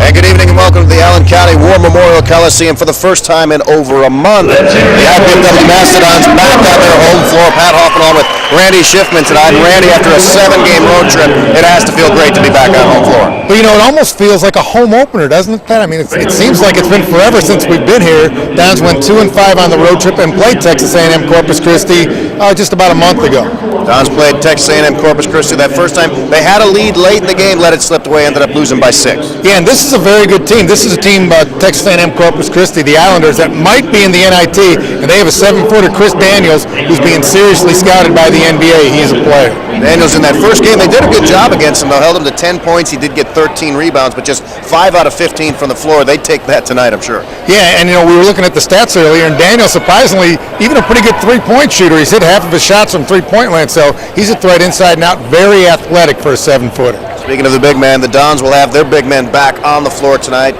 And good evening and welcome to the Allen County War Memorial Coliseum for the first time in over a month. The IPFW Mastodons back on their home floor. Pat Hoffman on with Randy Schiffman tonight. And Randy, after a 7-game road trip, it has to feel great to be back on home floor. Well, you know, it almost feels like a home opener, doesn't it, Pat? I mean, it seems like it's been forever since we've been here. Dons went 2-5 on the road trip and played Texas A&M Corpus Christi just about a month ago. Dons played Texas A&M Corpus Christi that first time. They had a lead late in the game, let it slip away, ended up losing by 6. Yeah, and this is a very good team. This is a team, Texas A&M Corpus Christi, the Islanders, that might be in the NIT, and they have a 7-footer, Chris Daniels, who's being seriously scouted by the NBA. He is a player. Daniels in that first game, they did a good job against him. They held him to 10 points. He did get 13 rebounds, but just 5 out of 15 from the floor. They'd take that tonight, I'm sure. Yeah, and you know, we were looking at the stats earlier, and Daniels, surprisingly, even a pretty good three-point shooter. He's hit half of his shots from three-point land, so he's a threat inside and out, very athletic for a 7-footer. Speaking of the big man, the Dons will have their big men back on the floor tonight.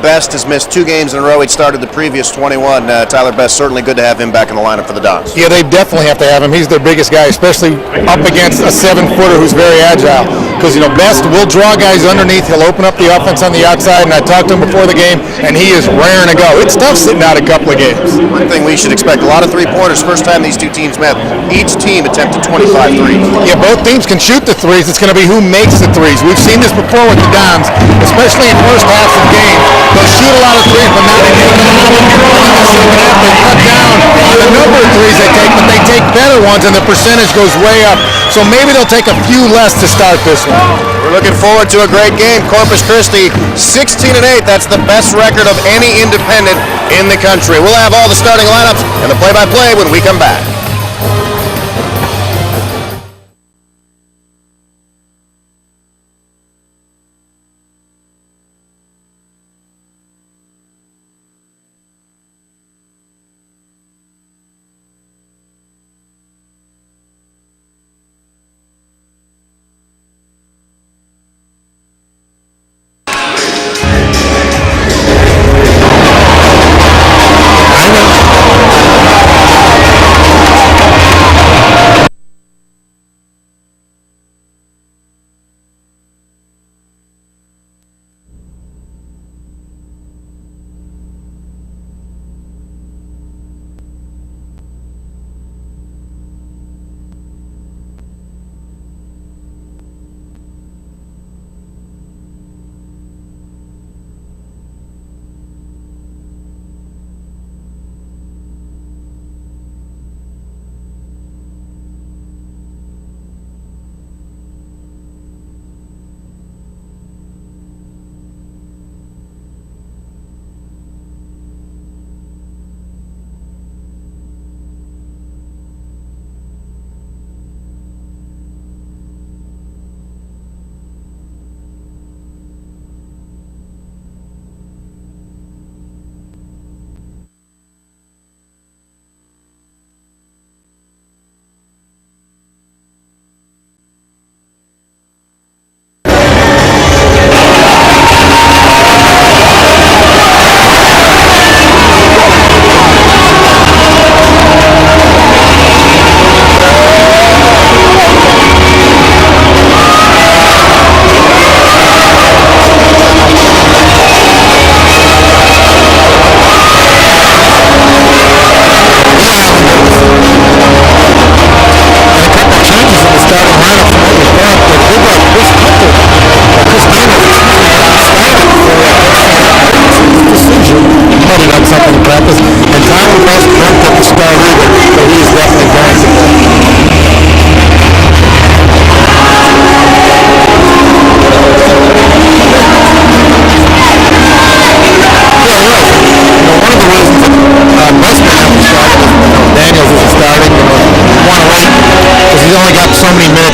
Best has missed 2 games in a row. He started the previous 21. Tyler Best, certainly good to have him back in the lineup for the Dons. Yeah, they definitely have to have him. He's their biggest guy, especially up against a 7-footer who's very agile. Because, you know, Best will draw guys underneath. He'll open up the offense on the outside, and I talked to him before the game, and he is raring to go. It's tough sitting out a couple of games. One thing we should expect, a lot of three-pointers. First time these two teams met, each team attempted 25 threes. Yeah, both teams can shoot the threes. It's going to be who makes the threes. We've seen this before with the Dons, especially in first halves of games. They'll shoot a lot of threes, but now they take them out. In the second half, they cut down on the number of threes they take, but they take better ones, and the percentage goes way up. So maybe they'll take a few less to start this one. We're looking forward to a great game. Corpus Christi, 16-8. That's the best record of any independent in the country. We'll have all the starting lineups and the play-by-play when we come back.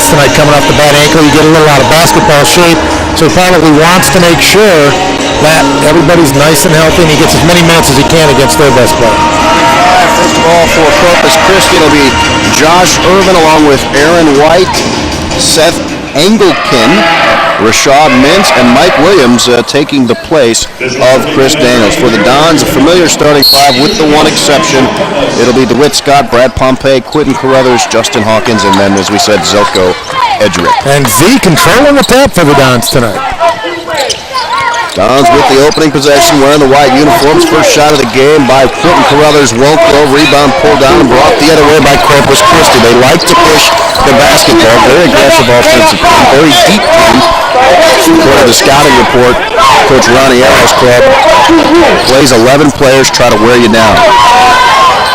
Tonight coming off the bad ankle, you get a little out of basketball shape, so he probably wants to make sure that everybody's nice and healthy and he gets as many minutes as he can against their best player. First of all, for Corpus Christi, it'll be Josh Irvin along with Aaron White, Seth Engelken, Rashad Mintz, and Mike Williams taking the place of Chris Daniels. For the Dons, a familiar starting 5 with the one exception. It'll be DeWitt Scott, Brad Pompey, Quentin Carruthers, Justin Hawkins, and then, as we said, Zelko Edrick. And Z controlling the tap for the Dons tonight. Dons with the opening possession, wearing the white uniforms. First shot of the game by Quentin Carruthers. Won't go. Rebound pulled down and brought the other way by Corpus Christi. They like to push the basketball. Very aggressive offensive team. Very deep team. According to the scouting report, Coach Ronnie Arrow's club plays 11 players, try to wear you down.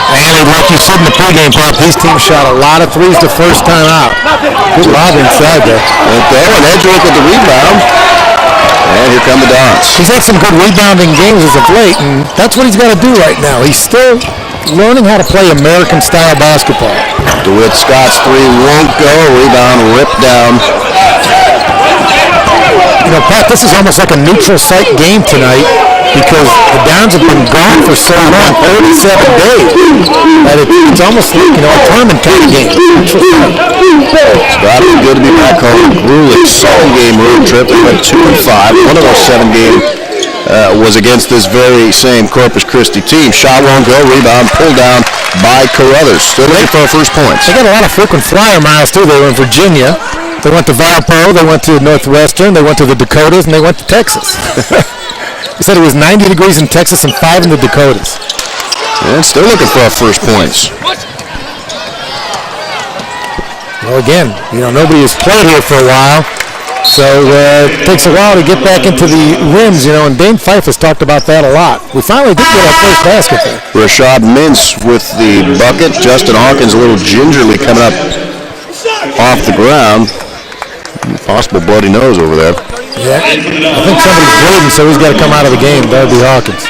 And like you said in the pregame part, his team shot a lot of threes the first time out. Good lob inside there. Okay, and Edrick with the rebound. And here come the Dons. He's had some good rebounding games as of late, and that's what he's got to do right now. He's still learning how to play American-style basketball. DeWitt Scott's three won't go. Rebound ripped down. You know, Pat, this is almost like a neutral site game tonight because the Dons have been gone for so long, 37 days, that it's almost like, you know, a tournament kind of game. Scott, it's good to be back home. Grueling 7-game road trip. They went 2-5. One of those 7 games was against this very same Corpus Christi team. Shot won't go. Rebound pulled down by Carruthers. Still looking for our first points. They got a lot of frequent flyer miles, too. They were in Virginia. They went to Valpo. They went to Northwestern. They went to the Dakotas, and they went to Texas. He said it was 90 degrees in Texas and 5 in the Dakotas. And still looking for our first points. Well, again, you know, nobody has played here for a while, so it takes a while to get back into the rims, you know, and Dane Fife has talked about that a lot. We finally did get our first basket there. Rashad Mintz with the bucket. Justin Hawkins a little gingerly coming up off the ground. Possible bloody nose over there. Yeah, I think somebody's bleeding, so he's got to come out of the game. That would be Hawkins.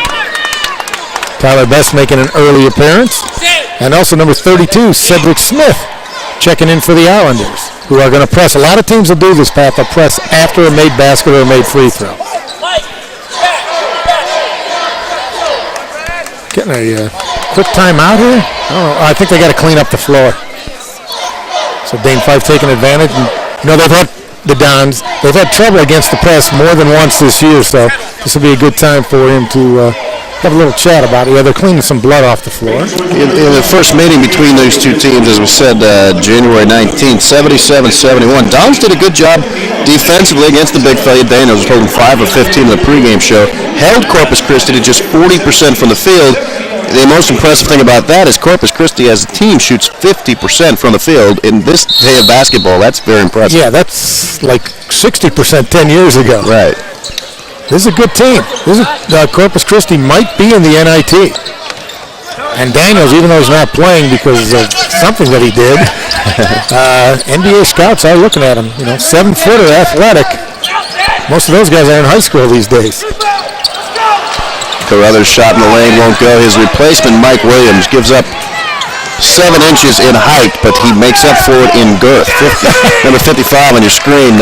Tyler Best making an early appearance. And also number 32, Cedric Smith, checking in for the Islanders, who are going to press. A lot of teams will do this, Pat. They'll press after a made basket or a made free throw. Getting a quick timeout here. I think they got to clean up the floor. So Dane Fife taking advantage. And, you know, they've had the Dons. They've had trouble against the press more than once this year, so this will be a good time for him to have a little chat about it. Yeah, they're cleaning some blood off the floor. In the first meeting between those two teams, as we said, January 19th, 77-71. Dons did a good job defensively against the big fella Daniels, holding 5 of 15 in the pregame show. Held Corpus Christi to just 40% from the field. The most impressive thing about that is Corpus Christi as a team shoots 50% from the field in this day of basketball. That's very impressive. Yeah, that's like 60% 10 years ago. Right. This is a good team. Corpus Christi might be in the NIT. And Daniels, even though he's not playing because of something that he did, NBA scouts are looking at him. You know, 7-footer, athletic. Most of those guys are in high school these days. Carruthers shot in the lane won't go. His replacement, Mike Williams, gives up 7 inches in height, but he makes up for it in girth. Number 55 on your screen.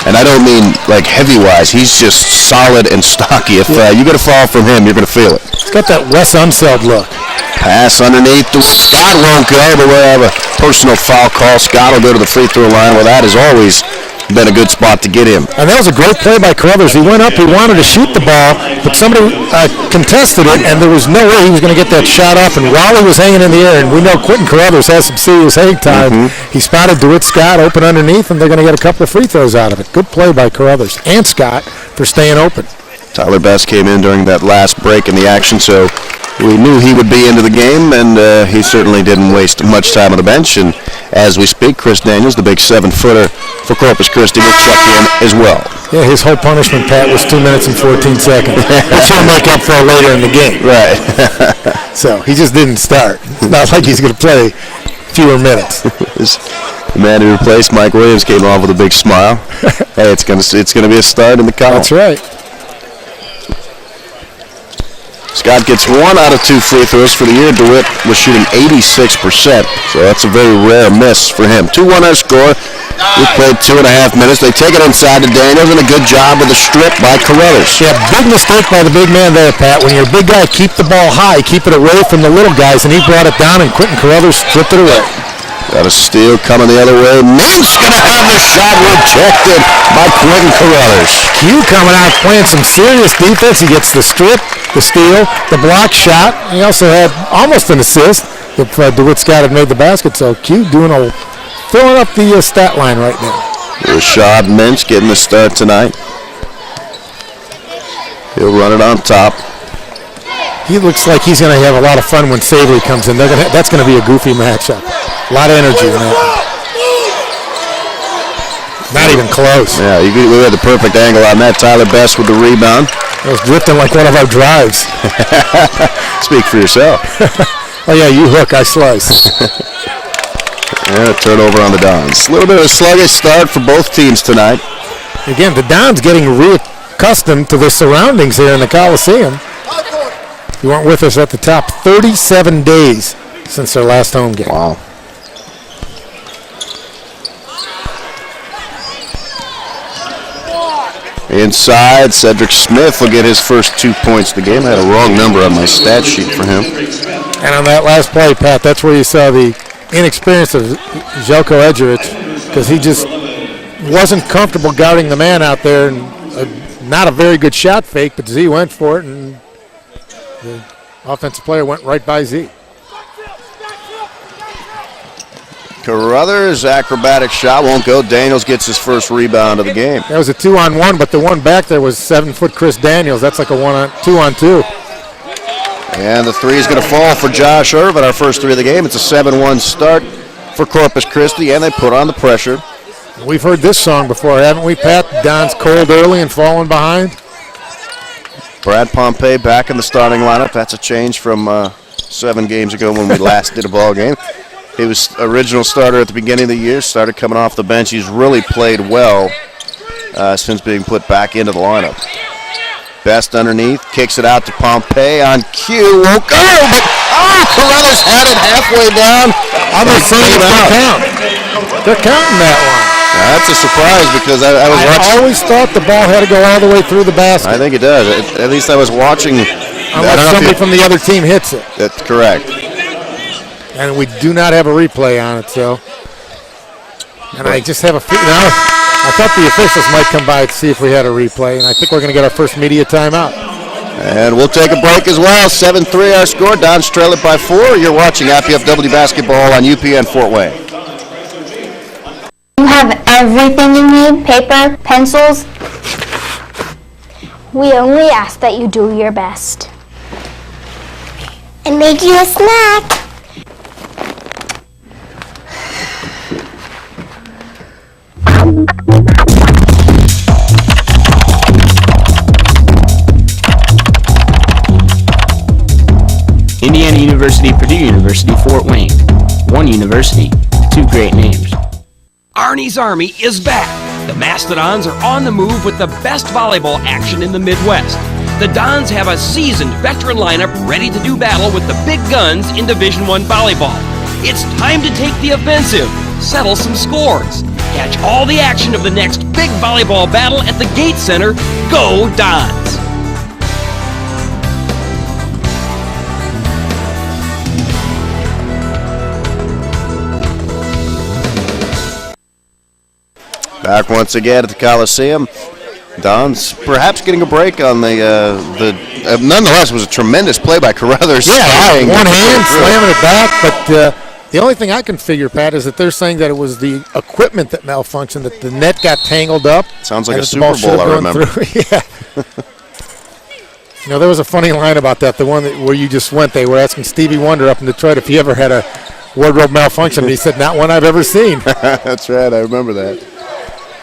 And I don't mean like heavy-wise. He's just solid and stocky. If you get a fall from him, you're going to feel it. He's got that Wes Unseld look. Pass underneath. Scott won't go, but we'll have a personal foul call. Scott will go to the free throw line. Well, that has always been a good spot to get him. And that was a great play by Carruthers. He went up, he wanted to shoot the ball, but somebody contested it, and there was no way he was going to get that shot off, and Raleigh was hanging in the air, and we know Quentin Carruthers has some serious hang time. He spotted DeWitt Scott open underneath, and they're going to get a couple of free throws out of it. Good play by Carruthers and Scott for staying open. Tyler Best came in during that last break in the action, so we knew he would be into the game, and he certainly didn't waste much time on the bench. And as we speak, Chris Daniels, the big 7-footer for Corpus Christi, will check in as well. Yeah, his whole punishment, Pat, was 2 minutes and 14 seconds. That's going to make up for later in the game. Right. So he just didn't start. Not like he's going to play fewer minutes. The man who replaced Mike Williams came off with a big smile. Hey, it's going to be a start in the column. That's right. Scott gets 1 out of 2 free throws for the year. DeWitt was shooting 86%, so that's a very rare miss for him. 2-1 our score. We played 2.5 minutes. They take it inside to Daniels, and a good job with the strip by Carruthers. Yeah, big mistake by the big man there, Pat. When you're a big guy, keep the ball high, keep it away from the little guys, and he brought it down, and Quentin Carruthers stripped it away. Got a steal coming the other way. Mintz going to have the shot rejected by Quentin Carruthers. Q coming out playing some serious defense. He gets the strip, the steal, the block shot. He also had almost an assist if DeWitt Scott had made the basket. So Q filling up the stat line right now. Rashad Mintz getting the start tonight. He'll run it on top. He looks like he's going to have a lot of fun when Savory comes in. That's going to be a goofy matchup. A lot of energy in that. Not even close. Yeah, we had the perfect angle on that. Tyler Best with the rebound. It was drifting like one of our drives. Speak for yourself. Oh, yeah, you hook, I slice. And a turnover on the Dons. A little bit of a sluggish start for both teams tonight. Again, the Dons getting reaccustomed to their surroundings here in the Coliseum. You weren't with us at the top. 37 days since their last home game. Wow. Inside, Cedric Smith will get his first 2 points of the game. I had a wrong number on my stat sheet for him. And on that last play, Pat, that's where you saw the inexperience of Željko Edgerich, because he just wasn't comfortable guarding the man out there. And not a very good shot fake, but Z went for it, and the offensive player went right by Z. Carruthers' acrobatic shot won't go. Daniels gets his first rebound of the game. That was a 2-on-1, but the one back there was 7-foot Chris Daniels. That's like a 2-on-2. And the three is going to fall for Josh Irvin, our first three of the game. It's a 7-1 start for Corpus Christi, and they put on the pressure. We've heard this song before, haven't we, Pat? Don's cold early and falling behind. Brad Pompey back in the starting lineup. That's a change from 7 games ago when we last did a ball game. He was original starter at the beginning of the year, started coming off the bench. He's really played well since being put back into the lineup. Best underneath, kicks it out to Pompey on cue. Won't go, but Carruthers had it halfway down. I'm afraid it's going to count. They're counting that one. That's a surprise because I was watching. I always thought the ball had to go all the way through the basket. I think it does. At least I was watching. Unless somebody from the other team hits it. That's correct. And we do not have a replay on it, so. And I just have a feeling. I thought the officials might come by to see if we had a replay, and I think we're going to get our first media timeout. And we'll take a break as well. 7-3 our score. Dons trail it by 4. You're watching IPFW basketball on UPN Fort Wayne. You have everything you need, paper, pencils. We only ask that you do your best. And make you a snack. Indiana University, Purdue University, Fort Wayne. One university, two great names. Arnie's Army is back. The Mastodons are on the move with the best volleyball action in the Midwest. The Dons have a seasoned veteran lineup ready to do battle with the big guns in Division I volleyball. It's time to take the offensive, settle some scores. Catch all the action of the next big volleyball battle at the Gate Center. Go Dons! Back once again at the Coliseum. Dons perhaps getting a break on the nonetheless, it was a tremendous play by Carruthers. Yeah, one hand slamming it back, but the only thing I can figure, Pat, is that they're saying that it was the equipment that malfunctioned, that the net got tangled up. Sounds like a Super Bowl, I remember. Yeah. There was a funny line about that, the one where you just went. They were asking Stevie Wonder up in Detroit if he ever had a wardrobe malfunction, and he said, not one I've ever seen. That's right, I remember that.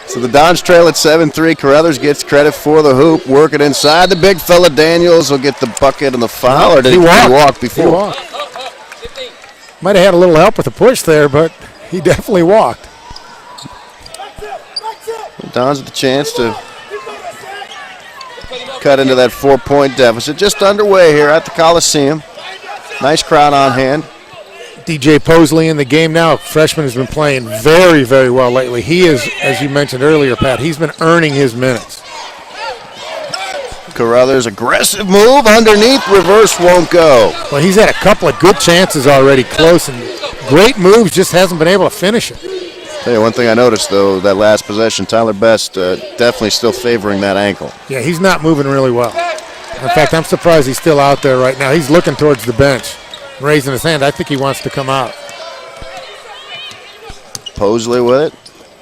So the Dons trail at 7-3. Carruthers gets credit for the hoop, working inside. The big fella Daniels will get the bucket and the foul, or did he walk before? He walked. Might have had a little help with the push there, but he definitely walked. The Dons with the chance to cut into that 4-point deficit. Just underway here at the Coliseum. Nice crowd on hand. DJ Posley in the game now. Freshman has been playing very, very well lately. He is, as you mentioned earlier, Pat, he's been earning his minutes. Carruthers, aggressive move underneath, reverse won't go. Well, he's had a couple of good chances already close and great moves, just hasn't been able to finish it. Tell you one thing I noticed, though, that last possession, Tyler Best definitely still favoring that ankle. Yeah, he's not moving really well. In fact, I'm surprised he's still out there right now. He's looking towards the bench, raising his hand. I think he wants to come out. Posley with it.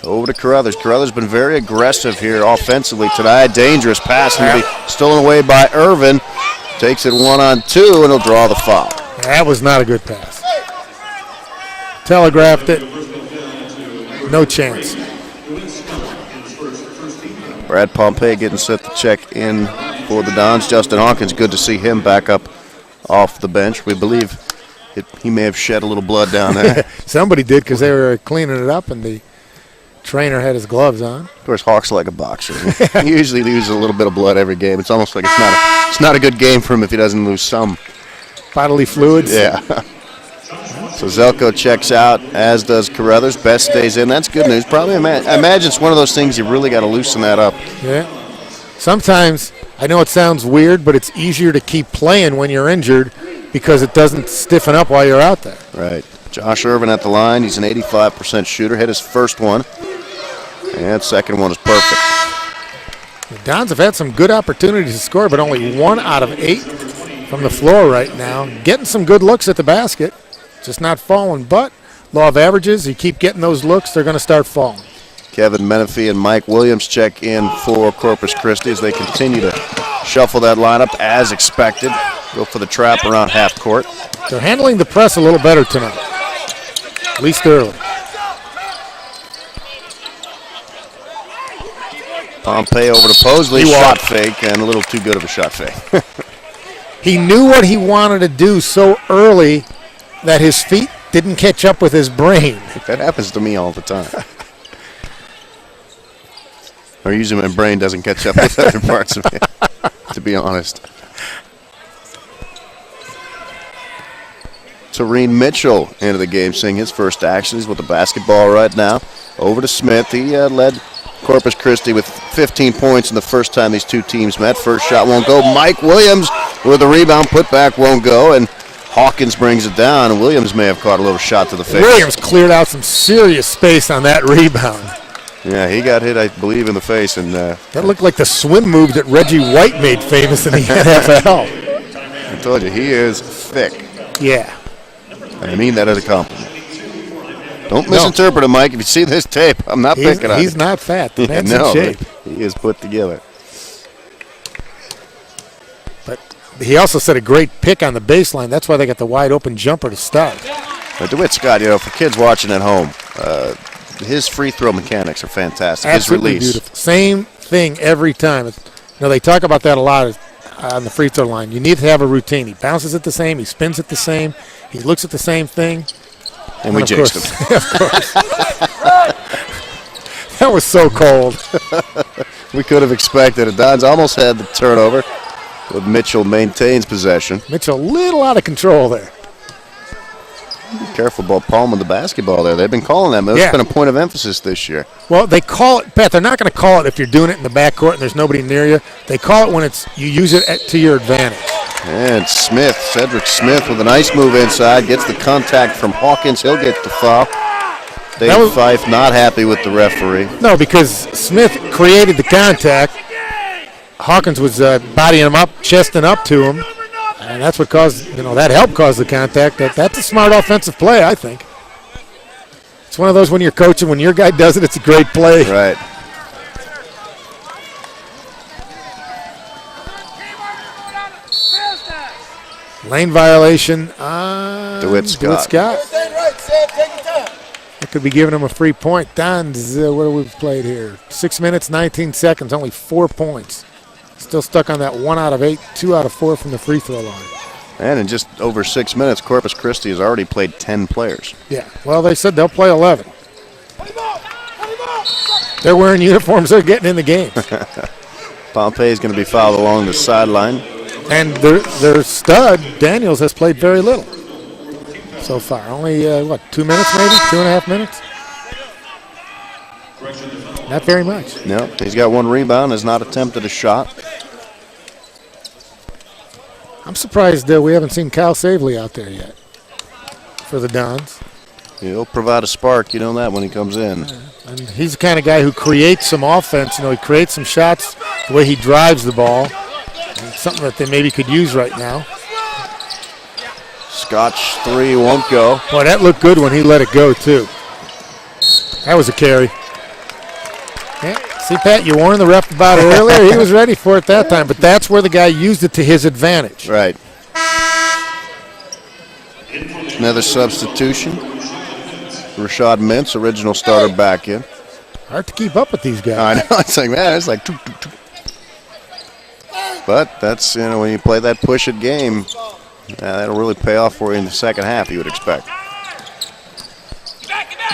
Over to Carruthers. Carruthers been very aggressive here offensively tonight. Dangerous pass. He'll be stolen away by Irvin. Takes it 1-on-2, and he'll draw the foul. That was not a good pass. Telegraphed it. No chance. Brad Pompey getting set to check in for the Dons. Justin Hawkins, good to see him back up off the bench. We believe he may have shed a little blood down there. Somebody did because they were cleaning it up and the trainer had his gloves on. Of course, Hawk's like a boxer. He usually loses a little bit of blood every game. It's almost like it's not a good game for him if he doesn't lose some bodily fluids. Yeah. So Zelko checks out, as does Carruthers. Best stays in. That's good news. Probably, I imagine it's one of those things you really got to loosen that up. Yeah. Sometimes, I know it sounds weird, but it's easier to keep playing when you're injured because it doesn't stiffen up while you're out there. Right. Josh Irvin at the line. He's an 85% shooter. Hit his first one. And second one is perfect. The Dons have had some good opportunities to score, but only 1 out of 8 from the floor right now. Getting some good looks at the basket. Just not falling, but law of averages, you keep getting those looks, they're going to start falling. Kevin Menifee and Mike Williams check in for Corpus Christi as they continue to shuffle that lineup as expected. Go for the trap around half court. They're handling the press a little better tonight, at least early. Pompey over to Posley, shot fake, and a little too good of a shot fake. He knew what he wanted to do so early that his feet didn't catch up with his brain. That happens to me all the time. Or usually my brain doesn't catch up with other parts of it, to be honest. Tareen Mitchell into the game, seeing his first actions with the basketball right now. Over to Smith. He led Corpus Christi with 15 points in the first time these two teams met. First shot won't go. Mike Williams with a rebound. Put back won't go. And Hawkins brings it down, and Williams may have caught a little shot to the face. Williams cleared out some serious space on that rebound. Yeah, he got hit, I believe, in the face. And that looked like the swim move that Reggie White made famous in the NFL. I told you, he is thick. Yeah. And I mean that as a compliment. Don't misinterpret him, Mike. If you see this tape, I'm not picking on him. He's not fat. The man's no, in shape. He is put together. But he also set a great pick on the baseline. That's why they got the wide open jumper to start. But DeWitt Scott, for kids watching at home, his free throw mechanics are fantastic. Absolutely his release. Beautiful. Same thing every time. They talk about that a lot on the free throw line. You need to have a routine. He bounces it the same. He spins it the same. He looks at the same thing. And we jinxed him. Of course. That was so cold. We could have expected it. Dons almost had the turnover, but Mitchell maintains possession. Mitchell a little out of control there. Be careful about palming the basketball there. They've been calling that. It's been a point of emphasis this year. Well, they call it, Pat, they're not going to call it if you're doing it in the backcourt and there's nobody near you. They call it when you use it to your advantage. And Cedric Smith with a nice move inside, gets the contact from Hawkins. He'll get the foul. Dave Fife not happy with the referee. No, because Smith created the contact. Hawkins was bodying him up, chesting up to him. And that's what caused, that helped cause the contact. That's a smart offensive play, I think. It's one of those when you're coaching, when your guy does it, it's a great play. Right. Lane violation. DeWitt Scott. That could be giving him a free point. Dons, what have we played here? 6 minutes, 19 seconds, only 4 points. Still stuck on that 1 out of 8, 2 out of 4 from the free throw line. And in just over 6 minutes, Corpus Christi has already played 10 players. Yeah, well, they said they'll play 11. They're wearing uniforms, they're getting in the game. Pompey is going to be fouled along the sideline. And their stud, Daniels, has played very little so far. Only, 2 minutes maybe? 2.5 minutes? Not very much. No, he's got 1 rebound, has not attempted a shot. I'm surprised we haven't seen Kyle Savely out there yet for the Dons. He'll provide a spark, you know that, when he comes in. And he's the kind of guy who creates some offense. He creates some shots the way he drives the ball. And it's something that they maybe could use right now. Scotch 3 won't go. Boy, that looked good when he let it go, too. That was a carry. See, Pat, you warned the ref about it earlier. He was ready for it that time, but that's where the guy used it to his advantage. Right. Another substitution. Rashad Mintz, original starter, back in. Hard to keep up with these guys. I know. It's like, man, it's like. But that's, when you play that push-it game, that'll really pay off for you in the second half, you would expect.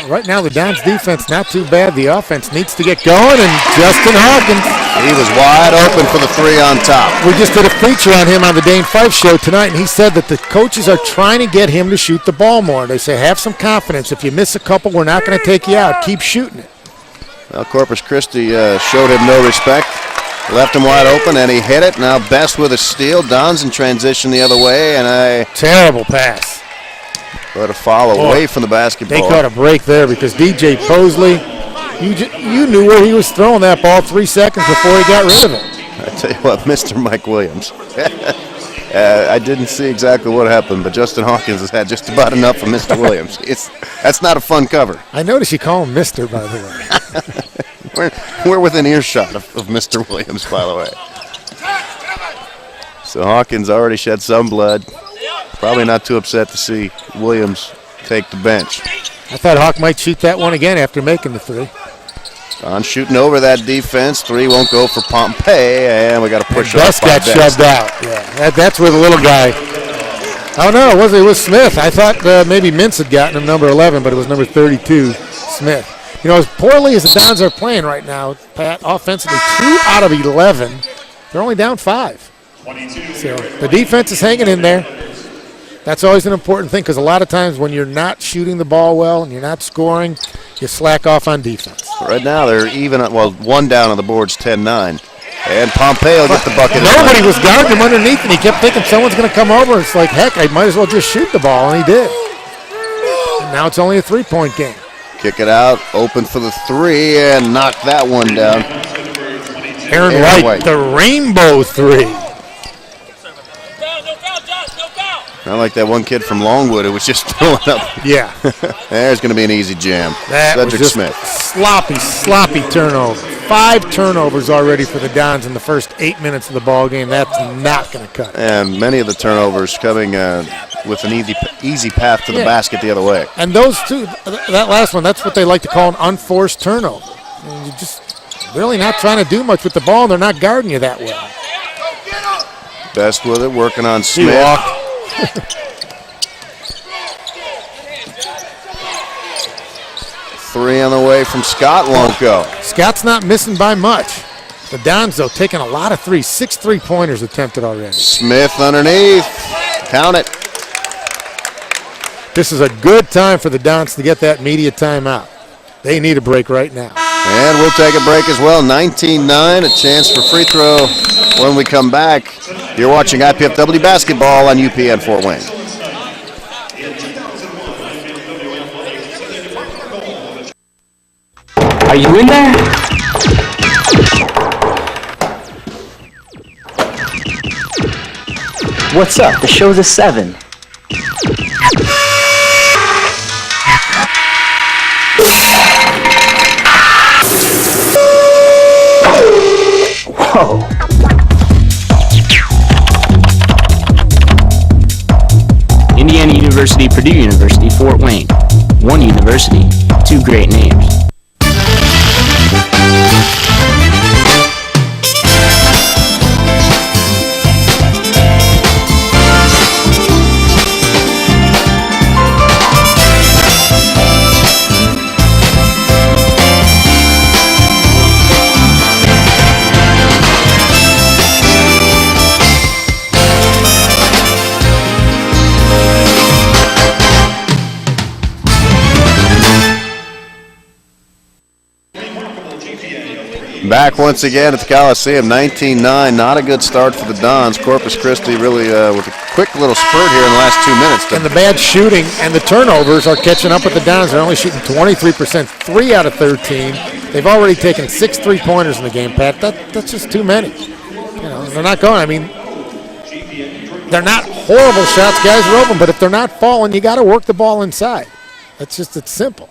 Right now, the Dons defense not too bad. The offense needs to get going, and Justin Hawkins. He was wide open for the three on top. We just did a feature on him on the Dane Fife show tonight, and he said that the coaches are trying to get him to shoot the ball more. They say, have some confidence. If you miss a couple, we're not going to take you out. Keep shooting it. Well, Corpus Christi showed him no respect. Left him wide open, and he hit it. Now Best with a steal. Dons in transition the other way, and terrible pass. Let a foul away from the basketball. They caught a break there because DJ Posley, you knew where he was throwing that ball 3 seconds before he got rid of it. I tell you what, Mr. Mike Williams. I didn't see exactly what happened, but Justin Hawkins has had just about enough of Mr. Williams. That's not a fun cover. I noticed you call him Mr., by the way. we're within earshot of Mr. Williams, by the way. So Hawkins already shed some blood. Probably not too upset to see Williams take the bench. I thought Hawk might shoot that one again after making the three. Don shooting over that defense. Three won't go for Pompey, and we got to push off. Best got shoved out. Yeah, that's where the little guy. Oh no, it was Smith. I thought maybe Mintz had gotten him number 11, but it was number 32, Smith. As poorly as the Dons are playing right now, Pat, offensively, 2 out of 11. They're only down 5. So the defense is hanging in there. That's always an important thing because a lot of times when you're not shooting the ball well and you're not scoring, you slack off on defense. Right now they're even, one down on the board's 10-9. And Pompey will get the bucket. Nobody was guarding him underneath, and he kept thinking someone's going to come over. It's like, heck, I might as well just shoot the ball, and he did. And now it's only a 3-point game. Kick it out, open for the three, and knock that one down. Aaron White, the rainbow three. Not like that one kid from Longwood who was just throwing up. Yeah. There's going to be an easy jam. That Cedric was just Smith. Sloppy turnover. 5 turnovers already for the Dons in the first 8 minutes of the ball game. That's not going to cut it. And many of the turnovers coming with an easy path to the basket the other way. And those two, that last one, that's what they like to call an unforced turnover. And you're just really not trying to do much with the ball, and they're not guarding you that well. Best with it, working on Smith. Three on the way from Scott, won't go. Scott's not missing by much. The Dons, though, taking a lot of threes. 6 3-pointers attempted already. Smith underneath. Count it. This is a good time for the Dons to get that media timeout. They need a break right now. And we'll take a break as well. 19-9, a chance for free throw when we come back. You're watching IPFW basketball on UPN Fort Wayne. Are you in there? What's up? The show's at 7. Whoa. Indiana University, Purdue University, Fort Wayne. One university, 2 great names. Back once again at the Coliseum, 19-9. Not a good start for the Dons. Corpus Christi really with a quick little spurt here in the last 2 minutes. And the bad shooting and the turnovers are catching up with the Dons. They're only shooting 23%, 3 out of 13. They've already taken 6 3-pointers in the game, Pat. That's just too many. They're not going. I mean, they're not horrible shots. Guys are open, but if they're not falling, you got to work the ball inside. It's simple.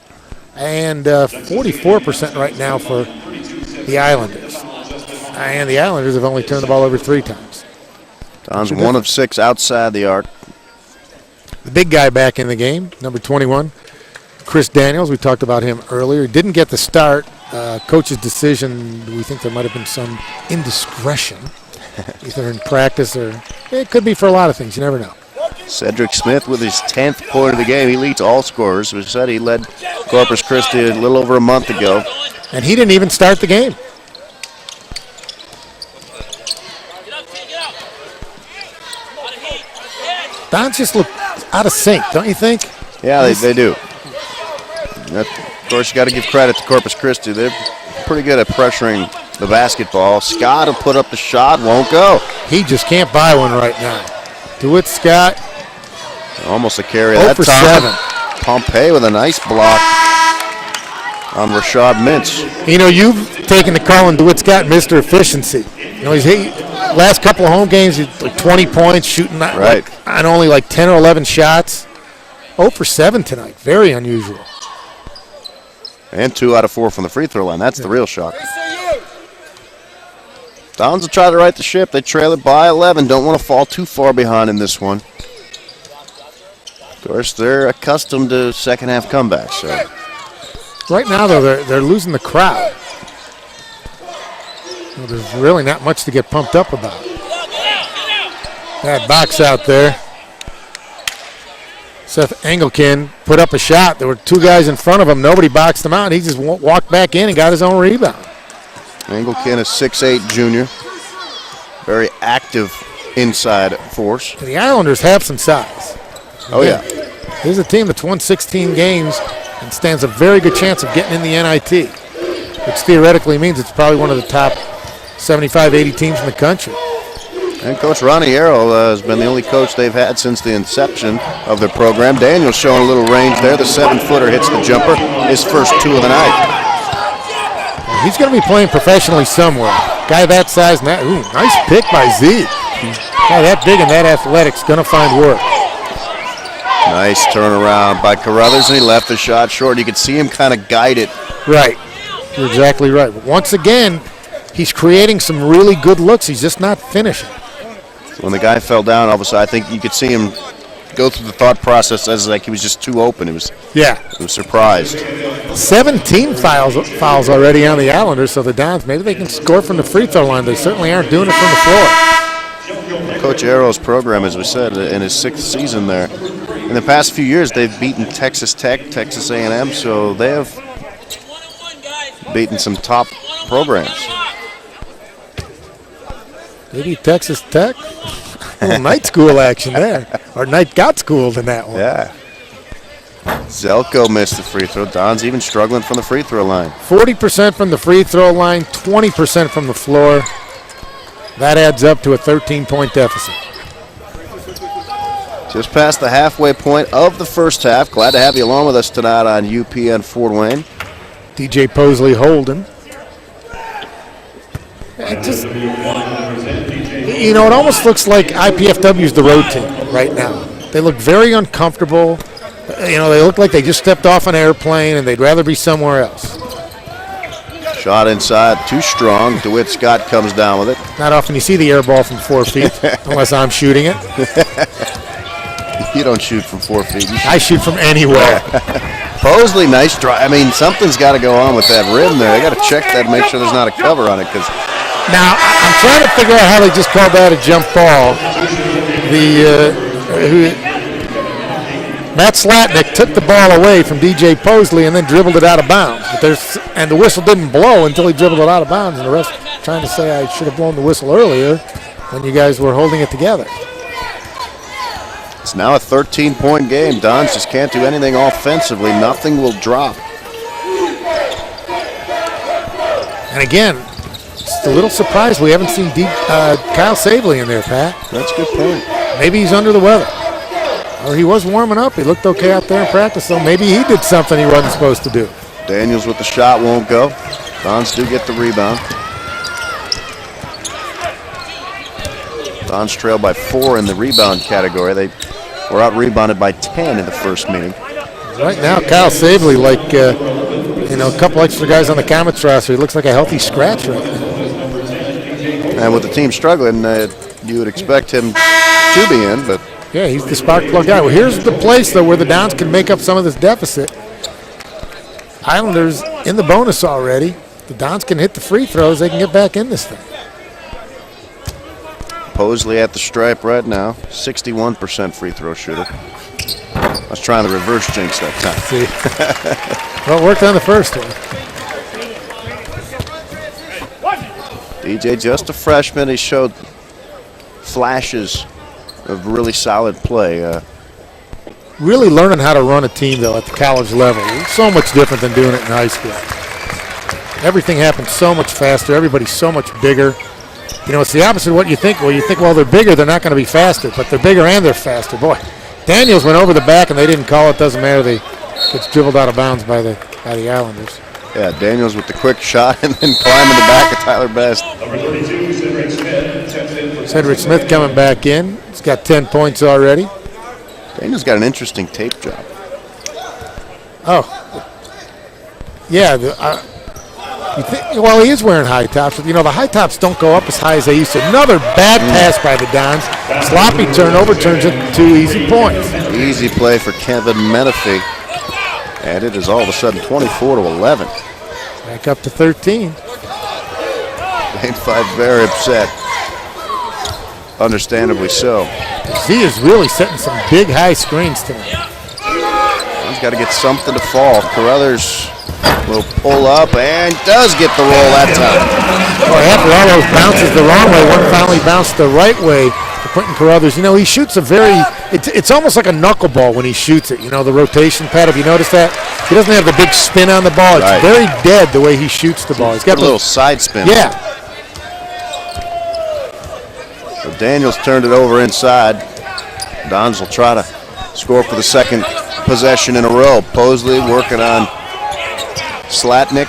And 44% right now for the the Islanders. And the Islanders have only turned the ball over 3 times. Don's 1 of 6 outside the arc. The big guy back in the game, number 21, Chris Daniels. We talked about him earlier. He didn't get the start. Coach's decision, we think there might have been some indiscretion, either in practice or it could be for a lot of things. You never know. Cedric Smith with his 10th point of the game. He leads all scorers. We said he led Corpus Christi a little over a month ago. And he didn't even start the game. Dons just look out of sync, don't you think? Yeah, they do. Of course, you got to give credit to Corpus Christi. They're pretty good at pressuring the basketball. Scott will put up the shot, won't go. He just can't buy one right now. DeWitt Scott. Almost a carry 0 that for time. 7. Pompey with a nice block on Rashad Mintz. You know, you've taken to calling DeWitt Scott Mr. Efficiency. You know, last couple of home games, he's like 20 points, shooting right on only like 10 or 11 shots. 0 for 7 tonight. Very unusual. And 2 out of 4 from the free throw line. That's the real shock. Dons will try to right the ship. They trail it by 11. Don't want to fall too far behind in this one. Of course, they're accustomed to second half comebacks. So right now, though, they're losing the crowd. Well, there's really not much to get pumped up about. Bad box out there. Seth Engelken put up a shot. There were 2 guys in front of him. Nobody boxed him out. He just walked back in and got his own rebound. Engelken is 6'8" junior. Very active inside force. And the Islanders have some size. Oh, yeah. Here's a team that's won 16 games and stands a very good chance of getting in the NIT, which theoretically means it's probably one of the top 75, 80 teams in the country. And Coach Ronnie Arrow has been the only coach they've had since the inception of their program. Daniel's showing a little range there. The 7-footer hits the jumper. His first 2 of the night. He's going to be playing professionally somewhere. Guy that size and that. Ooh, nice pick by Z. Guy that big and that athletic's going to find work. Nice turnaround by Carruthers, and he left the shot short. You could see him kind of guide it. Right. You're exactly right. But once again, he's creating some really good looks. He's just not finishing. When the guy fell down, all of a sudden, I think you could see him go through the thought process as like he was just too open. He was surprised. 17 fouls already on the Islanders, so the Dons, maybe they can score from the free throw line. They certainly aren't doing it from the floor. Coach Arrow's program, as we said, in his 6th season there, in the past few years, they've beaten Texas Tech, Texas A&M, so they have beaten some top programs. Maybe Texas Tech? A little night school action there. Or night got schooled in that one. Yeah. Zelko missed the free throw. Don's even struggling from the free throw line. 40% from the free throw line, 20% from the floor. That adds up to a 13-point deficit. Just past the halfway point of the first half. Glad to have you along with us tonight on UPN Fort Wayne. DJ Posley holding. It almost looks like IPFW's the road team right now. They look very uncomfortable. They look like they just stepped off an airplane and they'd rather be somewhere else. Shot inside, too strong. DeWitt Scott comes down with it. Not often you see the air ball from 4 feet, unless I'm shooting it. You don't shoot from 4 feet. I shoot from anywhere. Posley, nice try. I mean, something's got to go on with that rim there. They got to check that and make sure there's not a cover on it. Now, I'm trying to figure out how they just called that a jump ball. Matt Slatnick took the ball away from DJ Posley and then dribbled it out of bounds. And the whistle didn't blow until he dribbled it out of bounds. And the rest trying to say I should have blown the whistle earlier when you guys were holding it together. It's now a 13-point game. Dons just can't do anything offensively. Nothing will drop. And again, just a little surprised we haven't seen Kyle Savely in there, Pat. That's a good point. Maybe he's under the weather. Or he was warming up. He looked okay out there in practice, so maybe he did something he wasn't supposed to do. Daniels with the shot won't go. Dons do get the rebound. Dons trail by 4 in the rebound category. They were out-rebounded by 10 in the first meeting. Right now, Kyle Savely, You know, a couple extra guys on the Comets roster. He looks like a healthy scratch right now. And with the team struggling, you would expect him to be in, but yeah, he's the spark plug guy. Well, here's the place, though, where the Dons can make up some of this deficit. Islanders in the bonus already. The Dons can hit the free throws. They can get back in this thing. Posley at the stripe right now, 61% free throw shooter. I was trying to reverse jinx that time. See? Well, it worked on the first one. DJ, just a freshman. He showed flashes of really solid play. Really learning how to run a team, though, at the college level. It's so much different than doing it in high school. Everything happens so much faster. Everybody's so much bigger. You know, it's the opposite of what you think. Well, you think, well, they're bigger, they're not going to be faster. But they're bigger and they're faster. Boy, Daniels went over the back and they didn't call it. Doesn't matter. It's dribbled out of bounds by the Islanders. Yeah, Daniels with the quick shot and then climbing the back of Tyler Best. Cedric Smith coming back in. He's got 10 points already. Daniels got an interesting tape job. Oh. Yeah. Well, he is wearing high tops. You know, the high tops don't go up as high as they used to. Another bad pass by the Dons. Sloppy turnover turns into 2 easy points. Easy play for Kevin Menifee. And it is all of a sudden 24-11. Back up to 13. Lane 5 very upset. Understandably so. He is really setting some big high screens tonight. He's got to get something to fall. Carruthers will pull up and does get the roll that time. Boy, after all those bounces the wrong way, one finally bounced the right way for Quentin Carruthers. You know, he shoots a it's almost like a knuckleball when he shoots it. You know, the rotation pad, have you noticed that? He doesn't have the big spin on the ball. It's right. Very dead the way he shoots the ball. He's got a little side spin. Yeah. So Daniels turned it over inside. Dons will try to score for the second possession in a row. Posley working on Slatnik.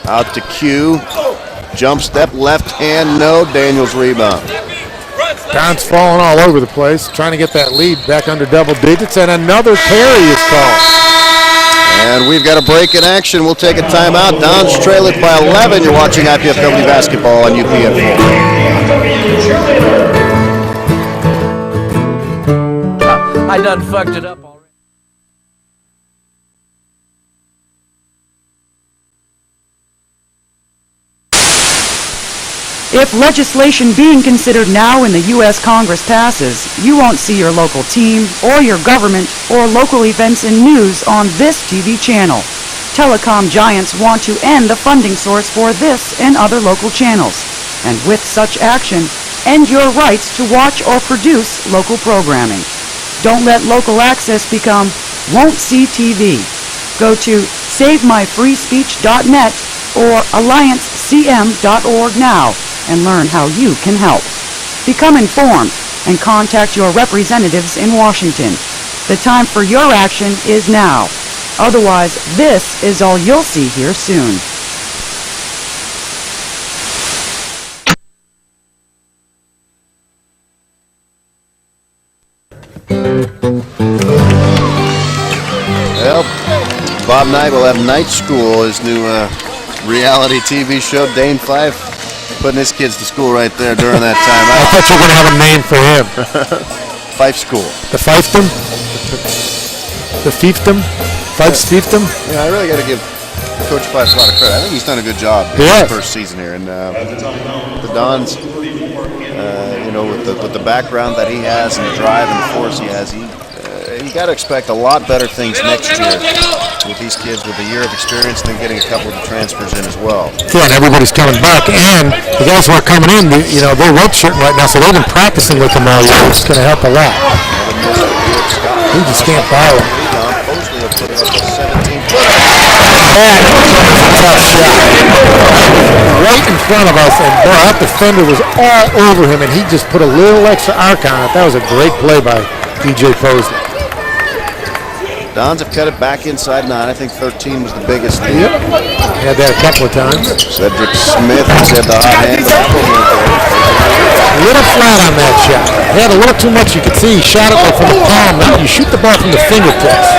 Out to Q. Jump step, left hand, no. Daniels rebound. Don's falling all over the place, trying to get that lead back under double digits, and another carry is called. And we've got a break in action. We'll take a timeout. Dons trail it by 11. You're watching IPFW basketball on UPN 4. I done fucked it up already. If legislation being considered now in the U.S. Congress passes, you won't see your local team or your government or local events and news on this TV channel. Telecom giants want to end the funding source for this and other local channels. And with such action, end your rights to watch or produce local programming. Don't let local access become won't see TV. Go to SaveMyFreeSpeech.net or AllianceCM.org now and learn how you can help. Become informed and contact your representatives in Washington. The time for your action is now. Otherwise, this is all you'll see here soon. Well, Bob Knight will have Night School, his new reality TV show. Dane Fife putting his kids to school right there during that time. I thought you were going to have a name for him. Fife School. The Fifedom? The Fiefdom? Fife's Fiefdom? Yeah, I really got to give Coach Fife a lot of credit. I think he's done a good job in his first season here. And the Dons, you know, with the background that he has and the drive and the force he has, you got to expect a lot better things next year with these kids with a year of experience and then getting a couple of transfers in as well. Yeah, and everybody's coming back. And the guys who are coming in, you know, they're redshirting right now, so they've been practicing with them all year. It's going to help a lot. He just can't foul him. Posley will put it up to 17. That was a tough shot. Right in front of us, and boy, that defender was all over him, and he just put a little extra arc on it. That was a great play by DJ Posley. Dons have cut it back inside 9. I think 13 was the biggest lead. Yep. He had that a couple of times. Cedric Smith said the hot hand. A little flat on that shot. He had a little too much. You could see he shot it from the palm. Now you shoot the ball from the fingertips.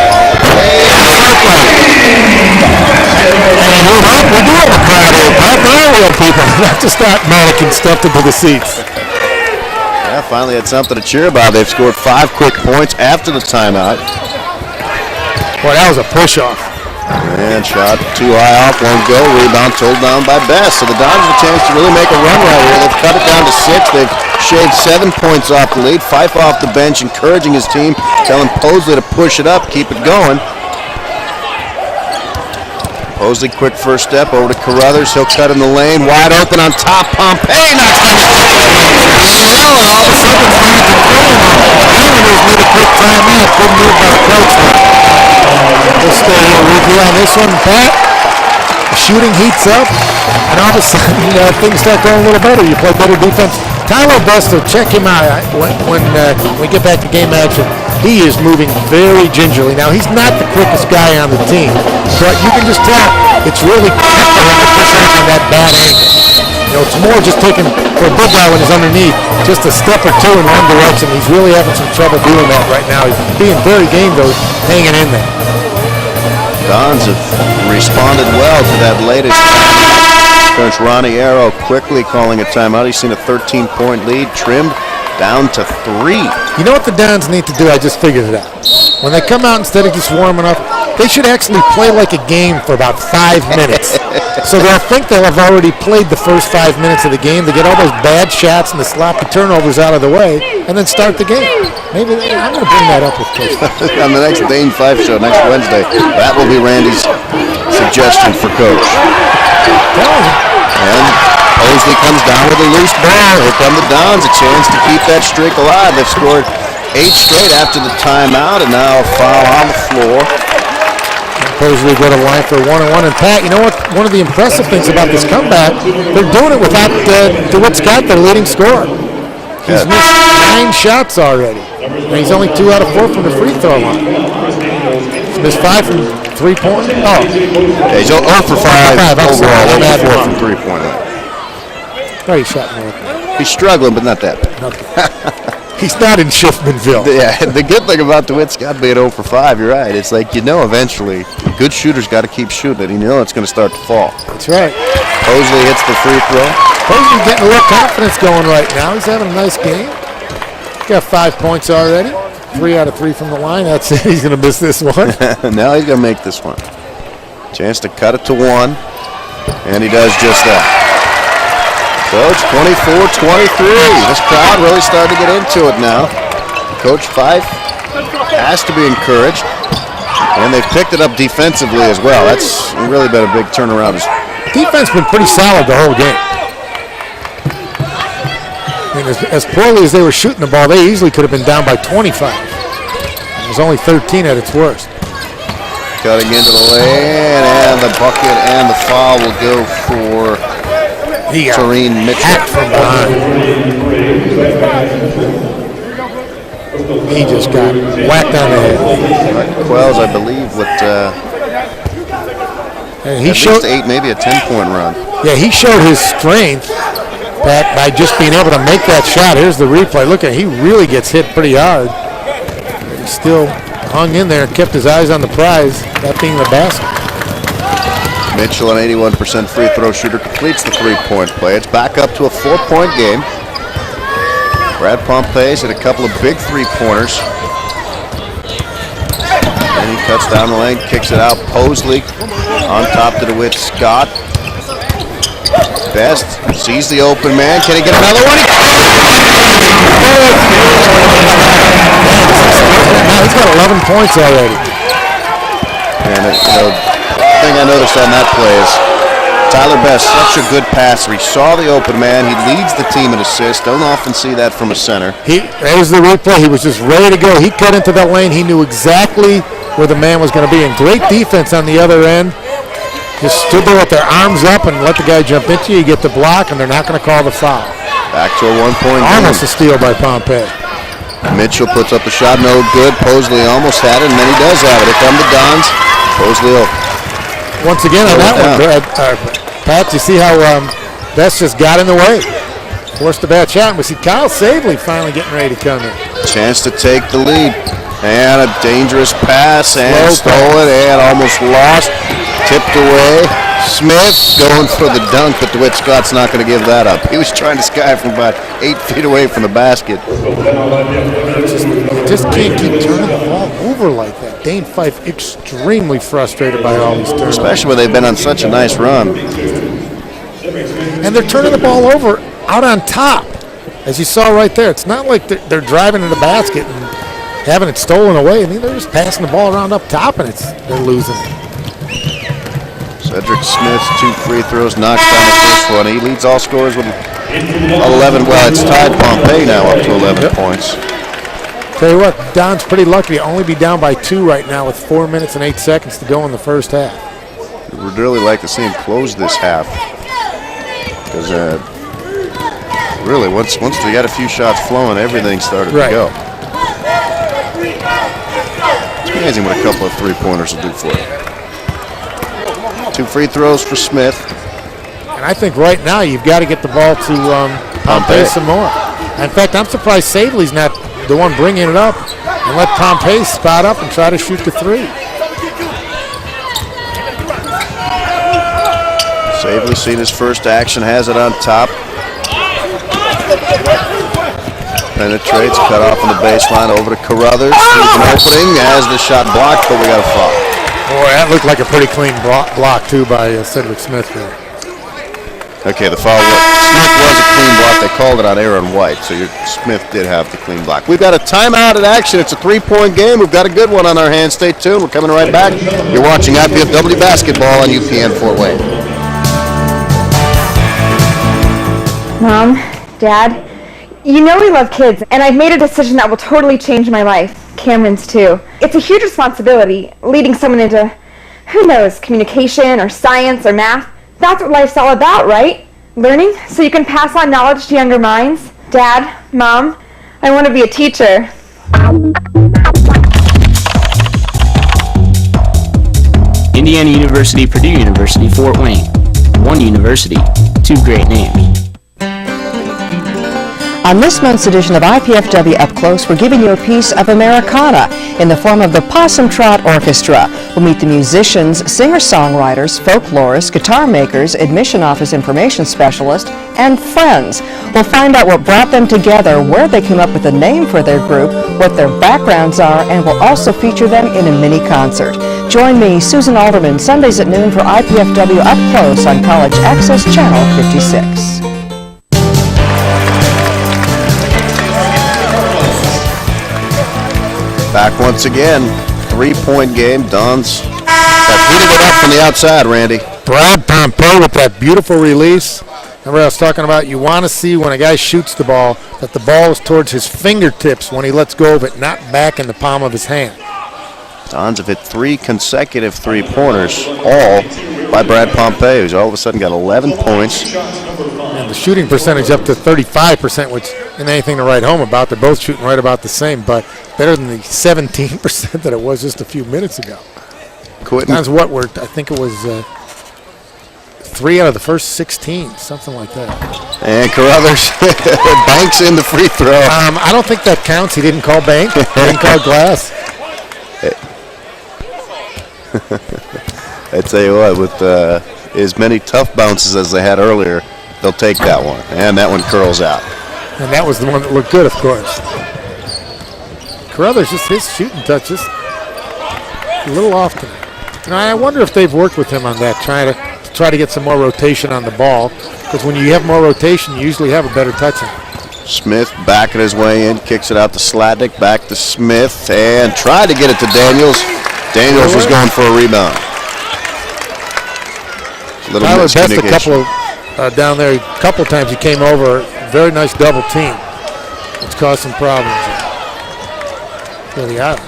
move up. We do have a crowd here, Pat. There are real people, not just that mannequin stuffed into the seats. Yeah, finally had something to cheer about. They've scored 5 quick points after the timeout. Boy, that was a push-off. And shot too high off, won't go. Rebound told down by Best. So the Dons have a chance to really make a run right here. They've cut it down to 6. They've shaved 7 points off the lead. Fife off the bench, encouraging his team, telling Posley to push it up, keep it going. Posley, quick first step over to Carruthers. He'll cut in the lane, wide open on top. Pompey knocks down the All of a sudden, fans are killing him. Islanders need a quick timeout. Good move by the coach. We'll stay here with you on this one, Pat. The shooting heats up, and all of a sudden things start going a little better. You play better defense. Tyler Bester, check him out when we get back to game action. He is moving very gingerly. Now, he's not the quickest guy on the team, but you can just tell it's really tough for him to push on that bad angle. You know, it's more just taking, for a big guy when he's underneath, just a step or two in one direction. He's really having some trouble doing that right now. He's being very game, though, hanging in there. Dons have responded well to that latest timeout. Coach Ronnie Arrow quickly calling a timeout. He's seen a 13-point lead trimmed down to 3. You know what the Dons need to do? I just figured it out. When they come out, instead of just warming up, they should actually play like a game for about 5 minutes. So they'll think they'll have already played the first 5 minutes of the game to get all those bad shots and the sloppy turnovers out of the way, and then start the game. Maybe I'm going to bring that up with Coach. On the next Dane Fife show next Wednesday, that will be Randy's suggestion for Coach. And Posley comes down with a loose ball. Here come the Dons, a chance to keep that streak alive. They've scored 8 straight after the timeout, and now a foul on the floor. Posley go to line for 1-on-1. And Pat, you know what? One of the impressive things about this comeback, they're doing it without DeWitt Scott, their leading scorer. He's missed 9 shots already, and he's only 2 out of 4 from the free throw line. He's missed 5 from 3-point. Oh, yeah, he's 0 for 5 overall, 0 for 4 from 3-point line. Oh, he shot more. He's struggling, but not that bad. He's not in Schiffmanville. Yeah, the good thing about DeWitt Scott being 0 for 5, you're right. It's like, eventually, good shooters got to keep shooting it. It's going to start to fall. That's right. Posley hits the free throw. Posley's getting a little confidence going right now. He's having a nice game. Got 5 points already. 3 out of 3 from the line. That's it. He's going to miss this one. Now he's going to make this one. Chance to cut it to 1, and he does just that. So it's 24-23. This crowd really starting to get into it now. Coach Fife has to be encouraged, and they've picked it up defensively as well. That's really been a big turnaround. Defense been pretty solid the whole game. I mean, as poorly as they were shooting the ball, they easily could have been down by 25. It was only 13 at its worst. Cutting into the lane, and the bucket and the foul will go for Tareen Mitchell. From behind. He just got whacked on the head. Quells, I believe, with and he at showed least 8, maybe a 10-point run. Yeah, he showed his strength by just being able to make that shot. Here's the replay. Look at, he really gets hit pretty hard. He still hung in there and kept his eyes on the prize, that being the basket. Mitchell, an 81% free throw shooter, completes the 3-point play. It's back up to a 4-point game. Brad Pompey's hit a couple of big 3-pointers. And he cuts down the lane, kicks it out. Posley on top to DeWitt Scott. Best sees the open man. Can he get another one? He's got 11 points already. And the thing I noticed on that play is Tyler Best, such a good passer. He saw the open man. He leads the team in assists. Don't often see that from a center. There's the replay. He was just ready to go. He cut into that lane. He knew exactly where the man was going to be. And great defense on the other end. Just stood there with their arms up and let the guy jump into you. You get the block, and they're not going to call the foul. Back to a 1-point game. Almost a steal by Pompey. Mitchell puts up a shot, no good. Posley almost had it, and then he does have it. Here come the Dons. Posley will. Once again on that one, Pat, you see how Best just got in the way. Forced a bad shot, and we see Kyle Savely finally getting ready to come in. Chance to take the lead. And a dangerous pass, and stolen, and almost lost. Tipped away. Smith going for the dunk, but DeWitt Scott's not going to give that up. He was trying to sky from about 8 feet away from the basket. Just can't keep turning the ball over like that. Dane Fife extremely frustrated by all these turnovers. Especially when they've been on such a nice run. And they're turning the ball over out on top. As you saw right there, it's not like they're driving to the basket and having it stolen away. I mean, they're just passing the ball around up top, and they're losing it. Cedric Smith's 2 free throws knocks down the first one. He leads all scorers with 11. Well, it's tied Pompey now up to 11 points. Tell you what, Don's pretty lucky to only be down by 2 right now with 4 minutes and 8 seconds to go in the first half. We'd really like to see him close this half. Because really, once they got a few shots flowing, everything started to go. It's amazing what a couple of three-pointers will do for you. 2 free throws for Smith. And I think right now you've got to get the ball to Pompey some more. In fact, I'm surprised Savely's not the one bringing it up and let Pompey spot up and try to shoot the 3. Savely seen his first action, has it on top. Penetrates, cut off on the baseline, over to Carruthers. Here's an opening, has the shot blocked, but we got a foul. Boy, that looked like a pretty clean block, too, by Cedric Smith there. Okay, the foul. Smith was a clean block. They called it on Aaron White, so Smith did have the clean block. We've got a timeout in action. It's a 3-point game. We've got a good one on our hands. Stay tuned. We're coming right back. You're watching IPFW basketball on UPN Fort Wayne. Mom, Dad, you know we love kids, and I've made a decision that will totally change my life. Cameron's too. It's a huge responsibility, leading someone into, who knows, communication or science or math. That's what life's all about, right? Learning so you can pass on knowledge to younger minds. Dad, Mom, I want to be a teacher. Indiana University, Purdue University, Fort Wayne. One university, 2 great names. On this month's edition of IPFW Up Close, we're giving you a piece of Americana in the form of the Possum Trot Orchestra. We'll meet the musicians, singer-songwriters, folklorists, guitar makers, admission office information specialists, and friends. We'll find out what brought them together, where they came up with a name for their group, what their backgrounds are, and we'll also feature them in a mini-concert. Join me, Susan Alderman, Sundays at noon for IPFW Up Close on College Access Channel 56. Back once again, 3-point game. Dons have heated it up from the outside, Randy. Brad Pompey with that beautiful release. Remember I was talking about you want to see when a guy shoots the ball that the ball is towards his fingertips when he lets go of it, not back in the palm of his hand. Dons have hit 3 consecutive three-pointers, all by Brad Pompey, who's all of a sudden got 11 points. And the shooting percentage up to 35%, which isn't anything to write home about. They're both shooting right about the same, but better than the 17% that it was just a few minutes ago. That's what I think it was 3 out of the first 16, something like that. And Carruthers banks in the free throw. I don't think that counts. He didn't call bank. He didn't call glass. I tell you what, with as many tough bounces as they had earlier, they'll take that one. And that one curls out. And that was the one that looked good, of course. Carruthers, just his shooting touch just a little off tonight. I wonder if they've worked with him on that, try to get some more rotation on the ball, because when you have more rotation, you usually have a better touch on it. Smith backing his way in, kicks it out to Slatnik, back to Smith, and tried to get it to Daniels. Daniels was going for a rebound. Tyler Best a couple of, down there, a couple times he came over, very nice double team. It's caused some problems. Really out.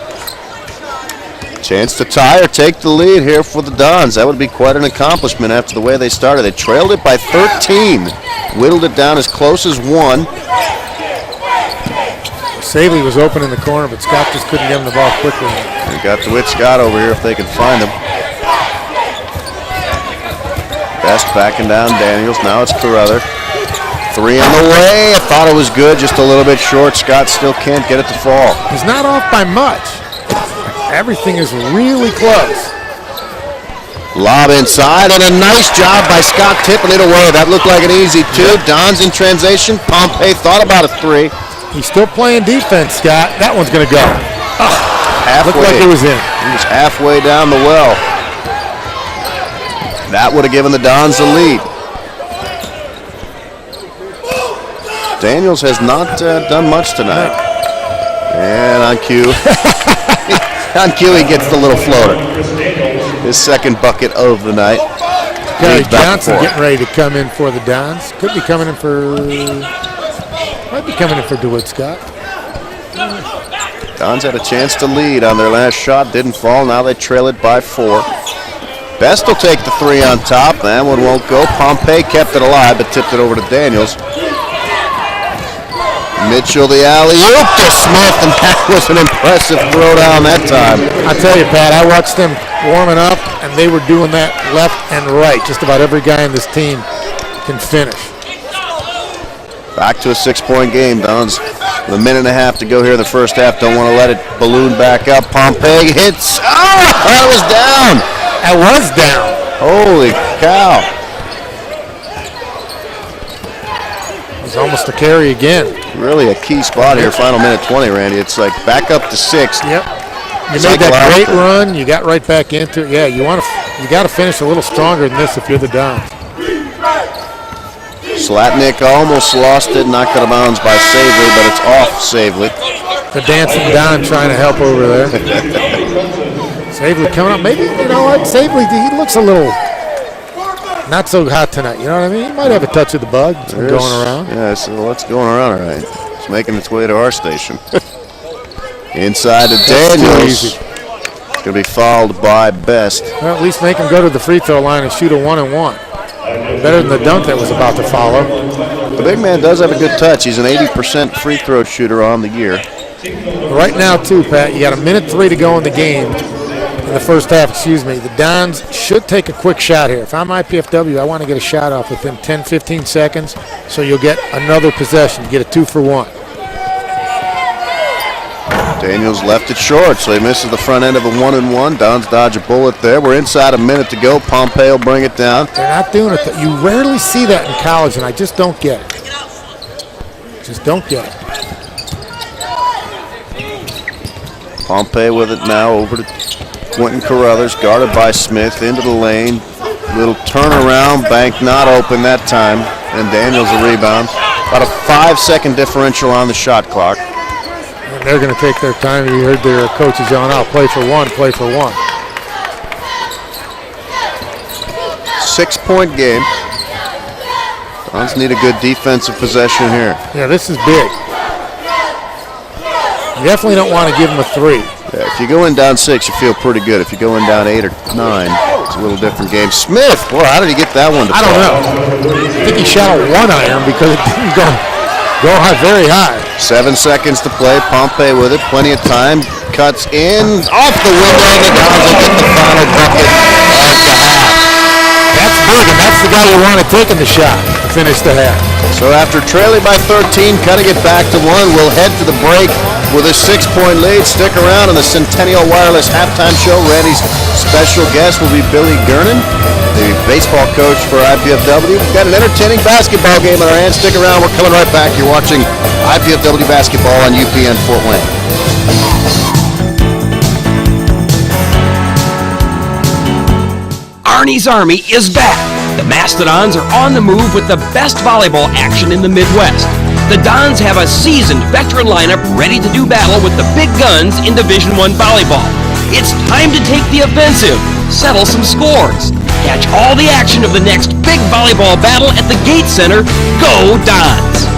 Chance to tie or take the lead here for the Dons. That would be quite an accomplishment after the way they started. They trailed it by 13. Whittled it down as close as 1. Savely was open in the corner, but Scott just couldn't get him the ball quickly. They got DeWitt Scott over here if they can find him. Best backing down Daniels. Now it's Carruthers. 3 on the way. I thought it was good, just a little bit short. Scott still can't get it to fall. He's not off by much. Everything is really close. Lob inside, and a nice job by Scott tipping it away. That looked like an easy two. Don's in transition. Pompey thought about a three. He's still playing defense, Scott. That one's going to go. Halfway. Looked like it was in. He was halfway down the well. That would have given the Dons the lead. Daniels has not done much tonight. And on cue. On cue, he gets the little floater. His second bucket of the night. Gary Johnson getting ready to come in for the Dons. Could be coming in for... Might be coming in for DeWitt Scott. Dons had a chance to lead on their last shot. Didn't fall. Now they trail it by 4. Best will take the three on top. That one won't go. Pompey kept it alive, but tipped it over to Daniels. Mitchell the alley-oop to Smith, and that was an impressive throw down that time. I tell you, Pat, I watched them warming up, and they were doing that left and right. Just about every guy in this team can finish. Back to a 6-point game, Dons. With a minute and a half to go here in the first half. Don't want to let it balloon back up. Pompey hits. Oh, that was down. That was down. Holy cow. It's almost a carry again. Really a key spot here, final minute 20, Randy. It's like back up to 6. Yep. You made that great run. You got right back into it. Yeah, you got to finish a little stronger than this if you're the Dons. Slatnick almost lost it, knocked it out of bounds by Savely, but it's off Savely. The dancing Don trying to help over there. Savely coming up. Maybe, you know what? Savely, he looks a little not so hot tonight. You know what I mean? He might have a touch of the bug going around. Yeah, so what's going around, all right? It's making its way to our station. Inside to Daniels. Going to be fouled by Best. Well, at least make him go to the free throw line and shoot a 1-and-1. Better than the dunk that was about to follow. The big man does have a good touch. He's an 80% free throw shooter on the year. Right now, too, Pat, you got a minute 3 to go in the game. In the first half, the Dons should take a quick shot here. If I'm IPFW, I want to get a shot off within 10, 15 seconds, so you'll get another possession. You get a 2-for-1. Daniels left it short, so he misses the front end of a 1-and-1. Dons dodge a bullet there. We're inside a minute to go. Pompey will bring it down. They're not doing it. You rarely see that in college, and I just don't get it. Just don't get it. Pompey with it now over to Quentin Carruthers, guarded by Smith, into the lane. Little turnaround, bank not open that time, and Daniels a rebound. About a 5-second differential on the shot clock. And they're going to take their time. You heard their coaches yelling out, play for one, play for one. 6-point game. Dons need a good defensive possession here. Yeah, this is big. You definitely don't want to give them a 3. Yeah, if you go in down 6, you feel pretty good. If you go in down 8 or 9, it's a little different game. Smith, boy, how did he get that one to fall? I don't know. I think he shot a 1-iron because it didn't go high, very high. 7 seconds to play. Pompey with it, plenty of time. Cuts in, off the window, and the Dons will get the final bucket of the half. That's big, and that's the guy you want to take in the shot to finish the half. So after trailing by 13, cutting it back to 1, we'll head to the break with a 6-point lead. Stick around on the Centennial Wireless halftime show. Randy's special guest will be Billy Gernon, the baseball coach for IPFW. We've got an entertaining basketball game in our hands. Stick around. We're coming right back. You're watching IPFW basketball on UPN Fort Wayne. Arnie's Army is back. The Mastodons are on the move with the best volleyball action in the Midwest. The Dons have a seasoned veteran lineup ready to do battle with the big guns in Division I volleyball. It's time to take the offensive, settle some scores, catch all the action of the next big volleyball battle at the Gate Center. Go Dons!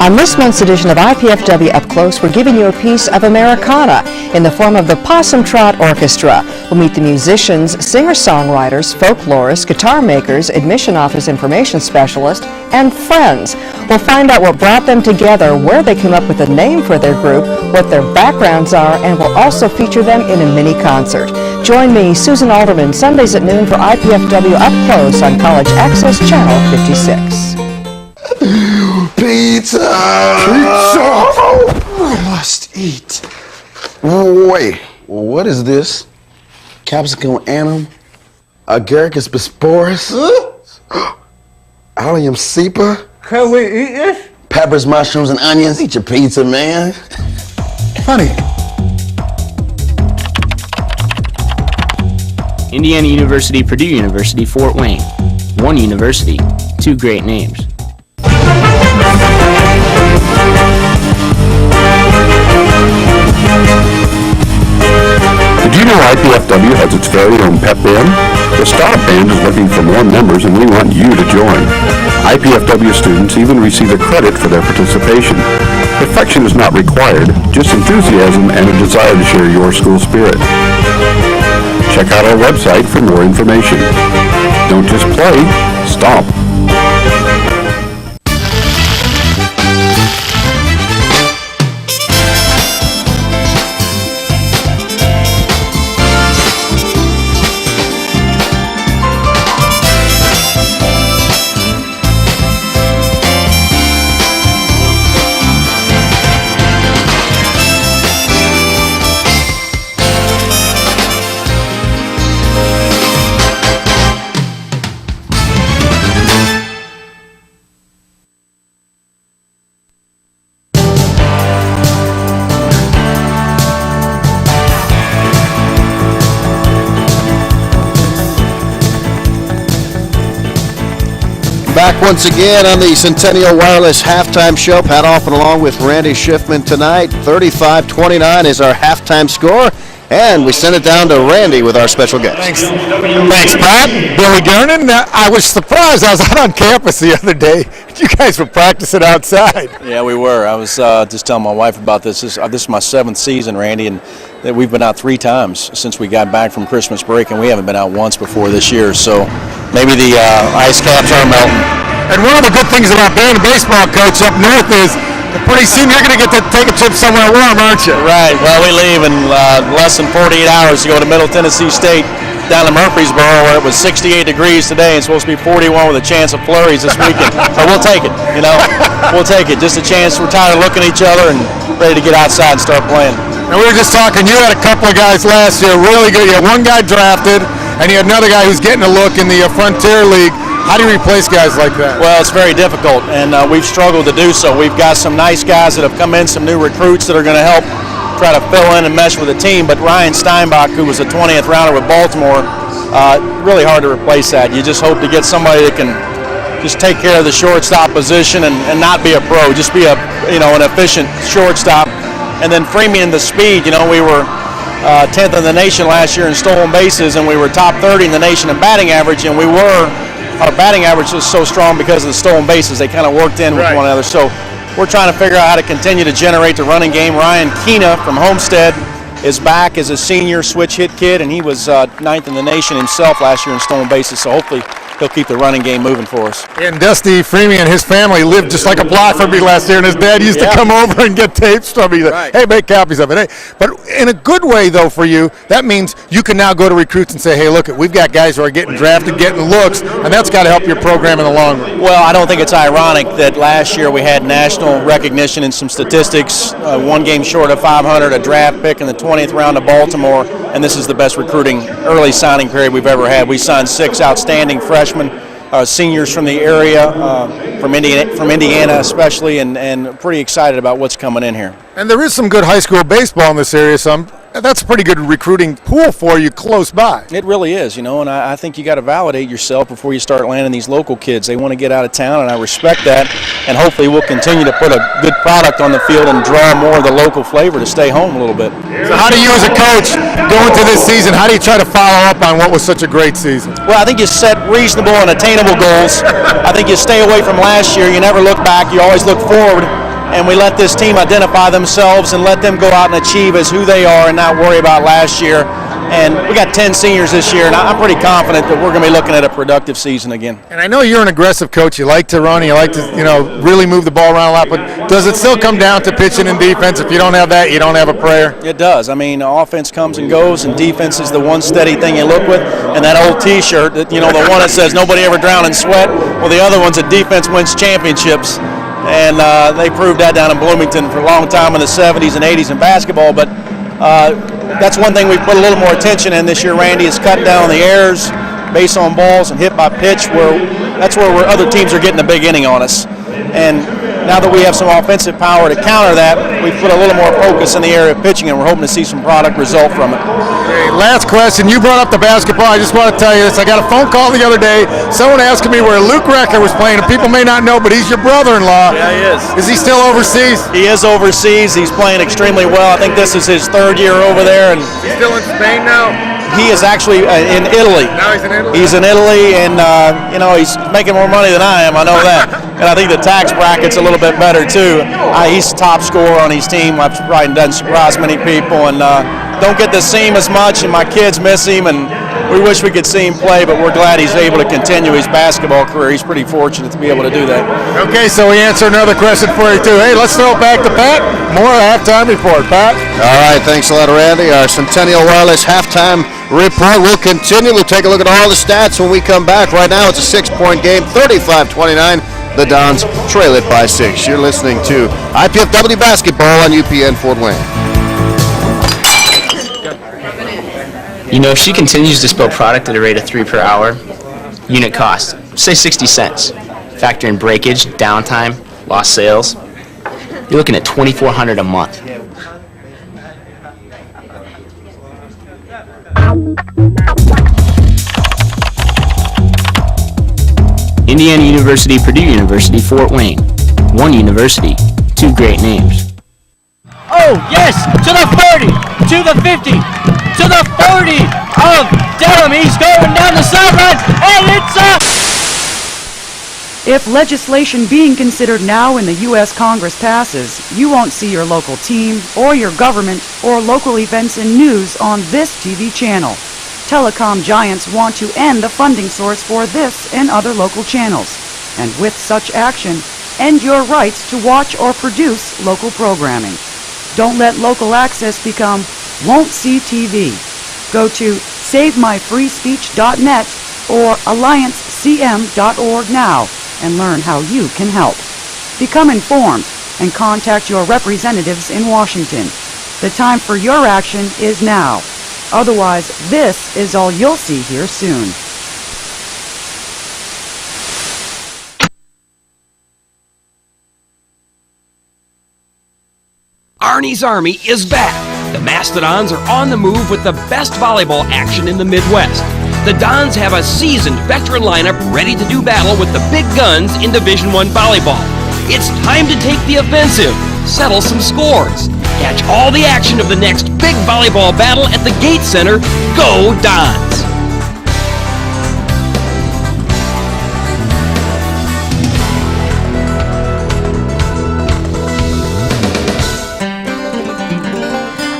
On this month's edition of IPFW Up Close, we're giving you a piece of Americana in the form of the Possum Trot Orchestra. We'll meet the musicians, singer-songwriters, folklorists, guitar makers, admission office information specialists, and friends. We'll find out what brought them together, where they came up with a name for their group, what their backgrounds are, and we'll also feature them in a mini concert. Join me, Susan Alderman, Sundays at noon for IPFW Up Close on College Access Channel 56. Pizza! I must eat. Wait, what is this? Capsicum annum? Agaricus bisporus? Allium cepa? Can we eat this? Peppers, mushrooms, and onions. Eat your pizza, man. Honey. Indiana University, Purdue University, Fort Wayne. One university, two great names. Did you know IPFW has its very own pep band? The Startup Band is looking for more members and we want you to join. IPFW students even receive a credit for their participation. Perfection is not required, just enthusiasm and a desire to share your school spirit. Check out our website for more information. Don't just play, stomp. Back once again on the Centennial Wireless Halftime Show. Pat Alpin along with Randy Schiffman tonight. 35-29 is our halftime score. And we send it down to Randy with our special guest. Thanks, Pat. Billy Gernon. I was surprised. I was out on campus the other day. You guys were practicing outside. Yeah, we were. I was just telling my wife about this. This is my 7th season, Randy, and we've been out 3 times since we got back from Christmas break, and we haven't been out once before this year. So maybe the ice caps are melting. And one of the good things about being a baseball coach up north is pretty soon you're going to get to take a trip somewhere warm, aren't you? Right. Well, we leave in less than 48 hours to go to Middle Tennessee State down to Murfreesboro, where it was 68 degrees today and supposed to be 41 with a chance of flurries this weekend. But we'll take it, you know. We'll take it. Just a chance. We're tired of looking at each other and ready to get outside and start playing. And we were just talking, you had a couple of guys last year really good. You had one guy drafted, and you had another guy who's getting a look in the Frontier League. How do you replace guys like that? Well, it's very difficult, and we've struggled to do so. We've got some nice guys that have come in, some new recruits that are going to help try to fill in and mesh with the team. But Ryan Steinbach, who was a 20th rounder with Baltimore, really hard to replace that. You just hope to get somebody that can just take care of the shortstop position and not be a pro, just be an efficient shortstop. And then Freemian, the speed. You know, we were 10th in the nation last year in stolen bases, and we were top 30 in the nation in batting average, and our batting average was so strong because of the stolen bases. They kind of worked in with one another. So we're trying to figure out how to continue to generate the running game. Ryan Keena from Homestead is back as a senior switch hit kid, and he was 9th in the nation himself last year in stolen bases. So hopefully he'll keep the running game moving for us. And Dusty Freemian and his family lived just like a block from me last year, and his dad used to come over and get tapes from me. Like, hey, make copies of it. Hey. But in a good way, though, for you, that means you can now go to recruits and say, hey, look, we've got guys who are getting drafted, getting looks, and that's got to help your program in the long run. Well, I don't think it's ironic that last year we had national recognition in some statistics, one game short of 500, a draft pick in the 20th round of Baltimore, and this is the best recruiting early signing period we've ever had. We signed 6 outstanding freshmen, seniors from the area, from Indiana especially, and pretty excited about what's coming in here. And there is some good high school baseball in this area, so that's a pretty good recruiting pool for you close by. It really is, you know, and I think you got to validate yourself before you start landing these local kids. They want to get out of town, and I respect that, and hopefully we'll continue to put a good product on the field and draw more of the local flavor to stay home a little bit. So how do you as a coach go into this season, how do you try to follow up on what was such a great season? Well, I think you set reasonable and attainable goals. I think you stay away from last year. You never look back. You always look forward. And we let this team identify themselves and let them go out and achieve as who they are and not worry about last year. And we got 10 seniors this year, and I'm pretty confident that we're going to be looking at a productive season again. And I know you're an aggressive coach. You like to run. You like to, really move the ball around a lot. But does it still come down to pitching and defense? If you don't have that, you don't have a prayer? It does. I mean, offense comes and goes, and defense is the one steady thing you look with. And that old T-shirt, the one that says nobody ever drowned in sweat, well, the other one's that defense wins championships. and they proved that down in Bloomington for a long time in the 70s and 80s in basketball. But that's one thing we put a little more attention in this year, Randy, is cutting down on the errors based on balls and hit by pitch. That's where other teams are getting a big inning on us. And now that we have some offensive power to counter that, we've put a little more focus in the area of pitching, and we're hoping to see some product result from it. Hey, last question. You brought up the basketball. I just want to tell you this. I got a phone call the other day. Someone asking me where Luke Recker was playing, and people may not know, but he's your brother-in-law. Yeah, he is. Is he still overseas? He is overseas. He's playing extremely well. I think this is his third year over there. And He's still in Spain now? he is actually in Italy. Now he's in Italy? He's in Italy, and he's making more money than I am. I know that. And I think the tax bracket's a little bit better, too. He's top scorer on his team. I've probably done surprise many people, and don't get to see him as much, and my kids miss him, and we wish we could see him play, but we're glad he's able to continue his basketball career. He's pretty fortunate to be able to do that. Okay, so we answered another question for you, too. Hey, let's throw it back to Pat. More halftime report. Pat? All right, thanks a lot, Randy. Our Centennial Wireless halftime report will continue. We'll take a look at all the stats when we come back. Right now, it's a 6-point game, 35-29. The Dons trail it by 6. You're listening to IPFW Basketball on UPN Fort Wayne. You know, if she continues to spill product at a rate of 3 per hour, unit cost, say 60 cents. Factor in breakage, downtime, lost sales, you're looking at $2,400 a month. Indiana University, Purdue University, Fort Wayne. One university, two great names. Oh, yes, to the 40, to the 50, to the 40 of Dedham. He's going down the sideline, and it's up. If legislation being considered now in the U.S. Congress passes, you won't see your local team or your government or local events and news on this TV channel. Telecom giants want to end the funding source for this and other local channels, and with such action, end your rights to watch or produce local programming. Don't let local access become won't see TV. Go to SaveMyFreeSpeech.net or AllianceCM.org now and learn how you can help. Become informed and contact your representatives in Washington. The time for your action is now. Otherwise, this is all you'll see here soon. Arnie's Army is back. The Mastodons are on the move with the best volleyball action in the Midwest. The Dons have a seasoned veteran lineup ready to do battle with the big guns in Division I volleyball. It's time to take the offensive, settle some scores. Catch all the action of the next big volleyball battle at the Gate Center. Go Dons!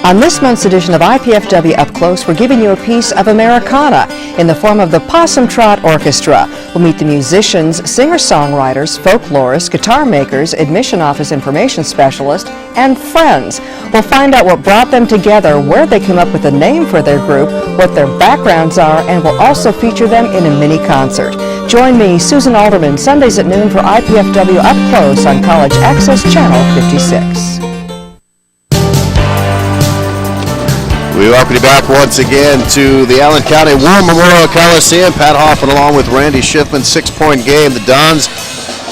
On this month's edition of IPFW Up Close, we're giving you a piece of Americana in the form of the Possum Trot Orchestra. We'll meet the musicians, singer-songwriters, folklorists, guitar makers, admission office information specialists, and friends. We'll find out what brought them together, where they came up with a name for their group, what their backgrounds are, and we'll also feature them in a mini-concert. Join me, Susan Alderman, Sundays at noon for IPFW Up Close on College Access Channel 56. We welcome you back once again to the Allen County War Memorial Coliseum. Pat Hoffman along with Randy Schiffman, 6-point game. The Dons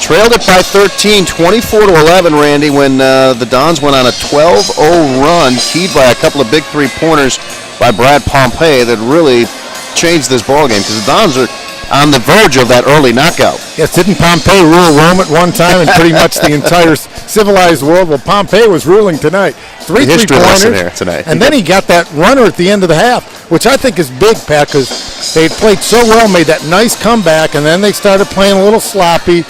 trailed it by 13, 24-11, Randy, when the Dons went on a 12-0 run, keyed by a couple of big three-pointers by Brad Pompey that really changed this ballgame because the Dons are on the verge of that early knockout. Yes, didn't Pompey rule Rome at one time and pretty much the entire civilized world? Well, Pompey was ruling tonight. Three three-pointers here tonight. And then he got that runner at the end of the half, which I think is big, Pat, because they played so well, made that nice comeback, and then they started playing a little sloppy.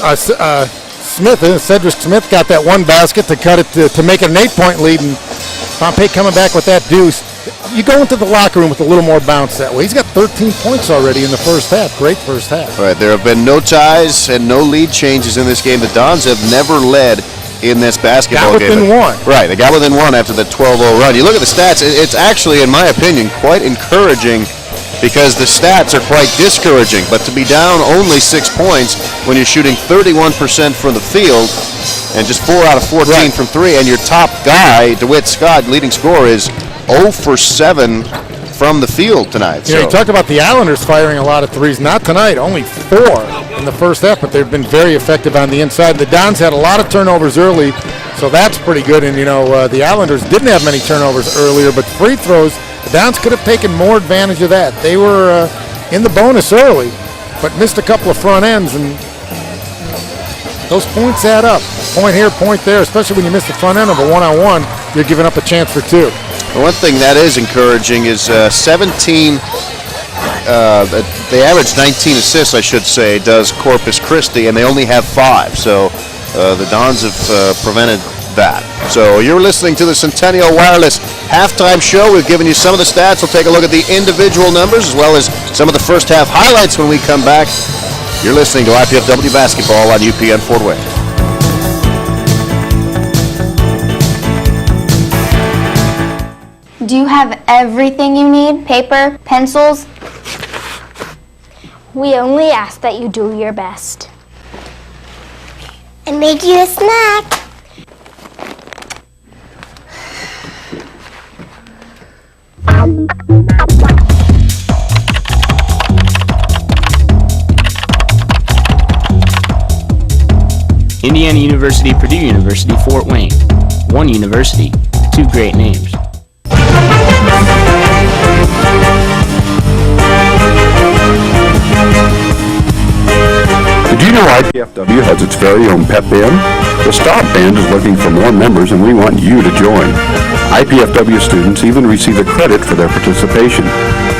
Cedric Smith got that one basket to cut it to make it an 8-point lead, and Pompey coming back with that deuce. You go into the locker room with a little more bounce that way. He's got 13 points already in the first half. Great first half. All right, there have been no ties and no lead changes in this game. The Dons have never led in this basketball game. Got within one. Right, they got within one after the 12-0 run. You look at the stats, it's actually, in my opinion, quite encouraging because the stats are quite discouraging. But to be down only 6 points when you're shooting 31% from the field and just 4 out of 14 from 3, and your top guy, DeWitt Scott, leading scorer, is 0 for 7 from the field tonight. You talked about the Islanders firing a lot of threes. Not tonight, only 4 in the first half, but they've been very effective on the inside. The Dons had a lot of turnovers early, so that's pretty good. And, the Islanders didn't have many turnovers earlier, but free throws, the Dons could have taken more advantage of that. They were in the bonus early, but missed a couple of front ends, and those points add up. Point here, point there, especially when you miss the front end of a one-on-one, you're giving up a chance for 2. One thing that is encouraging is 17, they average 19 assists, I should say, does Corpus Christi, and they only have 5. So the Dons have prevented that. So you're listening to the Centennial Wireless halftime show. We've given you some of the stats. We'll take a look at the individual numbers as well as some of the first half highlights when we come back. You're listening to IPFW Basketball on UPN Fort Wayne. Do you have everything you need? Paper, pencils? We only ask that you do your best. I made you a snack. Indiana University, Purdue University, Fort Wayne. One university, 2 great names. Did you know IPFW has its very own pep band? The Stop Band is looking for more members, and we want you to join. IPFW students even receive a credit for their participation.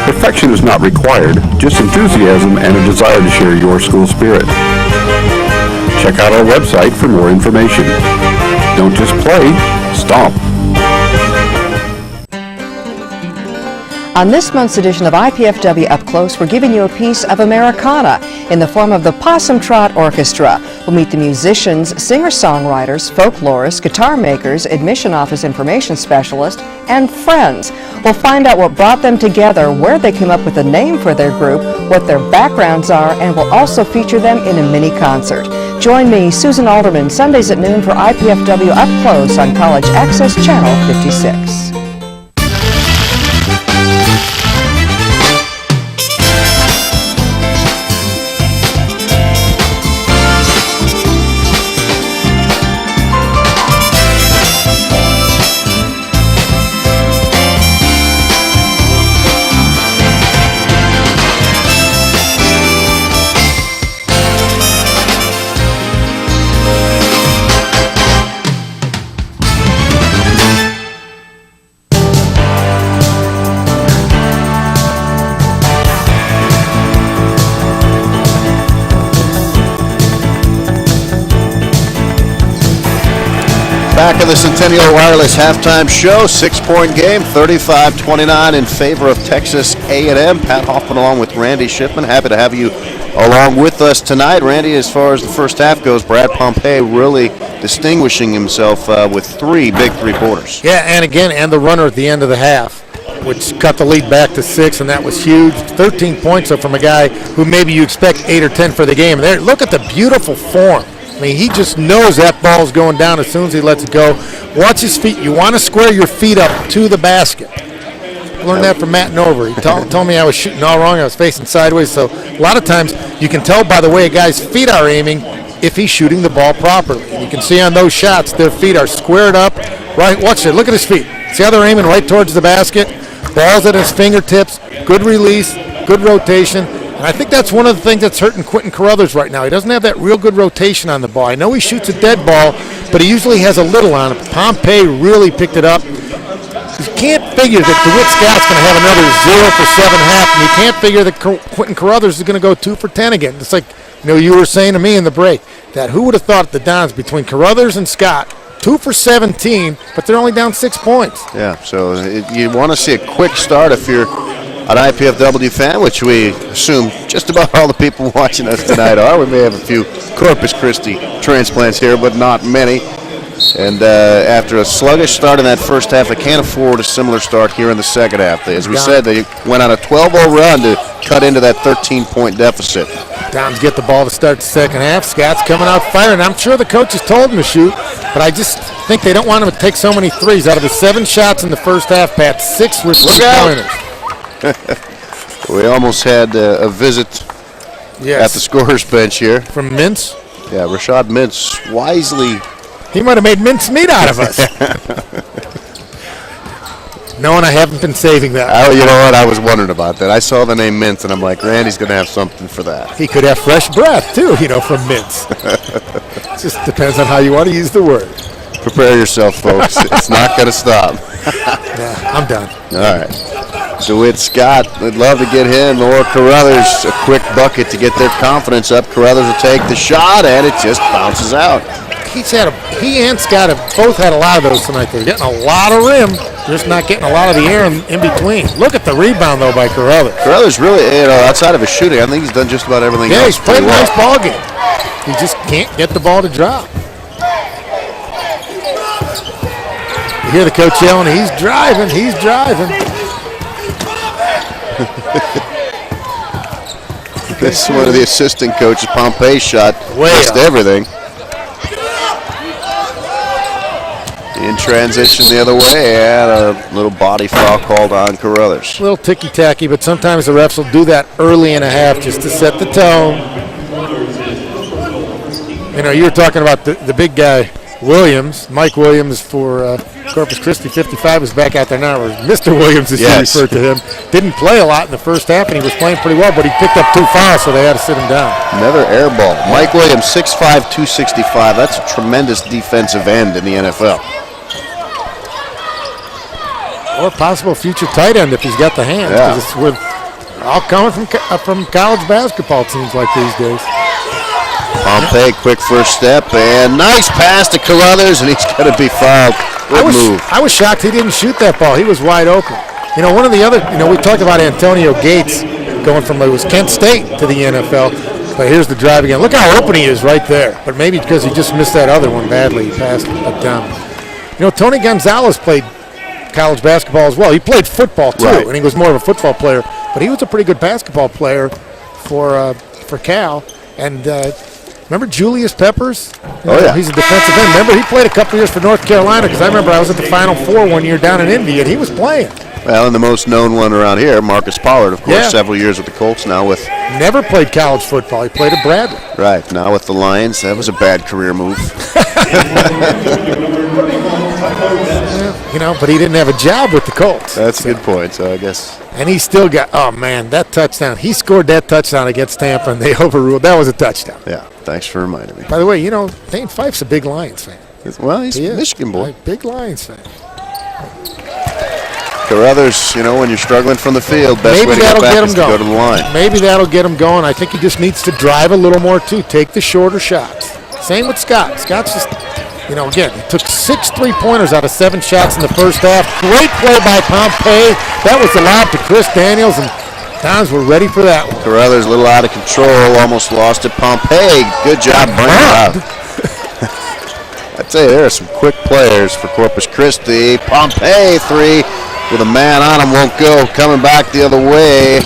Perfection is not required, just enthusiasm and a desire to share your school spirit. Check out our website for more information. Don't just play, stomp. On this month's edition of IPFW Up Close, we're giving you a piece of Americana in the form of the Possum Trot Orchestra. We'll meet the musicians, singer-songwriters, folklorists, guitar makers, admission office information specialists, and friends. We'll find out what brought them together, where they came up with a name for their group, what their backgrounds are, and we'll also feature them in a mini concert. Join me, Susan Alderman, Sundays at noon for IPFW Up Close on College Access Channel 56. Back in the Centennial Wireless halftime show, 6-point game, 35-29 in favor of Texas A&M. Pat Hoffman along with Randy Shipman. Happy to have you along with us tonight. Randy, as far as the first half goes, Brad Pompey really distinguishing himself with 3 big three-pointers. Yeah, and the runner at the end of the half, which cut the lead back to 6, and that was huge. 13 points up from a guy who maybe you expect 8 or 10 for the game. There, look at the beautiful form. I mean, he just knows that ball's going down as soon as he lets it go. Watch his feet. You want to square your feet up to the basket. I learned that from Matt Nover. He told me I was shooting all wrong. I was facing sideways. So a lot of times you can tell by the way a guy's feet are aiming if he's shooting the ball properly. And you can see on those shots their feet are squared up. Right, watch it. Look at his feet. See how they're aiming right towards the basket? Ball's at his fingertips. Good release. Good rotation. And I think that's one of the things that's hurting Quentin Carruthers right now. He doesn't have that real good rotation on the ball. I know he shoots a dead ball, but he usually has a little on it. Pompey really picked it up. You can't figure that DeWitt Scott's going to have another 0 for 7 half, and you can't figure that Quentin Carruthers is going to go 2 for 10 again. It's like you were saying to me in the break, that who would have thought the Dons between Carruthers and Scott, 2 for 17, but they're only down 6 points. Yeah, so you want to see a quick start if you're an IPFW fan, which we assume just about all the people watching us tonight are. We may have a few Corpus Christi transplants here, but not many. And after a sluggish start in that first half, they can't afford a similar start here in the second half. As we said, they went on a 12-0 run to cut into that 13-point deficit. Downs get the ball to start the second half. Scott's coming out firing. I'm sure the coaches told him to shoot, but I just think they don't want him to take so many threes. Out of the 7 shots in the first half, Pat, 6 were three-pointers. We almost had a visit at the scorer's bench here. From Mintz? Yeah, Rashad Mintz wisely. He might have made mincemeat out of us. No, and I haven't been saving that. Oh, you know what? I was wondering about that. I saw the name Mintz, and I'm like, Randy's going to have something for that. He could have fresh breath, too, from Mintz. It just depends on how you want to use the word. Prepare yourself, folks. It's not going to stop. Yeah, I'm done. All right. DeWitt Scott, we'd love to get him or Carruthers a quick bucket to get their confidence up. Carruthers will take the shot, and it just bounces out. He and Scott have both had a lot of those tonight. They're getting a lot of rim, just not getting a lot of the air in between. Look at the rebound, though, by Carruthers. Carruthers really, outside of his shooting, I think he's done just about everything else. Yeah, he's played a nice ball game. He just can't get the ball to drop. You hear the coach yelling, he's driving. This is one of the assistant coaches. Pompey shot missed everything. In transition the other way, and a little body foul called on Carruthers. A little ticky-tacky, but sometimes the refs will do that early in a half just to set the tone. You were talking about the big guy, Williams. Mike Williams for Corpus Christi 55 is back out there now, or Mr. Williams as you refer to him. Didn't play a lot in the first half, and he was playing pretty well, but he picked up 2 fouls, so they had to sit him down. Another air ball. Mike Williams, 6'5", 265. That's a tremendous defensive end in the NFL. Or possible future tight end if he's got the hands. Yeah. It's all coming from college basketball teams like these days. Pompey, quick first step, and nice pass to Carruthers, and he's going to be fouled. Good move. I was shocked he didn't shoot that ball. He was wide open. One of the other, we talked about Antonio Gates going from, it was Kent State to the NFL, but here's the drive again. Look how open he is right there, but maybe because he just missed that other one badly. He passed it down. Tony Gonzalez played college basketball as well. He played football too, and he was more of a football player, but he was a pretty good basketball player for Cal. And remember Julius Peppers? He's a defensive end. Remember, he played a couple years for North Carolina, because I remember I was at the Final Four one year down in Indy, and he was playing. Well, and the most known one around here, Marcus Pollard, of course, several years with the Colts now with... Never played college football. He played at Bradley. Right, now with the Lions. That was a bad career move. But he didn't have a job with the Colts. That's a good point, so I guess. And he still got, that touchdown. He scored that touchdown against Tampa, and they overruled. That was a touchdown. Yeah, thanks for reminding me. By the way, Dane Fife's a big Lions fan. Well, he's a Michigan boy. Big Lions fan. Carruthers, when you're struggling from the field, best way to get back is to go to the line. Maybe that'll get him going. I think he just needs to drive a little more, too. Take the shorter shots. Same with Scott. Scott's just, again, he took 6 3-pointers out of 7 shots in the first half. Great play by Pompey. That was the lob to Chris Daniels, and Dons were ready for that one. Carruthers a little out of control, almost lost it. Pompey, good job bringing it out. I'd say there are some quick players for Corpus Christi. Pompey, 3. With a man on him, won't go. Coming back the other way.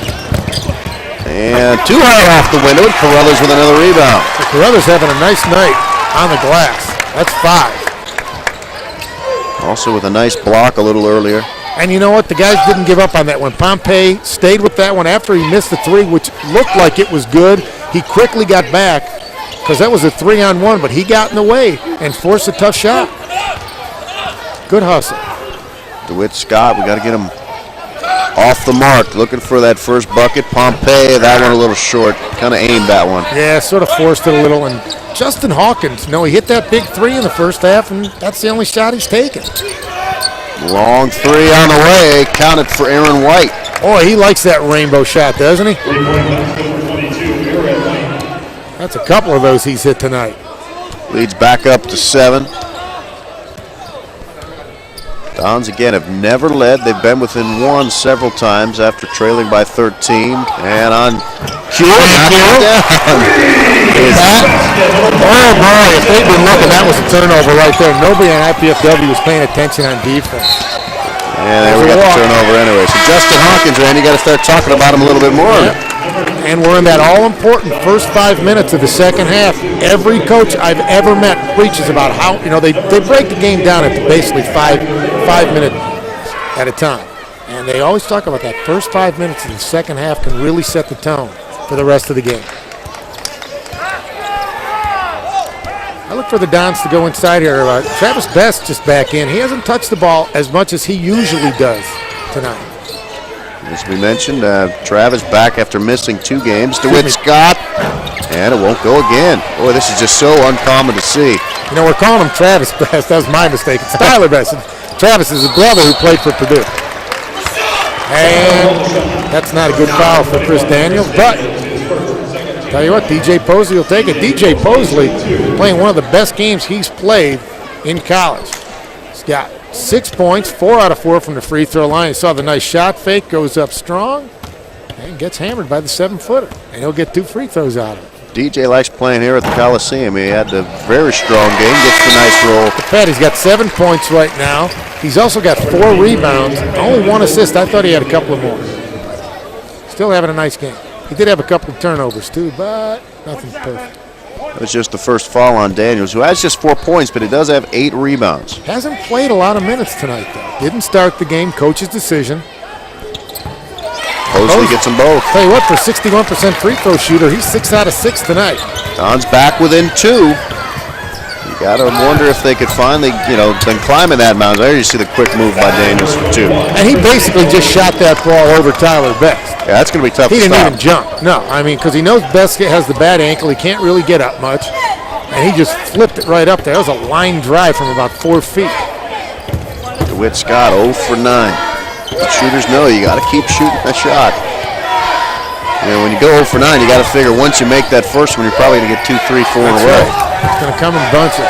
And too high off the window. And Carruthers with another rebound. Carruthers having a nice night on the glass. That's 5. Also with a nice block a little earlier. And you know what? The guys didn't give up on that one. Pompey stayed with that one after he missed the 3, which looked like it was good. He quickly got back because that was a 3-on-1, but he got in the way and forced a tough shot. Good hustle. DeWitt Scott, we got to get him off the mark. Looking for that first bucket. Pompey, that one a little short. Kind of aimed that one. Yeah, sort of forced it a little. And Justin Hawkins, he hit that big 3 in the first half, and that's the only shot he's taken. Long 3 on the way. Counted for Aaron White. Boy, he likes that rainbow shot, doesn't he? That's a couple of those he's hit tonight. Leads back up to 7. Dons, again, have never led. They've been within 1 several times after trailing by 13. And on Q. Oh boy, if they'd been looking, that was a turnover right there. Nobody on IPFW was paying attention on defense. Yeah, we got the turnover anyway. So Justin Hawkins, Randy, you got to start talking about him a little bit more. Yep. And we're in that all-important first 5 minutes of the second half. Every coach I've ever met preaches about how, they break the game down at basically five minutes at a time. And they always talk about that first 5 minutes of the second half can really set the tone for the rest of the game. I look for the Dons to go inside here. Travis Best just back in. He hasn't touched the ball as much as he usually does tonight. As we mentioned, Travis back after missing 2 games. DeWitt Scott, and it won't go again. Boy, this is just so uncommon to see. We're calling him Travis Best. That was my mistake. It's Tyler Best. Travis is his brother who played for Purdue. And that's not a good foul for Chris Daniels, but tell you what, DJ Posley will take it. DJ Posley playing one of the best games he's played in college. He's got 6 points, 4 out of 4 from the free throw line. He saw the nice shot fake, goes up strong, and gets hammered by the 7-footer. And he'll get 2 free throws out of it. DJ likes playing here at the Coliseum. He had a very strong game, gets the nice roll. Pat, he's got 7 points right now. He's also got 4 rebounds, only 1 assist. I thought he had a couple of more. Still having a nice game. He did have a couple of turnovers too, but nothing perfect. It was just the first foul on Daniels, who has just 4 points, but he does have 8 rebounds. Hasn't played a lot of minutes tonight, though. Didn't start the game, coach's decision. Posley gets them both. Tell you what, for 61% free throw shooter, he's 6 out of 6 tonight. Don's back within 2. You got to wonder if they could finally, then climb in that mound. There you see the quick move by Daniels for 2. And he basically just shot that ball over Tyler Best. Yeah, that's going to be tough to stop. He didn't even jump. No, because he knows Best has the bad ankle. He can't really get up much. And he just flipped it right up there. That was a line drive from about 4 feet. DeWitt Scott 0 for 9. The shooters know you got to keep shooting that shot. When you go 0 for 9, you got to figure once you make that first one, you're probably going to get 2, 3, 4 in a row. Right. It's going to come in bunches.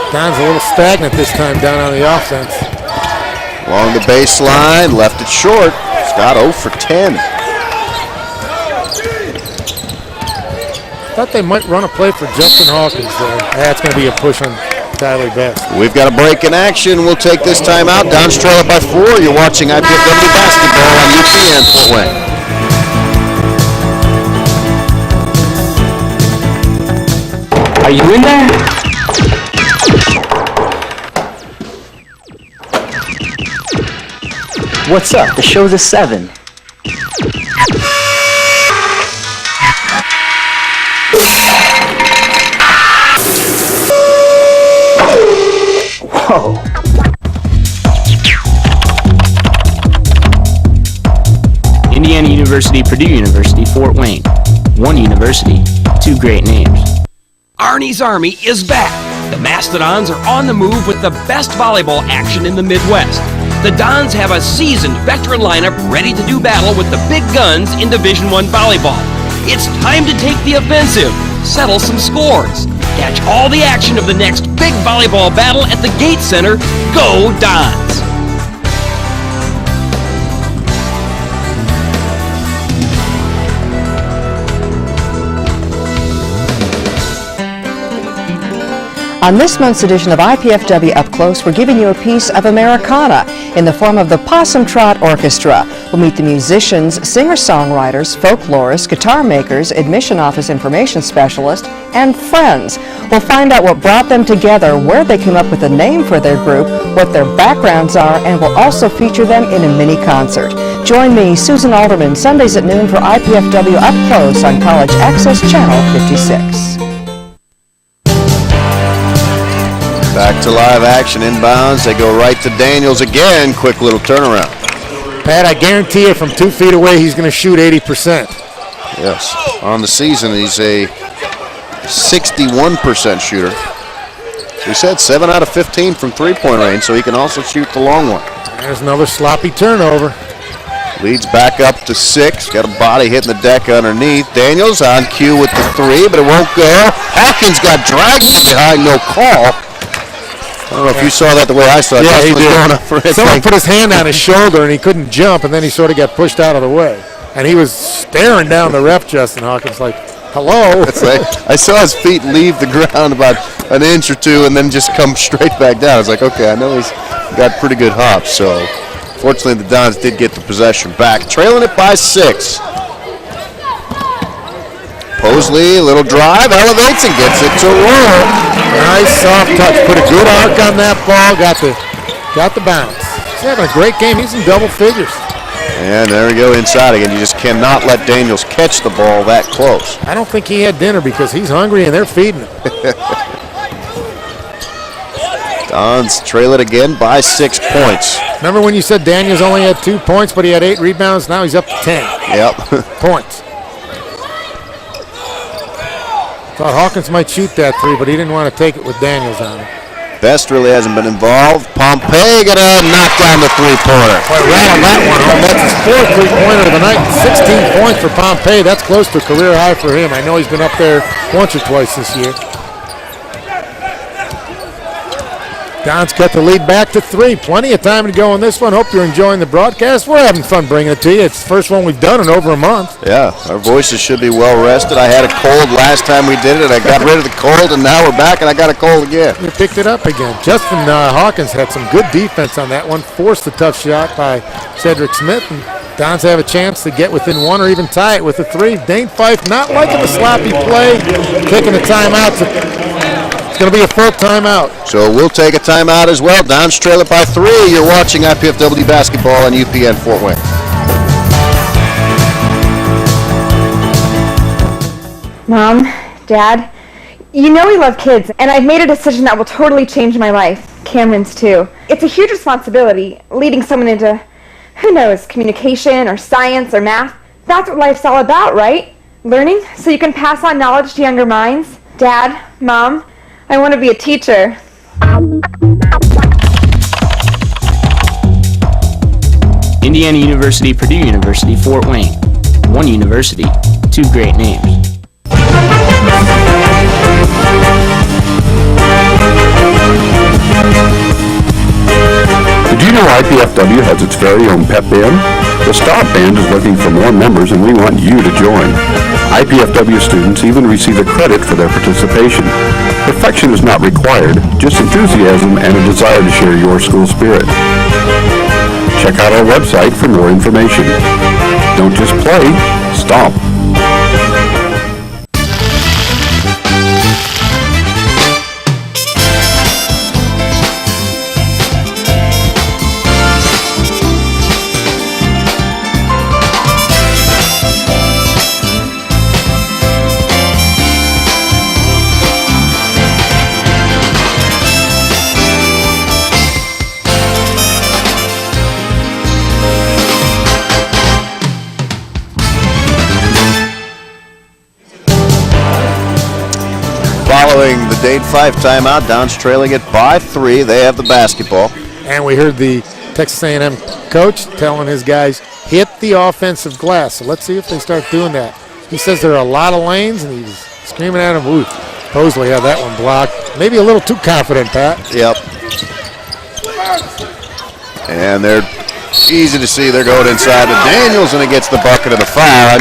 Don's a little stagnant this time down on the offense. Along the baseline, left it short. Scott 0 for 10. Thought they might run a play for Justin Hawkins there. That's going to be a push on Tyler Best. We've got a break in action. We'll take this time out. Don's trailing by 4. You're watching IPFW basketball on UPN Fort Wayne. Are you in there? What's up? The show's at 7. Whoa. Indiana University, Purdue University, Fort Wayne. One university, 2 great names. Arnie's Army is back. The Mastodons are on the move with the best volleyball action in the Midwest. The Dons have a seasoned veteran lineup ready to do battle with the big guns in Division I volleyball. It's time to take the offensive, settle some scores, catch all the action of the next big volleyball battle at the Gate Center. Go Dons! On this month's edition of IPFW Up Close, we're giving you a piece of Americana in the form of the Possum Trot Orchestra. We'll meet the musicians, singer-songwriters, folklorists, guitar makers, admission office information specialists, and friends. We'll find out what brought them together, where they came up with a name for their group, what their backgrounds are, and we'll also feature them in a mini-concert. Join me, Susan Alderman, Sundays at noon for IPFW Up Close on College Access Channel 56. Back to live action inbounds. They go right to Daniels again. Quick little turnaround. Pat, I guarantee you from 2 feet away he's going to shoot 80%. Yes. On the season, he's a 61% shooter. We said 7 out of 15 from three-point range, so he can also shoot the long one. There's another sloppy turnover. Leads back up to 6. Got a body hitting the deck underneath. Daniels on cue with the 3, but it won't go. Hawkins got dragged behind, no call. I don't know if you saw that the way I saw it. Yeah, he did. Someone put his hand on his shoulder and he couldn't jump, and then he sort of got pushed out of the way. and he was staring down the ref, Justin Hawkins, like, hello. I saw his feet leave the ground about an inch or two and then just come straight back down. I was like, okay, I know he's got pretty good hops. So, fortunately, the Dons did get the possession back, trailing it by 6. Mosley, little drive, elevates and gets it to roll. Nice soft touch. Put a good arc on that ball. Got the bounce. He's having a great game. He's in double figures. And there we go inside again. You just cannot let Daniels catch the ball that close. I don't think he had dinner because he's hungry and they're feeding him. Dons trail it again by 6 points. Remember when you said Daniels only had 2 points, but he had 8 rebounds? Now he's up to 10. Yep. Points. Thought Hawkins might shoot that 3, but he didn't want to take it with Daniels on it. Best really hasn't been involved. Pompey gonna knock down the three-pointer. Boy, rattle that one home. That's his 4th three-pointer of the night. 16 points for Pompey. That's close to a career high for him. I know he's been up there once or twice this year. Don's cut the lead back to 3. Plenty of time to go in this one. Hope you're enjoying the broadcast. We're having fun bringing it to you. It's the first one we've done in over a month. Yeah, our voices should be well rested. I had a cold last time we did it. I got rid of the cold, and now we're back, and I got a cold again. We picked it up again. Justin Hawkins had some good defense on that one. Forced a tough shot by Cedric Smith. And Dons have a chance to get within 1 or even tie it with a 3. Dane Fife not liking the sloppy play. Taking the timeout. It's going to be a full timeout. So we'll take a timeout as well. Dons trail it by 3. You're watching IPFW basketball on UPN Fort Wayne. Mom, Dad, you know we love kids, and I've made a decision that will totally change my life. Cameron's too. It's a huge responsibility, leading someone into, who knows, communication or science or math. That's what life's all about, right? Learning so you can pass on knowledge to younger minds. Dad, Mom, I want to be a teacher. Indiana University, Purdue University, Fort Wayne. One university, 2 great names. Did you know IPFW has its very own pep band? The Star Band is looking for more members and we want you to join. IPFW students even receive a credit for their participation. Perfection is not required, just enthusiasm and a desire to share your school spirit. Check out our website for more information. Don't just play, stomp. Following the Dade Fife timeout, Dons trailing it by 3. They have the basketball. And we heard the Texas A&M coach telling his guys, hit the offensive glass. So let's see if they start doing that. He says there are a lot of lanes, and he's screaming at him, ooh, Mosley had that one blocked. Maybe a little too confident, Pat. Yep. And they're easy to see. They're going inside to Daniels, and he gets the bucket of the foul. I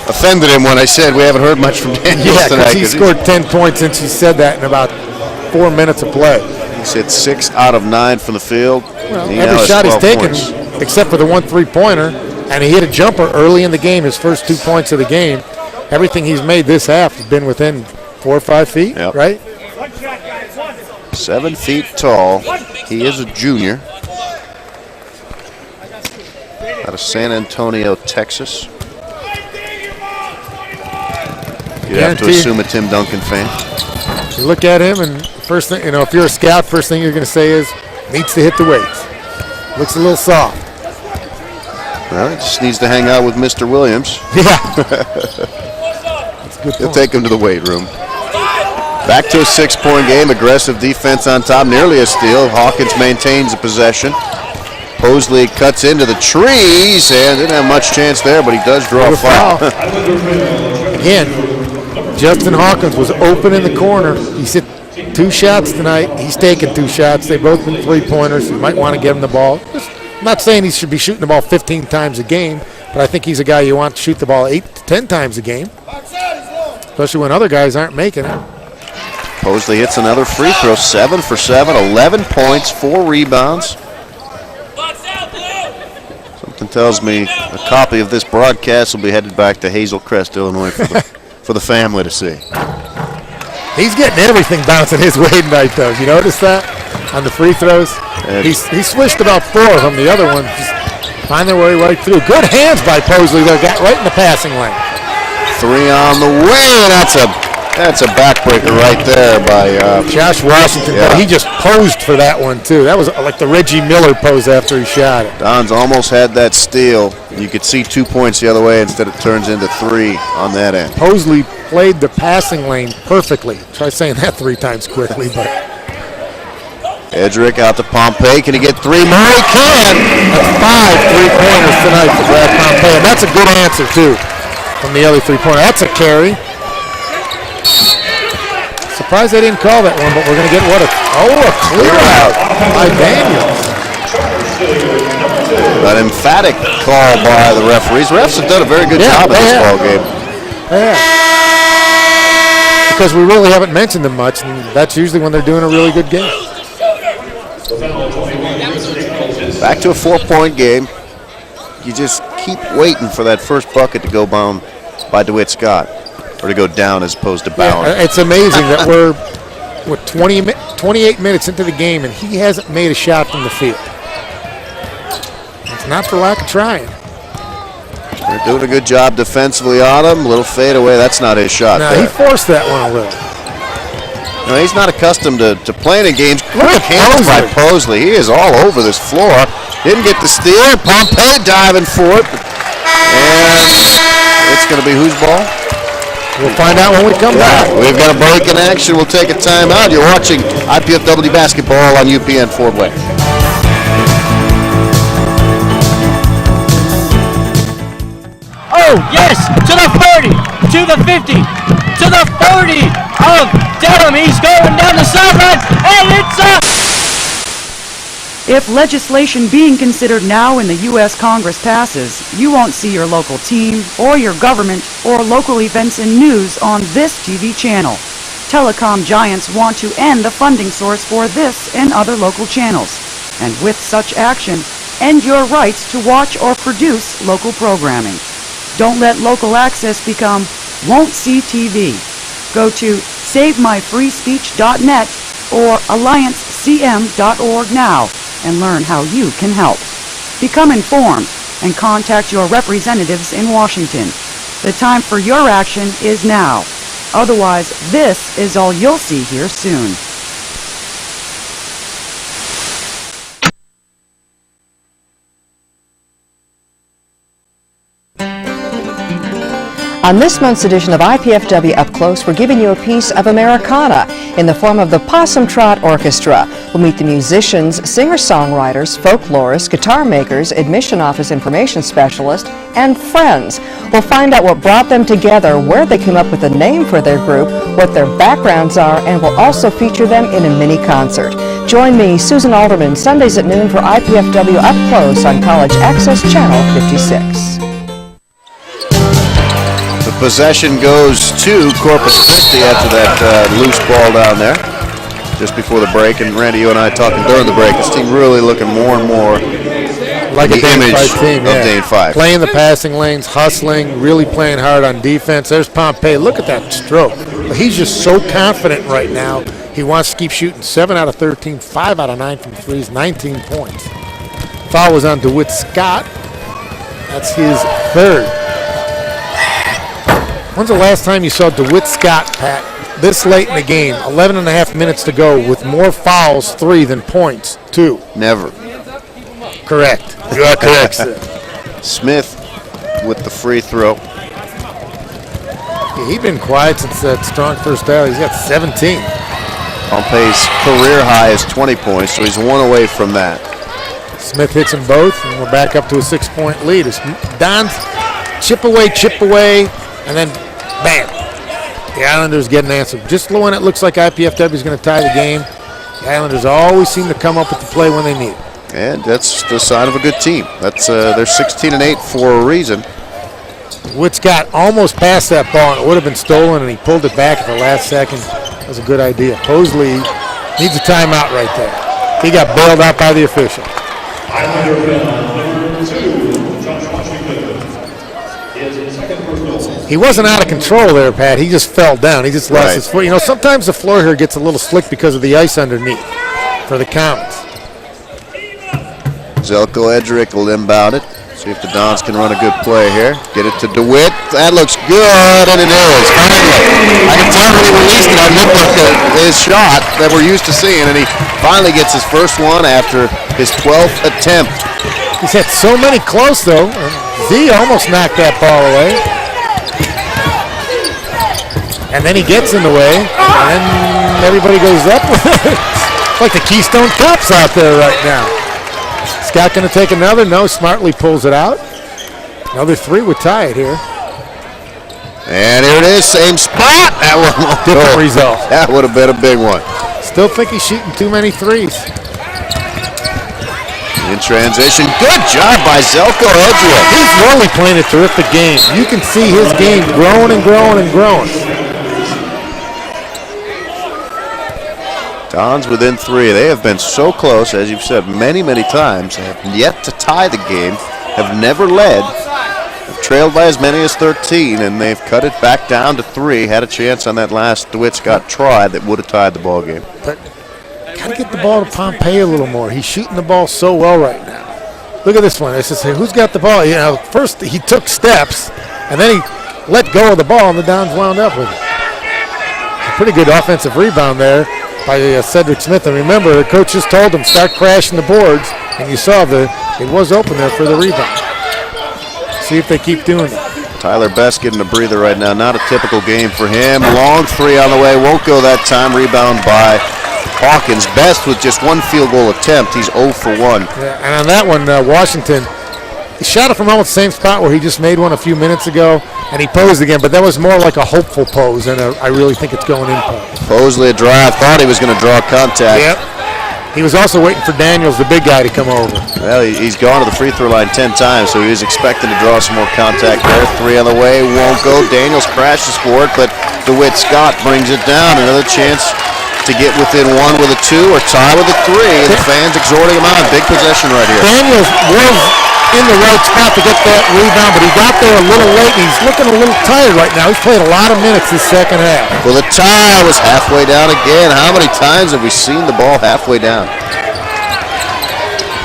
offended him when I said we haven't heard much from Daniels tonight. He scored 10 points since he said that in about 4 minutes of play. He's hit 6 out of 9 from the field. Well, every shot he's taken, except for the 1 3-pointer, and he hit a jumper early in the game, his first 2 points of the game. Everything he's made this half has been within 4 or 5 feet, right? 7 feet tall. He is a junior. Out of San Antonio, Texas. You'd have to assume a Tim Duncan fan. You look at him, and first thing, if you're a scout, first thing you're going to say is, needs to hit the weights. Looks a little soft. Well, he just needs to hang out with Mr. Williams. Yeah. That's a good point. He'll take him to the weight room. Back to a 6-point game. Aggressive defense on top. Nearly a steal. Hawkins maintains the possession. Mosley cuts into the trees and didn't have much chance there, but he does draw a foul. Again, Justin Hawkins was open in the corner. He's hit 2 shots tonight. He's taken 2 shots. They've both been 3-pointers. You might want to get him the ball. I'm not saying he should be shooting the ball 15 times a game, But I think he's a guy you want to shoot the ball 8 to 10 times a game, especially when other guys aren't making it. Posley hits another free throw, 7 for 7, 11 points, 4 rebounds. Something tells me a copy of this broadcast will be headed back to Hazel Crest, Illinois for the family to see. He's getting everything bouncing his way tonight, though. You notice that on the free throws? He swished about 4 of them. The other one just find their way right through. Good hands by Posley, though. Got right in the passing lane. 3 on the way. That's a backbreaker right there by Josh Washington. Yeah. He just posed for that one, too. That was like the Reggie Miller pose after he shot it. Dons almost had that steal. You could see 2 points the other way. Instead it turns into 3 on that end. Posley played the passing lane perfectly. Try saying that 3 times quickly, but Edrick out to Pompey. Can he get 3 more? He can. That's 5 3-pointers tonight for Brad Pompey, and that's a good answer, too, from the other 3-pointer. That's a carry. Surprised they didn't call that one, but we're going to get a clear out by Daniels. An emphatic call by the referees. Refs have done a very good job in this ball game. Yeah. Because we really haven't mentioned them much, and that's usually when they're doing a really good game. Back to a 4-point game. You just keep waiting for that first bucket to go down by DeWitt Scott, or to go down as opposed to bound. Yeah, it's amazing that we're 28 minutes into the game, and he hasn't made a shot from the field. It's not for lack of trying. They're doing a good job defensively on him. Little fadeaway. That's not his shot. No, he forced that one a little. No, he's not accustomed to playing in games. Quick hands by Posley. He is all over this floor. Didn't get the steal. Pompey diving for it. And it's going to be whose ball? We'll find out when we come back. We've got a break in action. We'll take a timeout. You're watching IPFW basketball on UPN Fort Wayne. Oh, yes, to the 40, to the 50, to the 40 of Dedham. He's going down the sideline, and it's up. If legislation being considered now in the U.S. Congress passes, you won't see your local team or your government or local events and news on this TV channel. Telecom giants want to end the funding source for this and other local channels. And with such action, end your rights to watch or produce local programming. Don't let local access become won't see TV. Go to SaveMyFreeSpeech.net or AllianceCM.org now and learn how you can help. Become informed and contact your representatives in Washington. The time for your action is now. Otherwise, this is all you'll see here soon. On this month's edition of IPFW Up Close, we're giving you a piece of Americana in the form of the Possum Trot Orchestra. We'll meet the musicians, singer-songwriters, folklorists, guitar makers, admission office information specialists, and friends. We'll find out what brought them together, where they came up with a name for their group, what their backgrounds are, and we'll also feature them in a mini-concert. Join me, Susan Alderman, Sundays at noon for IPFW Up Close on College Access Channel 56. The possession goes to Corpus Christi after that loose ball down there just before the break. And Randy, you and I talking during the break, this team really looking more and more like the a Dane image 5 team, of Dane 5. Playing the passing lanes, hustling, really playing hard on defense. There's Pompey. Look at that stroke. He's just so confident right now. He wants to keep shooting 7 out of 13, 5 out of 9 from threes, 19 points. Foul was on DeWitt Scott. That's his third. When's the last time you saw DeWitt Scott, Pat, this late in the game, 11 and a half minutes to go, with more fouls, 3, than points, 2? Never. Correct. You are correct, sir. Smith with the free throw. Yeah, he's been quiet since that strong first half. He's got 17. Pompey's career high is 20 points, so he's 1 away from that. Smith hits them both, and we're back up to a 6-point lead. As Don's chip away, and then bam, the Islanders get an answer. Just when it looks like IPFW is going to tie the game, the Islanders always seem to come up with the play when they need it. And that's the sign of a good team. That's they're 16-8 for a reason. Woods got almost past that ball, and it would have been stolen, and he pulled it back at the last second. That was a good idea. Posley needs a timeout right there. He got bailed out by the official. He wasn't out of control there, Pat. He just fell down. He just lost his foot. You know, sometimes the floor here gets a little slick because of the ice underneath for the counts. Zelko Edrick will inbound it. See if the Dons can run a good play here. Get it to DeWitt. That looks good, and it is. Finally. I can tell when he released it, I looked like his shot that we're used to seeing, and he finally gets his first one after his 12th attempt. He's had so many close, though. Z almost knocked that ball away. And then he gets in the way, and everybody goes up with it. It's like the Keystone Cup's out there right now. Scott going to take another? No, smartly pulls it out. Another three would tie it here. And here it is, same spot. That one won't Different result. That would have been a big one. Still think he's shooting too many threes. In transition, good job by Zelko Edrick. He's really playing a terrific game. You can see his game growing and growing and growing. Dons within three. They have been so close, as you've said many, many times. They have yet to tie the game, have never led, have trailed by as many as 13, and they've cut it back down to 3. Had a chance on that last DeWitt Scott try that would have tied the ball game. But got to get the ball to Pompey a little more. He's shooting the ball so well right now. Look at this one. I just say, who's got the ball? You know, first he took steps, and then he let go of the ball, and the Dons wound up with it. A pretty good offensive rebound there by Cedric Smith. And remember, the coach just told him, start crashing the boards, and you saw it was open there for the rebound. See if they keep doing it. Tyler Best getting a breather right now. Not a typical game for him. Long three on the way. Won't go that time. Rebound by Hawkins. Best with just one field goal attempt. He's 0 for 1. Yeah, and on that one, Washington, he shot it from almost the same spot where he just made one a few minutes ago, and he posed again, but that was more like a hopeful pose, and I really think it's going in pose. Posley a drive. Thought he was going to draw contact. Yep. He was also waiting for Daniels, the big guy, to come over. Well, he's gone to the free throw line 10 times, so he was expecting to draw some more contact there. Three on the way, won't go. Daniels crashes for it, but DeWitt Scott brings it down. Another chance to get within 1 with a 2 or tie with a 3. The fans exhorting him on. Big possession right here. Daniels was in the right spot to get that rebound, but he got there a little late, and he's looking a little tired right now. He's played a lot of minutes this second half. Well, the tie was halfway down again. How many times have we seen the ball halfway down?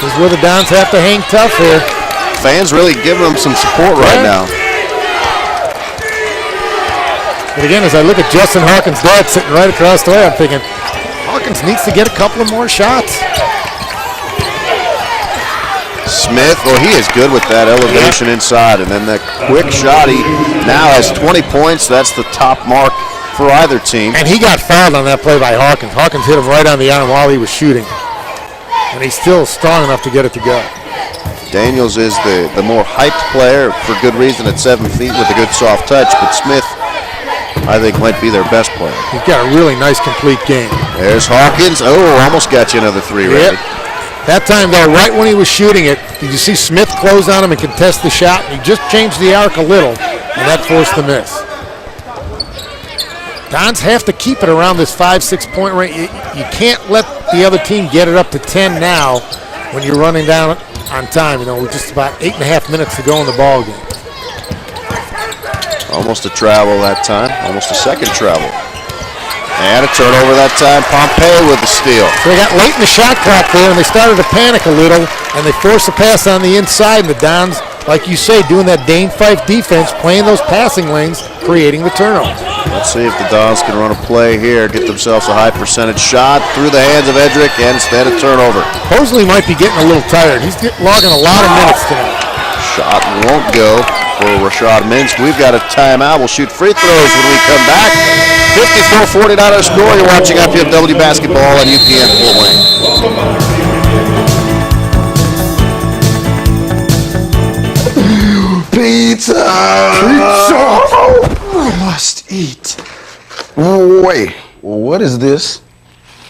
This is where the Dons have to hang tough here. Fans really giving them some support right now. But again, as I look at Justin Hawkins' dad sitting right across the way, I'm thinking, Hawkins needs to get a couple of more shots. Smith, well, he is good with that elevation inside, and then that quick shot. He now has 20 points. That's the top mark for either team. And he got fouled on that play by Hawkins. Hawkins hit him right on the arm while he was shooting, and he's still strong enough to get it to go. Daniels is the more hyped player for good reason at 7 feet with a good soft touch, but Smith, I think, might be their best player. He's got a really nice complete game. There's Hawkins. Oh, almost got you another 3, Randy. That time, though, right when he was shooting it, did you see Smith close on him and contest the shot? And he just changed the arc a little, and that forced the miss. Dons have to keep it around this 5-6 point range. You can't let the other team get it up to 10 now when you're running down on time. You know, with just about 8.5 minutes to go in the ball game. Almost a travel that time. Almost a second travel. And a turnover that time. Pompey with the steal. So they got late in the shot clock there, and they started to panic a little, and they forced a pass on the inside, and the Dons, like you say, doing that Dane Fife defense, playing those passing lanes, creating the turnover. Let's see if the Dons can run a play here, get themselves a high percentage shot through the hands of Edrick, and instead a turnover. Posley might be getting a little tired. He's logging a lot of minutes tonight. Shot won't go for Rashad Mintz. We've got a timeout. We'll shoot free throws when we come back. 54-49 score. You're watching IPFW basketball on UPN Fort Wayne. Pizza! I must eat. Wait, what is this?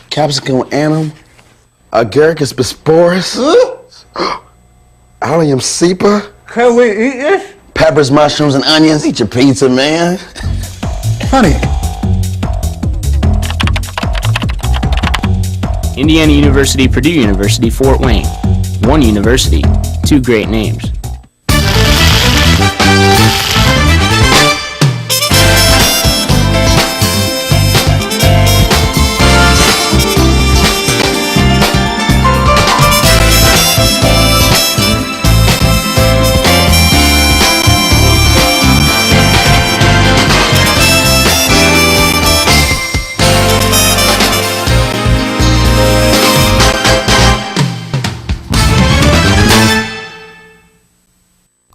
Capsicum Annam? Agaricus bisporus. Allium cepa. Can we eat this? Peppers, mushrooms, and onions. Eat your pizza, man. Honey. Indiana University, Purdue University, Fort Wayne. One university, two great names.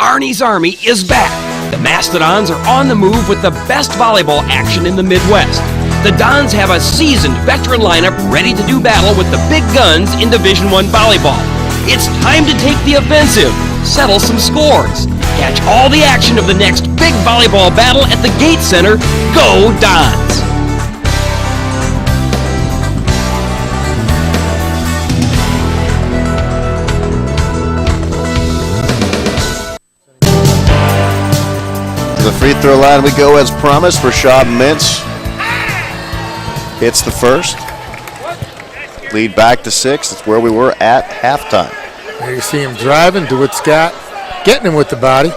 Arnie's Army is back. The Mastodons are on the move with the best volleyball action in the Midwest. The Dons have a seasoned veteran lineup ready to do battle with the big guns in Division I volleyball. It's time to take the offensive, settle some scores, catch all the action of the next big volleyball battle at the Gate Center. Go Dons! The free throw line we go as promised. Rashad Mintz hits the first. Lead back to 6. That's where we were at halftime. There you see him driving. DeWitt Scott getting him with the body.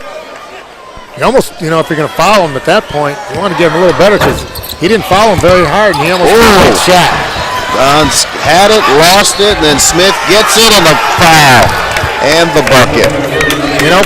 You almost, if you're going to foul him at that point, you want to get him a little better because he didn't foul him very hard and he almost got a shot. Dons had it, lost it, and then Smith gets it and the foul and the bucket.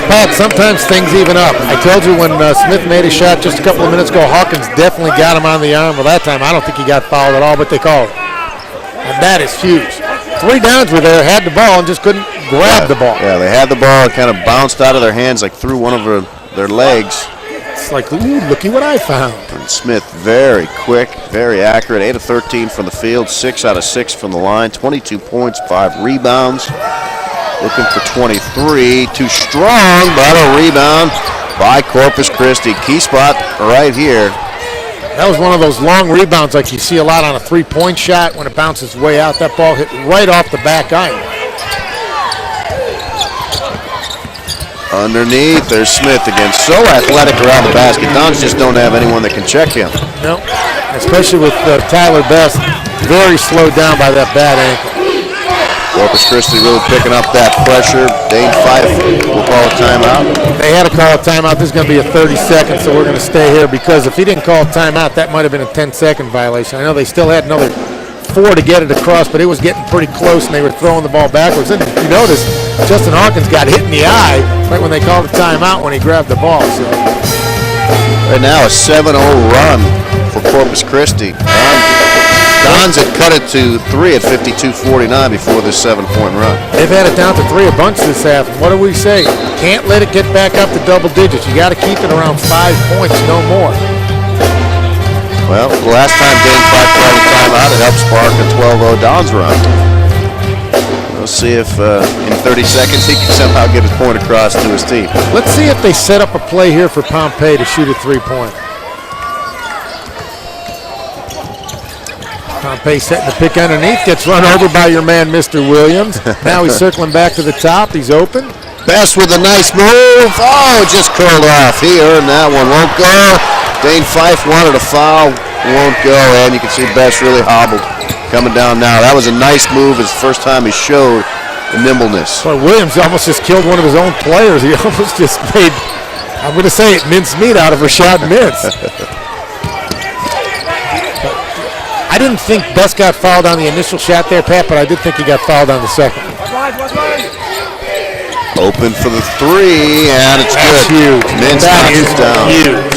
Pat, sometimes things even up. I told you when Smith made a shot just a couple of minutes ago, Hawkins definitely got him on the arm. Well, that time I don't think he got fouled at all, but they called it. And that is huge. 3 Dons were there, had the ball, and just couldn't grab the ball. Yeah, they had the ball. It kind of bounced out of their hands like through one of their legs. It's like, ooh, looky what I found. And Smith very quick, very accurate. 8 of 13 from the field, 6 out of 6 from the line, 22 points, 5 rebounds. Looking for 23, too strong, but a rebound by Corpus Christi. Key spot right here. That was one of those long rebounds like you see a lot on a three-point shot when it bounces way out. That ball hit right off the back iron. Underneath, there's Smith again. So athletic around the basket. Dons just don't have anyone that can check him. No, especially with Tyler Best very slowed down by that bad ankle. Corpus Christi really picking up that pressure. Dane Fife will call a timeout. They had to call a timeout. This is going to be a 30-second, so we're going to stay here because if he didn't call a timeout, that might have been a 10-second violation. I know they still had another 4 to get it across, but it was getting pretty close, and they were throwing the ball backwards. And you notice Justin Hawkins got hit in the eye right when they called the timeout when he grabbed the ball. So. Right now, a 7-0 run for Corpus Christi. Dons had cut it to 3 at 52-49 before this 7-point run. They've had it down to 3 a bunch this half. And what do we say? Can't let it get back up to double digits. You got to keep it around 5 points, no more. Well, the last time Dane Fife called a timeout, it helped spark a 12-0 Dons run. We'll see if in 30 seconds he can somehow get his point across to his team. Let's see if they set up a play here for Pompey to shoot a 3-pointer. Pompey setting the pick underneath, gets run over by your man, Mr. Williams. Now he's circling back to the top. He's open. Best with a nice move. Oh, just curled off. He earned that one. Won't go. Dane Fife wanted a foul. Won't go. And you can see Best really hobbled coming down now. That was a nice move. It's the first time he showed the nimbleness. Boy, Williams almost just killed one of his own players. He almost just made, I'm going to say it, mincemeat out of Rashad Mintz. I didn't think Best got fouled on the initial shot there, Pat, but I did think he got fouled on the second. Open for the 3, and it's That's good. Huge. Mintz That knocks is it down. huge.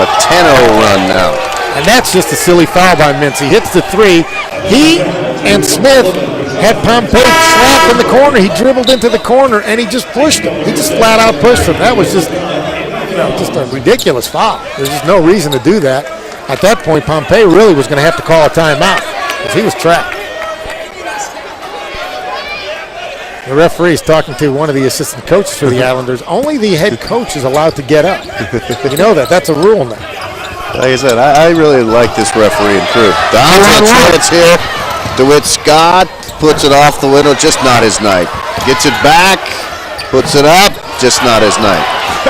A 10-0 run now. And that's just a silly foul by Mintz. He hits the 3. He and Smith had Pompey trapped in the corner. He dribbled into the corner, and he just pushed him. He just flat out pushed him. That was just a ridiculous foul. There's just no reason to do that. At that point, Pompey really was going to have to call a timeout because he was trapped. The referee is talking to one of the assistant coaches for the Islanders. Only the head coach is allowed to get up. You know that. That's a rule now. Like I said, I really like this referee and crew. Don's got a chance here. DeWitt Scott puts it off the window, just not his night. Gets it back, puts it up, just not his night.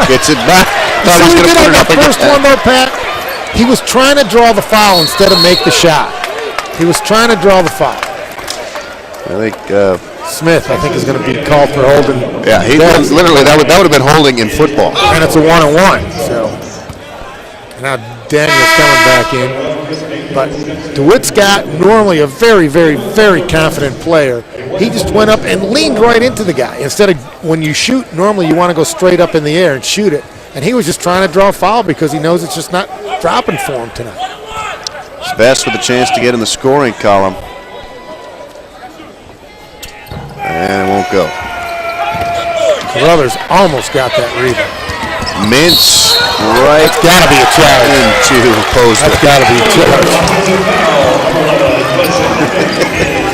Gets it back. Thought he was going to put it up again. First one though, Pat, he was trying to draw the foul instead of make the shot. He was trying to draw the foul. I think Smith, I think, is going to be called for holding. Yeah, he literally that would have been holding in football. And it's a 1-on-1. So now Daniel's coming back in. But DeWitt Scott, normally a very, very, very confident player, he just went up and leaned right into the guy. Instead of when you shoot, normally you want to go straight up in the air and shoot it. And he was just trying to draw a foul because he knows it's just not dropping for him tonight. It's best with a chance to get in the scoring column. And it won't go. Brothers almost got that rebound. Mintz right. That's got to be a challenge. Into Posner. That's got to be a challenge.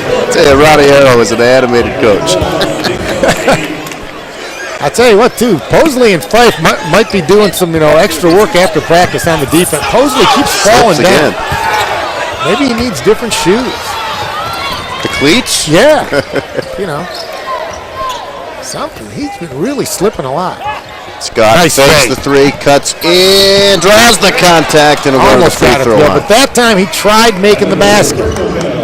I tell you, Ronnie Arrow is an animated coach. I tell you what, too, Posley and Fife might be doing some, extra work after practice on the defense. Posley keeps falling down. Maybe he needs different shoes. The cleats? Yeah. Something. He's been really slipping a lot. Scott fakes the three, cuts in, draws the contact, and almost free throw line. But that time he tried making the basket.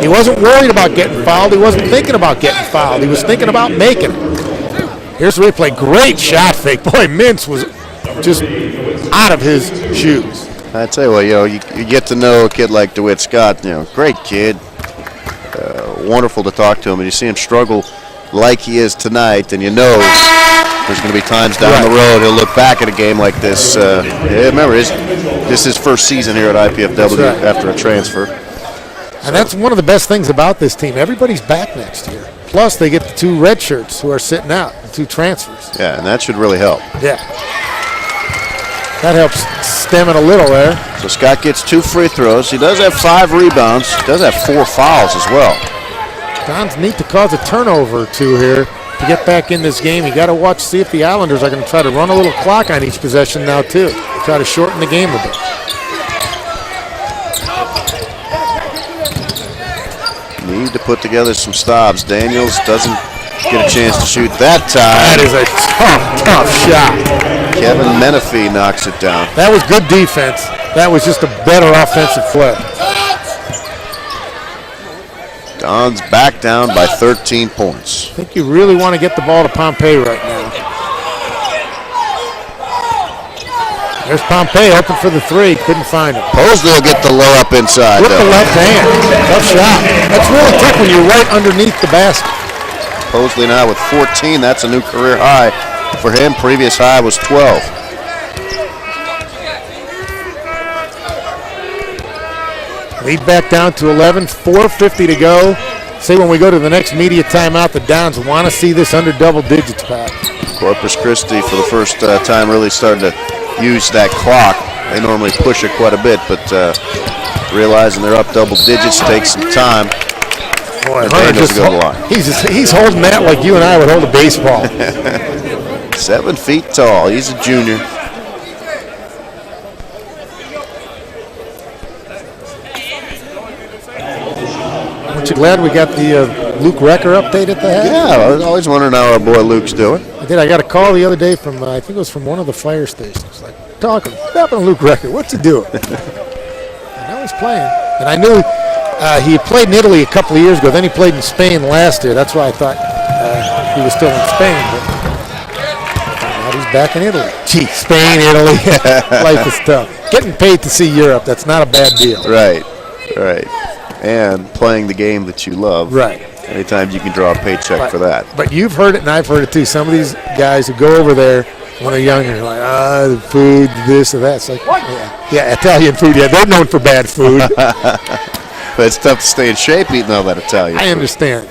He wasn't worried about getting fouled. He wasn't thinking about getting fouled. He was thinking about making it. Here's the replay. Great shot fake. Boy, Mintz was just out of his shoes. I tell you what, you get to know a kid like DeWitt Scott. Great kid. Wonderful to talk to him, and you see him struggle like he is tonight, and there's going to be times down the road he'll look back at a game like this. Remember, this is his first season here at IPFW after a transfer. And that's one of the best things about this team. Everybody's back next year. Plus, they get the 2 red shirts who are sitting out, the 2 transfers. Yeah, and that should really help. Yeah. That helps stem it a little there. So Scott gets 2 free throws. He does have 5 rebounds. He does have 4 fouls as well. Don's need to cause a turnover or 2 here to get back in this game. You got to watch, see if the Islanders are going to try to run a little clock on each possession now too. Try to shorten the game a bit. Need to put together some stops. Daniels doesn't get a chance to shoot that time. That is a tough shot. Kevin Menifee knocks it down. That was good defense. That was just a better offensive play. Don's back down by 13 points. I think you really want to get the ball to Pompey right now. There's Pompey open for the 3. Couldn't find him. Posley will get the layup inside. With the left hand. Tough shot. That's really tough when you're right underneath the basket. Posley now with 14. That's a new career high for him. Previous high was 12. Lead back down to 11. 4:50 to go. Say when we go to the next media timeout, the Dons want to see this under double digits, Pat. Corpus Christi for the first time really starting to use that clock. They normally push it quite a bit, but realizing they're up double digits takes some time. Boy, he's holding that like you and I would hold a baseball. 7 feet tall. He's a junior. Aren't you glad we got the Luke Recker update at the head? Yeah, I was always wondering how our boy Luke's doing. I did. I got a call the other day from, I think it was from one of the fire stations. Like, talking, what happened to Luke Recker? What's he doing? I know he's playing. And I knew he played in Italy a couple of years ago. Then he played in Spain last year. That's why I thought he was still in Spain. But now he's back in Italy. Gee, Spain, Italy. Life is tough. Getting paid to see Europe, that's not a bad deal. Right. And playing the game that you love. Right. Anytime you can draw a paycheck for that. But you've heard it, and I've heard it too. Some of these guys who go over there when they're younger, like, the food, this or that. It's like, yeah, Italian food. Yeah, they're known for bad food. But it's tough to stay in shape eating all that Italian food. I understand.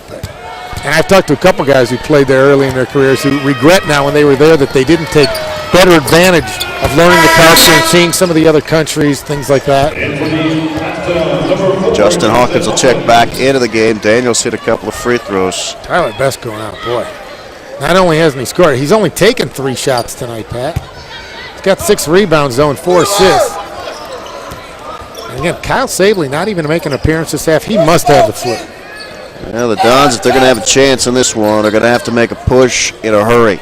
And I've talked to a couple guys who played there early in their careers who regret now when they were there that they didn't take better advantage of learning the culture and seeing some of the other countries, things like that. Justin Hawkins will check back into the game. Daniels hit a couple of free throws. Tyler Best going out, boy. Not only hasn't he scored, he's only taken 3 shots tonight, Pat. He's got 6 rebounds, though, and 4 assists. Again, Kyle Sabley not even making an appearance this half. He must have the flu. Well, the Dons, if they're going to have a chance in this one, they're going to have to make a push in a hurry.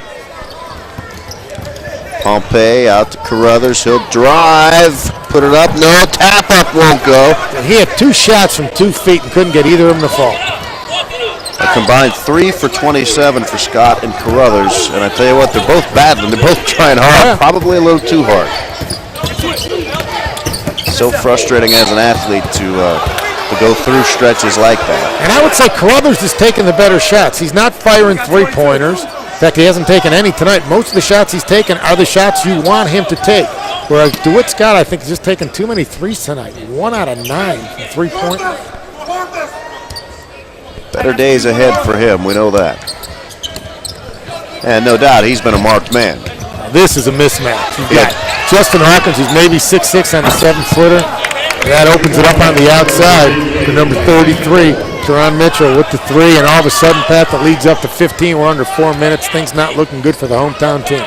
Pompey out to Carruthers. He'll drive. Put it up. No, tap up won't go. And he had 2 shots from 2 feet and couldn't get either of them to fall. A combined 3 for 27 for Scott and Carruthers. And I tell you what, they're both battling. They're both trying hard. Probably a little too hard. So frustrating as an athlete to go through stretches like that. And I would say Carruthers is taking the better shots. He's not firing 3-pointers. In fact, he hasn't taken any tonight. Most of the shots he's taken are the shots you want him to take. Whereas DeWitt Scott, I think, is just taking too many threes tonight. 1 out of 9 from 3-point. Better days ahead for him, we know that. And no doubt, he's been a marked man. This is a mismatch. You've got Justin Hawkins, who's maybe 6'6" on the 7-footer. That opens it up on the outside for number 33, Teron Mitchell with the 3, and all of a sudden, Pat, the lead's up to 15. We're under 4 minutes. Things not looking good for the hometown team.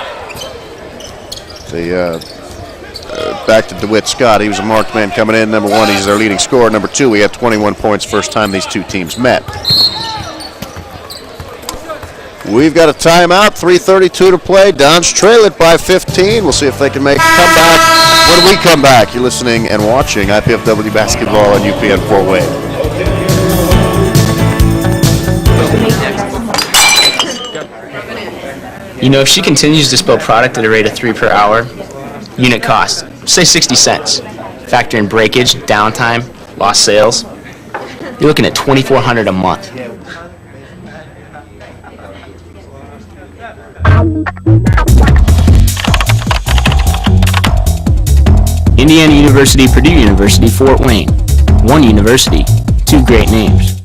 Back to DeWitt Scott. He was a marked man coming in. Number 1, he's their leading scorer. Number 2, he had 21 points first time these two teams met. We've got a timeout, 3:32 to play. Dons trail it by 15. We'll see if they can make a comeback when we come back. You're listening and watching IPFW basketball on UPN 4 Wave. You know, if she continues to spill product at a rate of 3 per hour, unit cost, say 60 cents. Factor in breakage, downtime, lost sales, you're looking at $2,400 a month. Indiana University, Purdue University, Fort Wayne. One university, 2 great names.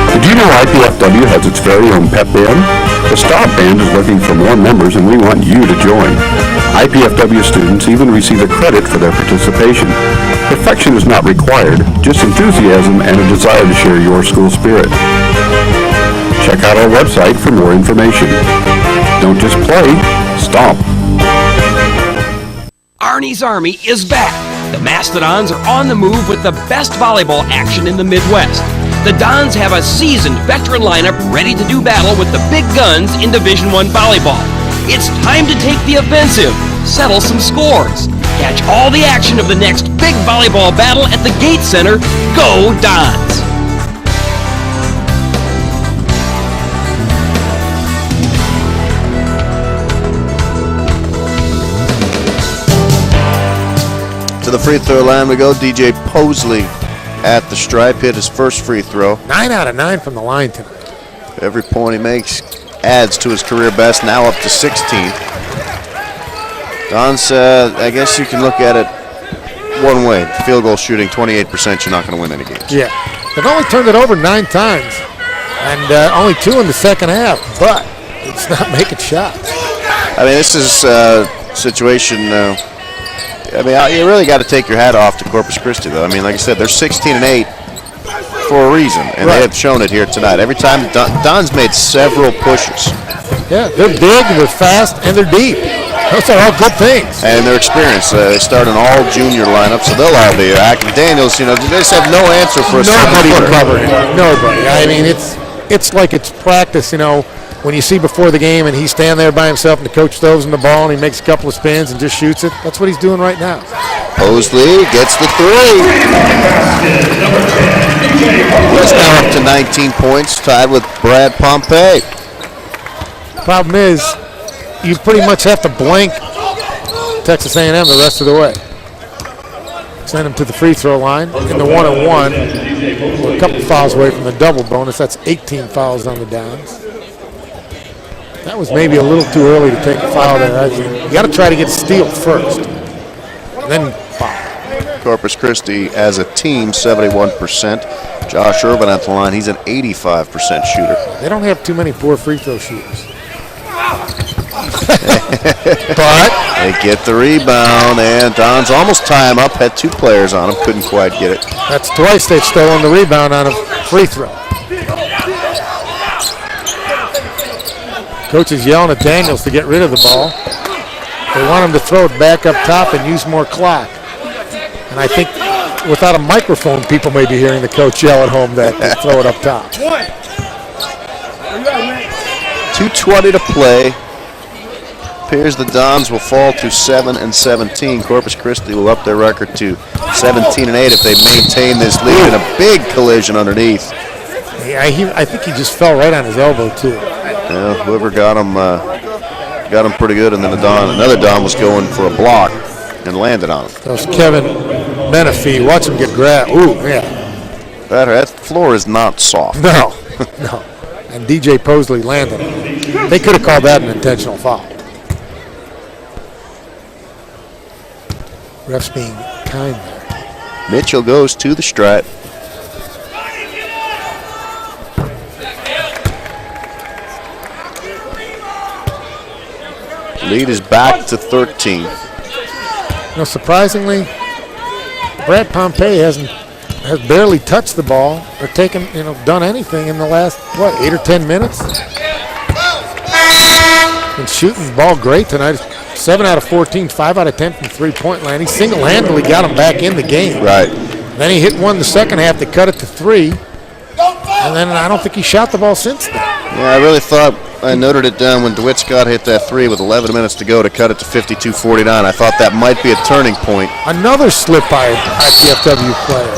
Did you know IPFW has its very own pep band? The Star Band is looking for more members and we want you to join. IPFW students even receive a credit for their participation. Perfection is not required, just enthusiasm and a desire to share your school spirit. Check out our website for more information. Don't just play, stomp. Arnie's Army is back. The Mastodons are on the move with the best volleyball action in the Midwest. The Dons have a seasoned veteran lineup ready to do battle with the big guns in Division I volleyball. It's time to take the offensive, settle some scores. Catch all the action of the next big volleyball battle at the Gate Center. Go Dons! To the free throw line we go. DJ Posley at the stripe hit his first free throw. 9 out of 9 from the line tonight. Every point he makes adds to his career best, now up to 16. Dons, I guess you can look at it one way. Field goal shooting, 28%, you're not going to win any games. Yeah. They've only turned it over 9 times, and only 2 in the second half, but it's not making shots. I mean, this is a situation... I mean, you really got to take your hat off to Corpus Christi, though. I mean, like I said, they're 16-8 for a reason, and they have shown it here tonight. Every time, Don's made several pushes. Yeah, they're big, they're fast, and they're deep. Those are all good things. And their experience. They start an all-junior lineup, so they'll all be back. And Daniels, you know, they just have no answer for a nobody to cover him. Nobody. I mean, it's like it's practice, you know. When you see before the game and he's standing there by himself and the coach throws him the ball and he makes a couple of spins and just shoots it, that's what he's doing right now. Posley gets the 3. He's now up to 19 points, tied with Brad Pompey. Problem is, you pretty much have to blank Texas A&M the rest of the way. Send him to the free throw line in the 1-on-1. A couple fouls away from the double bonus. That's 18 fouls on the Dons. That was maybe a little too early to take a foul there. You got to try to get a steal first, and then foul. Corpus Christi as a team, 71%. Josh Urban at the line, he's an 85% shooter. They don't have too many poor free throw shooters. But they get the rebound, and Don's almost tie him up. Had 2 players on him, couldn't quite get it. That's twice they've stolen the rebound on a free throw. Coach is yelling at Daniels to get rid of the ball. They want him to throw it back up top and use more clock. And I think without a microphone, people may be hearing the coach yell at home that they throw it up top. 2:20 to play. Appears the Dons will fall to 7-17. Corpus Christi will up their record to 17-8 if they maintain this lead in a big collision underneath. Yeah, I think he just fell right on his elbow too. Yeah, whoever got him pretty good, and then another Don was going for a block and landed on him. That was Kevin Menifee. Watch him get grabbed. Ooh, yeah. That floor is not soft. No, no. And DJ Posley landed him. They could have called that an intentional foul. Refs being kind there. Mitchell goes to the stripe. Lead is back to 13. You know, surprisingly, Brad Pompey has barely touched the ball or done anything in the last 8 or 10 minutes. Been shooting the ball great tonight. 7 out of 14, 5 out of 10 from three-point line. He single-handedly got him back in the game. Right. Then he hit one the second half that cut it to 3. And then I don't think he shot the ball since then. Yeah, I really thought I noted it down when DeWitt Scott hit that 3 with 11 minutes to go to cut it to 52-49. I thought that might be a turning point. Another slip by IPFW player.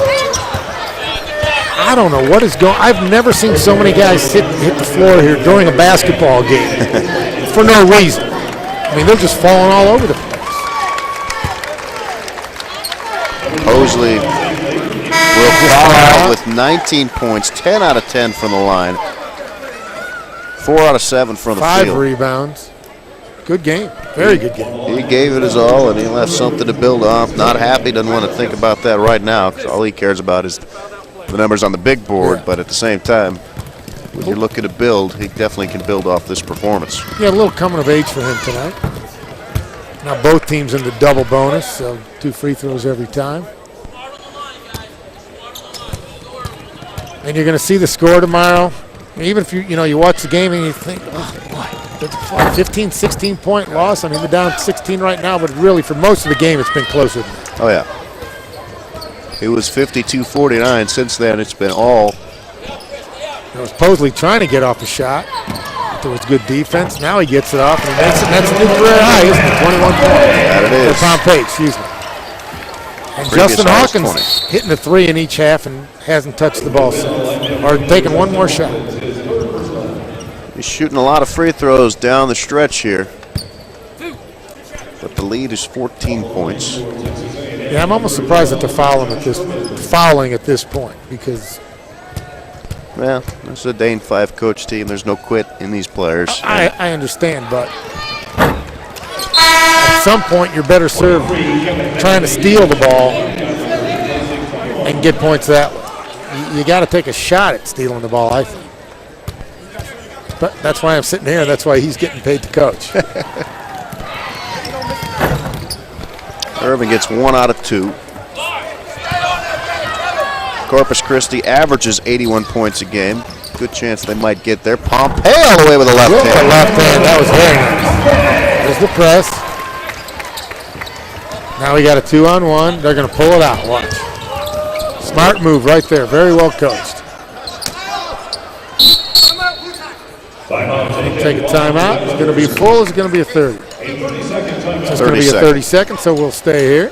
I don't know what is going on. I've never seen so many guys hit the floor here during a basketball game for no reason. I mean, they're just falling all over the place. Posley will foul out with 19 points, 10 out of 10 from the line, 4 out of 7 from the 5 field. rebounds. Good game. Very good game. He gave it his all, and he left something to build off. Not happy, doesn't want to think about that right now, because all he cares about is the numbers on the big board. Yeah. But at the same time, when you're looking to build, he definitely can build off this performance. Yeah, a little coming of age for him tonight. Now both teams in the double bonus, so 2 free throws every time. And you're going to see the score tomorrow. Even if you watch the game and you think, oh boy, that's a 15, 16-point loss. I mean, they're down 16 right now, but really for most of the game, it's been closer than that. Oh yeah, it was 52-49. Since then, it's been all. It was Posley trying to get off a shot. There was good defense. Now he gets it off, and that's a new career high, isn't it? 21 points. That it is. For Pompey, excuse me. And Previous Justin high was Hawkins hitting a 3 in each half and hasn't touched the ball since, or taken one more shot. He's shooting a lot of free throws down the stretch here, but the lead is 14 points. Yeah, I'm almost surprised that they're fouling at this point because. Well, this is a Dane 5 coach team. There's no quit in these players. I understand, but at some point you're better served trying to steal the ball and get points that way. You got to take a shot at stealing the ball, I think. But that's why I'm sitting here. That's why he's getting paid to coach. Irving gets 1 out of 2. Corpus Christi averages 81 points a game. Good chance they might get there. Pompey all the way with a left hand. The left hand, that was very nice. There's the press. Now we got a 2-on-1. They're going to pull it out. Watch. Smart move right there. Very well coached. Take a timeout. It's going to be full. It's going to be a 30. It's going to be a 30 seconds, so we'll stay here.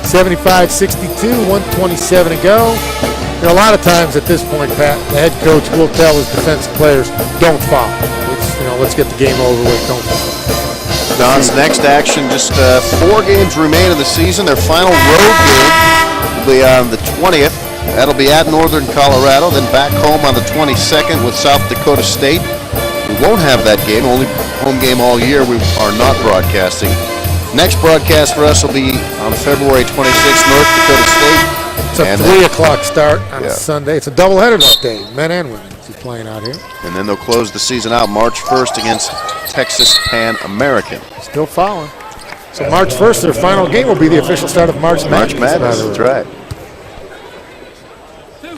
75-62, 127 to go. You know, a lot of times at this point, Pat, the head coach will tell his defensive players, don't foul. Let's get the game over with. Don't foul. Don's next action, just 4 games remain in the season. Their final road game will be on the 20th. That'll be at Northern Colorado, then back home on the 22nd with South Dakota State. We won't have that game, only home game all year. We are not broadcasting. Next broadcast for us will be on February 26th, North Dakota State. It's a 3 o'clock start on a Sunday. It's a doubleheader that day, men and women. He's playing out here. And then they'll close the season out March 1st against Texas Pan American. Still following. So March 1st, their final game will be the official start of March Madness. March Madness, that's right.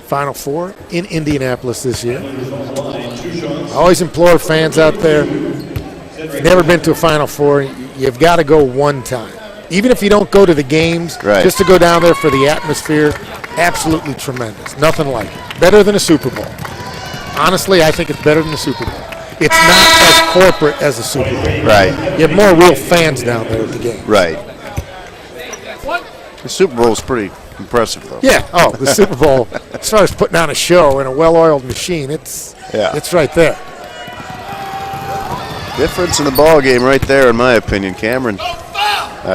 Final Four in Indianapolis this year. I always implore fans out there, if you've never been to a Final Four, you've got to go one time. Even if you don't go to the games, just to go down there for the atmosphere, absolutely tremendous. Nothing like it. Better than a Super Bowl. Honestly, I think it's better than a Super Bowl. It's not as corporate as a Super Bowl. Right. You have more real fans down there at the game. Right. The Super Bowl is pretty impressive, though. Yeah. Oh, the Super Bowl, as far as putting on a show in a well-oiled machine, it's right there. Difference in the ball game right there, in my opinion. Cameron,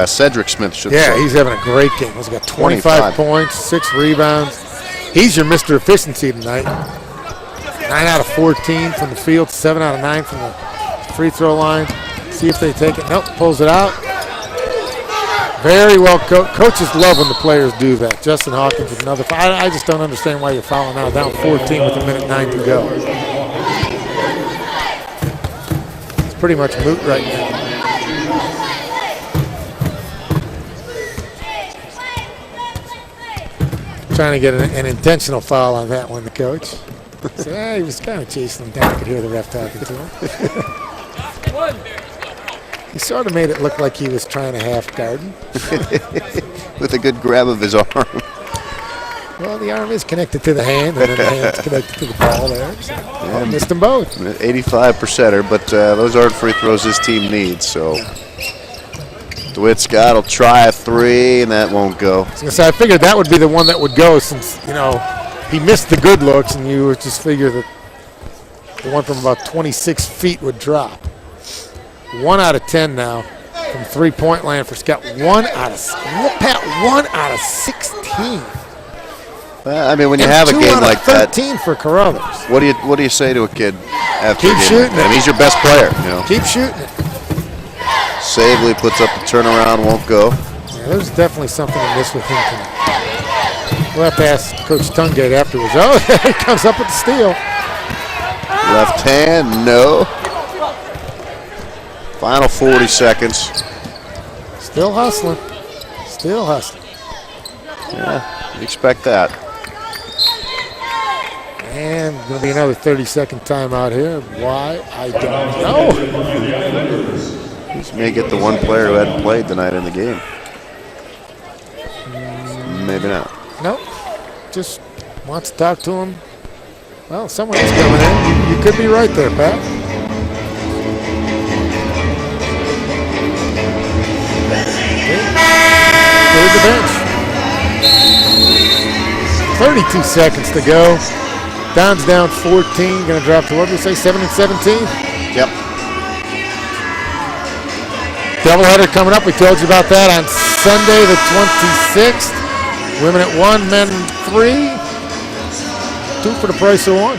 Cedric Smith should say. Yeah, he's having a great game. He's got 25 points, 6 rebounds. He's your Mr. Efficiency tonight. 9 out of 14 from the field, 7 out of 9 from the free throw line. See if they take it. Nope, pulls it out. Very well coached. Coaches love when the players do that. Justin Hawkins with another foul. I just don't understand why you're fouling now. Down 14 with 1:09 to go. It's pretty much moot right now. Trying to get an intentional foul on that one, the coach. So, he was kind of chasing him down. I could hear the ref talking to him. He sort of made it look like he was trying to half guard him. With a good grab of his arm. Well, the arm is connected to the hand, and then the hand's connected to the ball there. So missed them both. 85%er, but those aren't free throws this team needs, so. DeWitt Scott will try a 3, and that won't go. I figured that would be the one that would go since, he missed the good looks, and you would just figure that the one from about 26 feet would drop. 1 out of 10 now from three-point land for Scott. 1 out of 16. Well, I mean, when you have a game like that, 13 for Carruthers. What do you say to a kid after Keep shooting it. He's your best player. Keep shooting it. Savely puts up the turnaround, won't go. Yeah, there's definitely something amiss with him tonight. We'll have to ask Coach Tungate afterwards. Oh, he comes up with the steal. Left hand, no. Final 40 seconds. Still hustling. Still hustling. Yeah, you expect that. And going to be another 30-second timeout here. Why? I don't know. This may get the one player who hadn't played tonight in the game. Maybe not. Nope. Just wants to talk to him. Well, someone's coming in. You could be right there, Pat. Cleared the bench. 32 seconds to go. Don's down 14. Going to drop to, what did we say, 7 and 17? Yep. Doubleheader coming up. We told you about that on Sunday the 26th. Women at 1, men 3. 2 for the price of 1.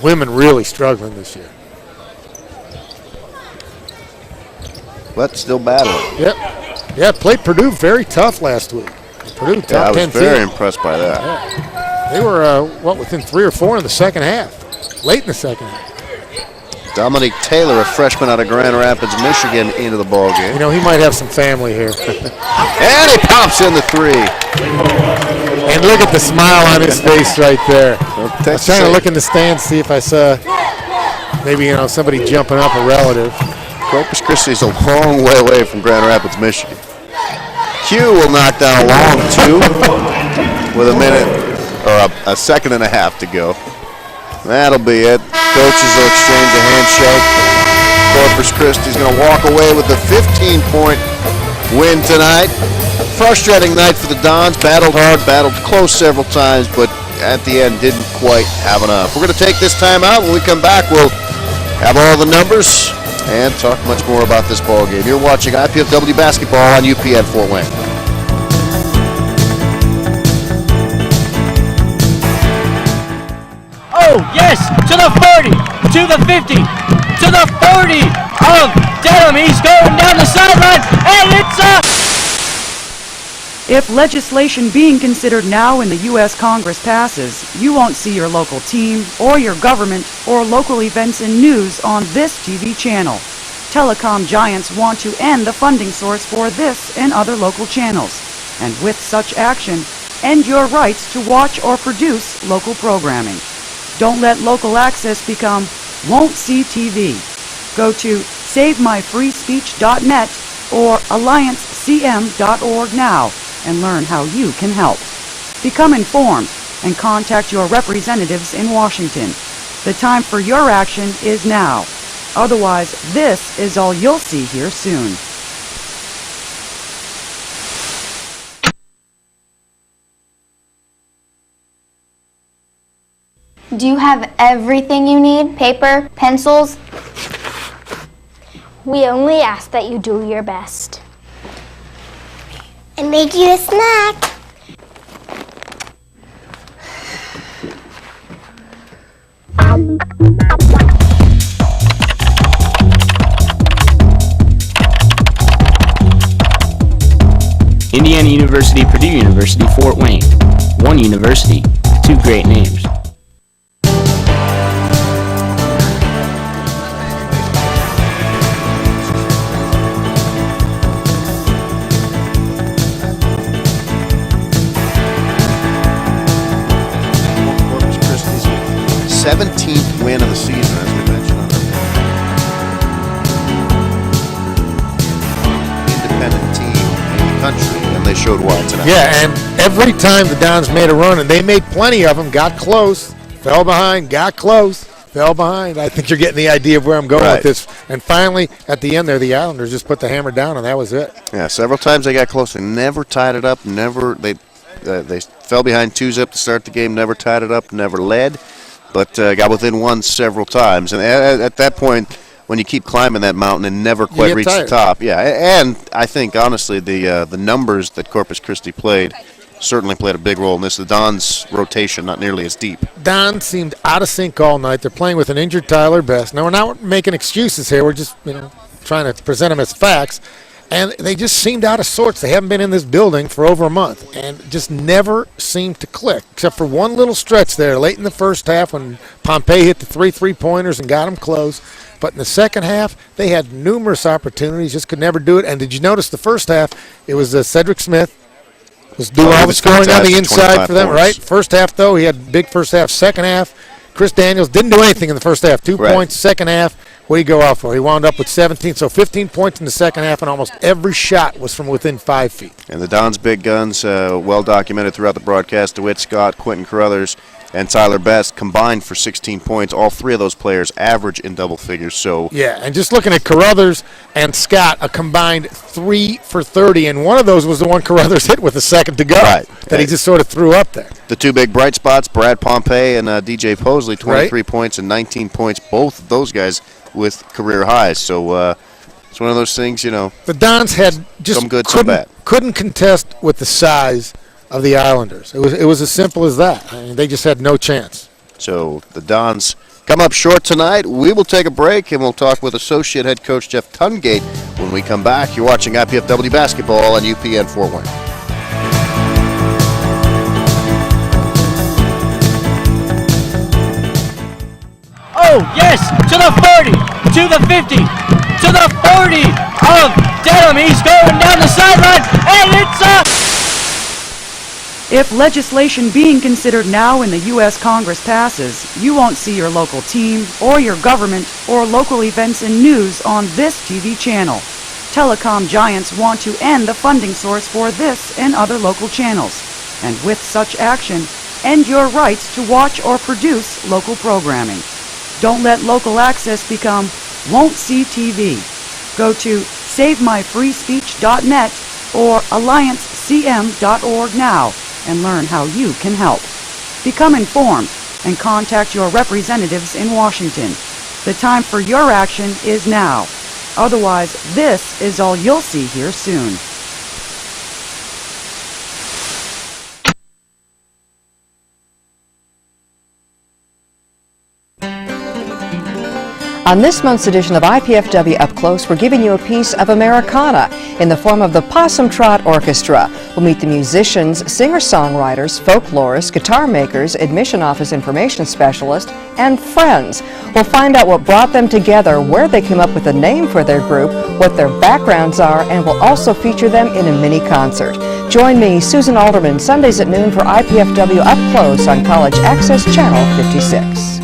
Women really struggling this year. But still battling. Yep. Yeah, played Purdue very tough last week. Purdue top 10 I was very impressed by that. Yeah. They were, within 3 or 4 in the second half. Late in the second half. Dominique Taylor, a freshman out of Grand Rapids, Michigan, into the ball game. He might have some family here. And he pops in the 3. And look at the smile on his face right there. I was trying to look in the stands, see if I saw maybe, somebody jumping up, a relative. Corpus Christi is a long way away from Grand Rapids, Michigan. Q will knock down a long 2 with a minute or a second and a half to go. That'll be it. Coaches will exchange a handshake. Corpus Christi's going to walk away with a 15-point win tonight. Frustrating night for the Dons. Battled hard, battled close several times, but at the end didn't quite have enough. We're going to take this time out. When we come back, we'll have all the numbers and talk much more about this ball game. You're watching IPFW basketball on UPN Fort Wayne. Oh, yes, to the 40, to the 50, to the 40 of Dedham. He's going down the sideline, and it's a... If legislation being considered now in the U.S. Congress passes, you won't see your local team or your government or local events and news on this TV channel. Telecom giants want to end the funding source for this and other local channels. and with such action, end your rights to watch or produce local programming. Don't let local access become won't see TV. Go to SaveMyFreeSpeech.net or AllianceCM.org now and learn how you can help. Become informed and contact your representatives in Washington. The time for your action is now. Otherwise, this is all you'll see here soon. Do you have everything you need? Paper, pencils? We only ask that you do your best. I made you a snack. Indiana University, Purdue University, Fort Wayne. One university, two great names. Corpus Christi's 17th win of the season, as we mentioned. Independent team in the country, and they showed why tonight. Yeah, and every time the Dons made a run, and they made plenty of them, got close, fell behind, got close, fell behind. I think you're getting the idea of where I'm going with this. And finally, at the end there, the Islanders just put the hammer down, and that was it. Yeah, several times they got close. They never tied it up. They fell behind 2-zip to start the game, never tied it up, never led, but got within one several times. And at that point, when you keep climbing that mountain and never quite reach the top. Yeah, and I think, honestly, the numbers that Corpus Christi played certainly played a big role in this. The Dons' rotation not nearly as deep. Don seemed out of sync all night. They're playing with an injured Tyler Best. Now, we're not making excuses here. We're just, trying to present them as facts. And they just seemed out of sorts. They haven't been in this building for over a month and just never seemed to click, except for one little stretch there late in the first half when Pompey hit the 3 3-pointers and got them close. But in the second half, they had numerous opportunities, just could never do it. And did you notice the first half, it was Cedric Smith was doing all the scoring on the inside for them, right? First half, though, he had big first half. Second half, Chris Daniels didn't do anything in the first half. 2 points, second half. What did he go out for? He wound up with 17. So 15 points in the second half, and almost every shot was from within 5 feet. And the Dons' big guns, well documented throughout the broadcast. DeWitt Scott, Quentin Carruthers, and Tyler Best combined for 16 points. All three of those players average in double figures. So yeah, and just looking at Carruthers and Scott, a combined 3 for 30, and one of those was the one Carruthers hit with a second to go that he just sort of threw up there. The two big bright spots, Brad Pompey and DJ Posley, 23 points and 19 points. Both of those guys with career highs. So it's one of those things, The Dons had just some good, some bad. Couldn't contest with the size of the Islanders. It was as simple as that. I mean, they just had no chance. So the Dons come up short tonight. We will take a break, and we'll talk with Associate Head Coach Jeff Tungate when we come back. You're watching IPFW Basketball on UPN Fort Wayne. Oh, yes, to the 40, to the 50, to the 40 of Dedham. He's going down the sideline, and it's up. If legislation being considered now in the U.S. Congress passes, you won't see your local team or your government or local events and news on this TV channel. Telecom giants want to end the funding source for this and other local channels. And with such action, end your rights to watch or produce local programming. Don't let local access become won't see TV. Go to SaveMyFreeSpeech.net or AllianceCM.org now and learn how you can help. Become informed and contact your representatives in Washington. The time for your action is now. Otherwise, this is all you'll see here soon. On this month's edition of IPFW Up Close, we're giving you a piece of Americana in the form of the Possum Trot Orchestra. We'll meet the musicians, singer-songwriters, folklorists, guitar makers, admission office information specialists, and friends. We'll find out what brought them together, where they came up with a name for their group, what their backgrounds are, and we'll also feature them in a mini concert. Join me, Susan Alderman, Sundays at noon for IPFW Up Close on College Access Channel 56.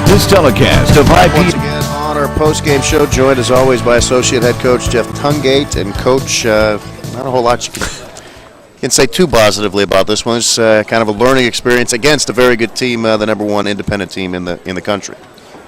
This telecast of Once again on our post-game show, joined as always by Associate Head Coach Jeff Tungate. And Coach, not a whole lot you can say too positively about this one. It's kind of a learning experience against a very good team, the number one independent team in the country.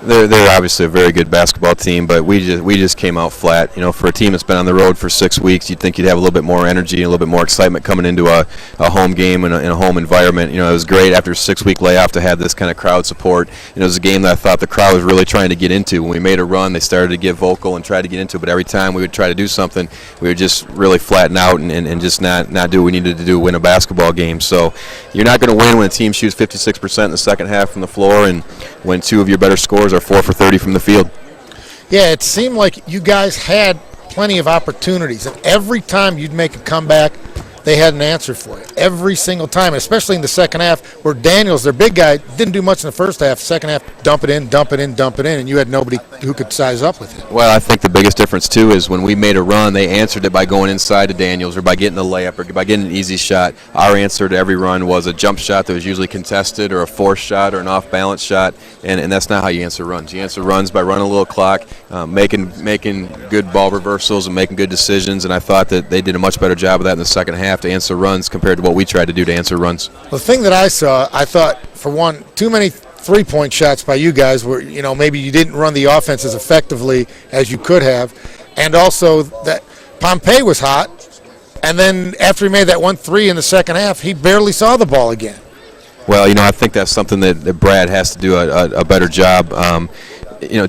They're obviously a very good basketball team, but we just came out flat. You know, for a team that's been on the road for 6 weeks, you'd think you'd have a little bit more energy and a little bit more excitement coming into a home game in a home environment. You know, it was great after a 6-week layoff to have this kind of crowd support. And it was a game that I thought the crowd was really trying to get into. When we made a run, they started to get vocal and try to get into it, but every time we would try to do something, we would just really flatten out and just not do what we needed to do to win a basketball game. So you're not going to win when a team shoots 56% in the second half from the floor and when two of your better scorers are 4 for 30 from the field. Yeah, it seemed like you guys had plenty of opportunities, and every time you'd make a comeback, they had an answer for you. Every single time, especially in the second half, where Daniels, their big guy, didn't do much in the first half. Second half, dump it in, and you had nobody who could size up with it. Well, I think the biggest difference, too, is when we made a run, they answered it by going inside to Daniels or by getting a layup or by getting an easy shot. Our answer to every run was a jump shot that was usually contested or a forced shot or an off-balance shot, and that's not how you answer runs. You answer runs by running a little clock, making good ball reversals and making good decisions, and I thought that they did a much better job of that in the second half to answer runs compared to what we tried to do to answer runs. The thing that I saw, I thought, for one, too many three-point shots by you guys where, you know, maybe you didn't run the offense as effectively as you could have, and also that Pompey was hot, and then after he made that 1-3 in the second half, he barely saw the ball again. Well, you know, I think that's something that Brad has to do a better job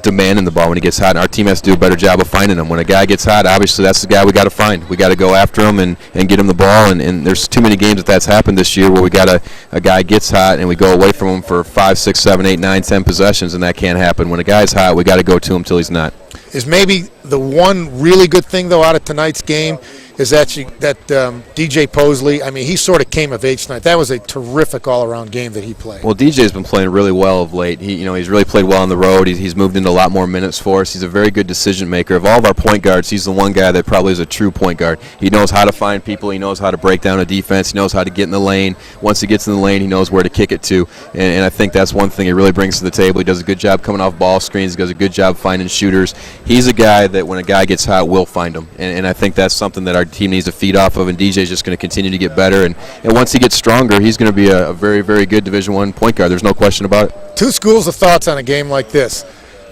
demanding the ball when he gets hot. And our team has to do a better job of finding him. When a guy gets hot, obviously that's the guy we got to find. We got to go after him and get him the ball. And there's too many games that's happened this year where we got a guy gets hot and we go away from him for 5, 6, 7, 8, 9, 10 possessions, and that can't happen. When a guy's hot, we got to go to him till he's not. Is maybe the one really good thing, though, out of tonight's game is that DJ Posley, I mean, he sort of came of age tonight. That was a terrific all-around game that he played. Well, DJ's been playing really well of late. He's really played well on the road. He's moved into a lot more minutes for us. He's a very good decision maker. Of all of our point guards, he's the one guy that probably is a true point guard. He knows how to find people. He knows how to break down a defense. He knows how to get in the lane. Once he gets in the lane, he knows where to kick it to. And I think that's one thing he really brings to the table. He does a good job coming off ball screens. He does a good job finding shooters. He's a guy that when a guy gets hot, we'll find him. And I think that's something that our team needs to feed off of, and DJ's just going to continue to get better. And once he gets stronger, he's going to be a very, very good Division I point guard. There's no question about it. Two schools of thoughts on a game like this.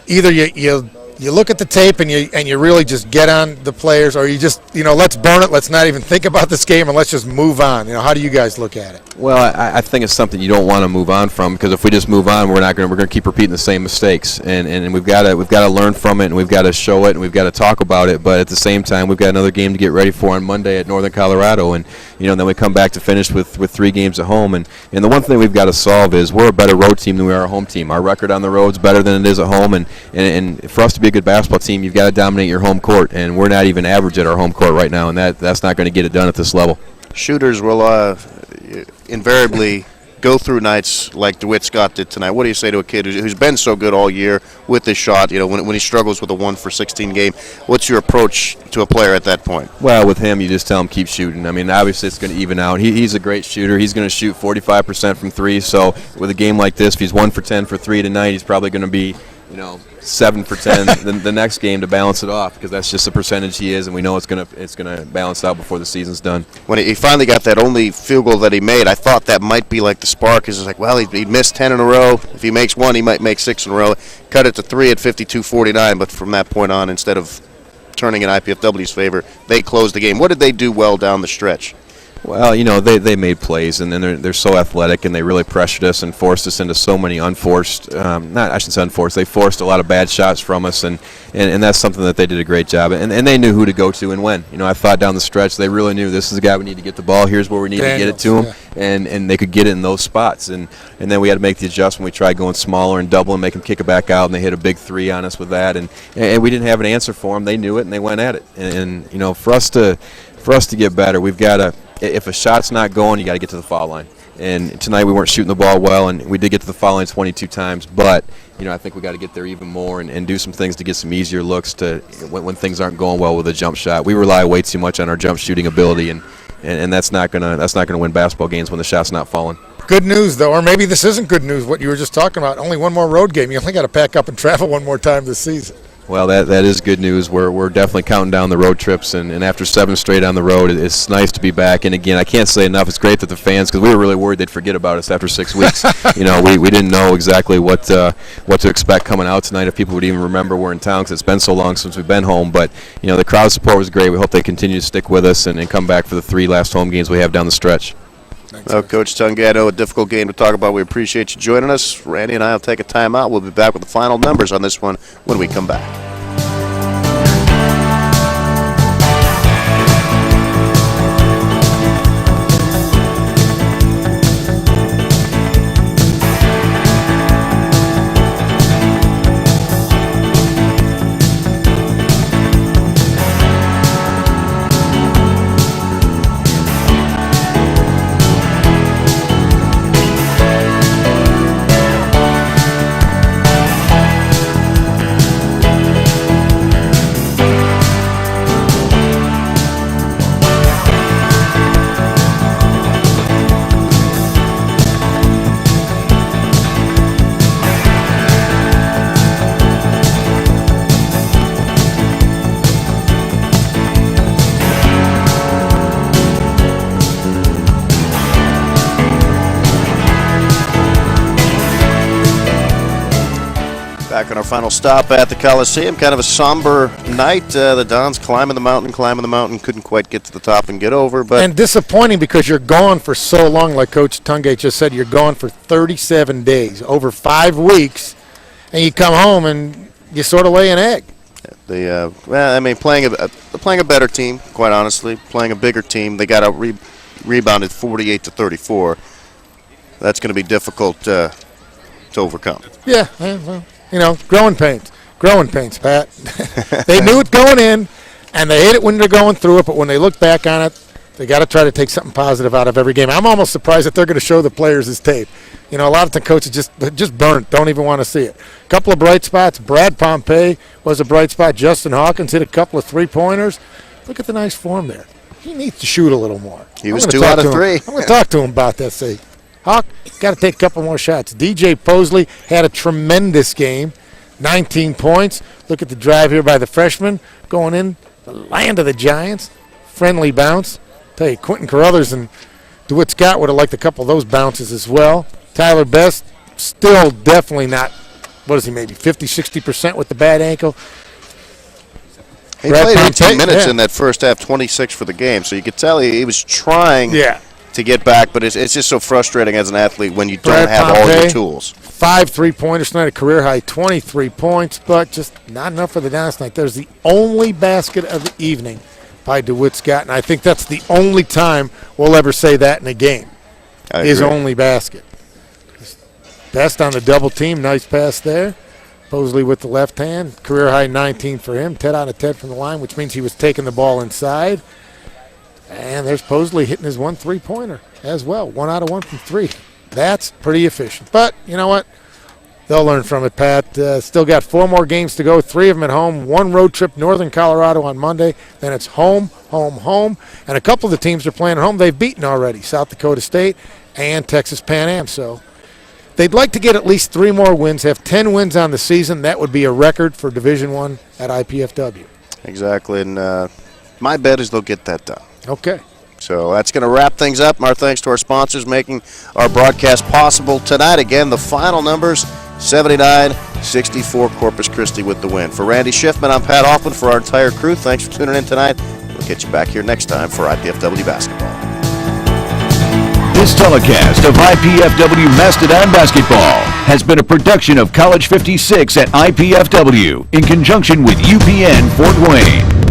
Either you look at the tape and you really just get on the players, or you just, let's burn it, let's not even think about this game, and let's just move on. How do you guys look at it? Well, I think it's something you don't want to move on from, because if we just move on, we're going to keep repeating the same mistakes, and we've got to learn from it, and we've got to show it, and we've got to talk about it. But at the same time, we've got another game to get ready for on Monday at Northern Colorado, and then we come back to finish with 3 games at home. And the one thing we've got to solve is we're a better road team than we are a home team. Our record on the road is better than it is at home, and for us to be a good basketball team, you've got to dominate your home court, and we're not even average at our home court right now, and that's not going to get it done at this level. Shooters will invariably go through nights like DeWitt Scott did tonight. What do you say to a kid who's been so good all year with his shot, when he struggles with a 1 for 16 game? What's your approach to a player at that point? Well, with him, you just tell him keep shooting. I mean, obviously it's going to even out. He's a great shooter. He's going to shoot 45% from 3, so with a game like this, if he's 1 for 10 for 3 tonight, he's probably going to be 7 for 10 the next game to balance it off, because that's just the percentage he is, and we know it's gonna balance out before the season's done. When he finally got that only field goal that he made, I thought that might be like the spark. It's like, well, he missed 10 in a row. If he makes 1, he might make 6 in a row. Cut it to 3 at 52-49, but from that point on, instead of turning in IPFW's favor, they closed the game. What did they do well down the stretch? Well, they made plays, and then they're so athletic, and they really pressured us and forced us into so many unforced, I shouldn't say unforced, they forced a lot of bad shots from us, and that's something that they did a great job. And they knew who to go to and when. I thought down the stretch, they really knew this is the guy we need to get the ball, here's where we need to get it to him, and they could get it in those spots. And then we had to make the adjustment. We tried going smaller and doubling, make them kick it back out, and they hit a big three on us with that. And we didn't have an answer for them. They knew it, and they went at it. And for us to get better, we've got to, if a shot's not going, you got to get to the foul line. And tonight we weren't shooting the ball well, and we did get to the foul line 22 times. But I think we got to get there even more and do some things to get some easier looks to when things aren't going well with a jump shot. We rely way too much on our jump shooting ability, and that's not gonna win basketball games when the shot's not falling. Good news, though, or maybe this isn't good news. What you were just talking about, only one more road game. You only got to pack up and travel one more time this season. Well, that is good news. We're definitely counting down the road trips, and after 7 straight on the road, it's nice to be back. And again, I can't say enough. It's great that the fans, because we were really worried they'd forget about us after 6 weeks. We didn't know exactly what to expect coming out tonight, if people would even remember we're in town, because it's been so long since we've been home. But the crowd support was great. We hope they continue to stick with us and come back for the 3 last home games we have down the stretch. Well, Coach Tungay, I know a difficult game to talk about. We appreciate you joining us. Randy and I will take a timeout. We'll be back with the final numbers on this one when we come back. Back on our final stop at the Coliseum. Kind of a somber night. The Dons climbing the mountain, couldn't quite get to the top and get over. And disappointing because you're gone for so long, like Coach Tungay just said. You're gone for 37 days, over 5 weeks, and you come home and you sort of lay an egg. Playing a better team, quite honestly. Playing a bigger team. They got rebounded 48-34. That's going to be difficult to overcome. Yeah, well, growing pains, Pat. They knew it going in, and they hate it when they're going through it, but when they look back on it, they got to try to take something positive out of every game. I'm almost surprised that they're going to show the players this tape. A lot of the coaches just burnt, don't even want to see it. A couple of bright spots. Brad Pompey was a bright spot. Justin Hawkins hit a couple of three-pointers. Look at the nice form there. He needs to shoot a little more. He was 2 out of 3. I'm going to talk to him about that. Say, Hawk, got to take a couple more shots. DJ Posley had a tremendous game, 19 points. Look at the drive here by the freshman going in, the land of the Giants. Friendly bounce. Tell you, Quentin Carruthers and DeWitt Scott would have liked a couple of those bounces as well. Tyler Best still definitely not, maybe 50, 60% with the bad ankle. He played 18 minutes in that first half, 26 for the game, so you could tell he was trying to get back, but it's just so frustrating as an athlete when you don't have all your tools. 5 3-pointers tonight, a career-high 23 points, but just not enough for the Dons tonight. There's the only basket of the evening by DeWitt Scott, and I think that's the only time we'll ever say that in a game. His only basket. Best on the double team, nice pass there. Posley with the left hand, career-high 19 for him, 10 out of 10 from the line, which means he was taking the ball inside. And there's Posley hitting his 1 3-pointer as well. 1 out of 1 from 3. That's pretty efficient. But you know what? They'll learn from it, Pat. Still got 4 more games to go, 3 of them at home. 1 road trip, Northern Colorado on Monday. Then it's home. And a couple of the teams are playing at home they've beaten already, South Dakota State and Texas Pan Am. So they'd like to get at least 3 more wins, have 10 wins on the season. That would be a record for Division I at IPFW. Exactly, and my bet is they'll get that done. Okay. So that's going to wrap things up. Our thanks to our sponsors making our broadcast possible tonight. Again, the final numbers, 79-64 Corpus Christi with the win. For Randy Schiffman, I'm Pat Hoffman. For our entire crew, thanks for tuning in tonight. We'll get you back here next time for IPFW Basketball. This telecast of IPFW Mastodon Basketball has been a production of College 56 at IPFW in conjunction with UPN Fort Wayne.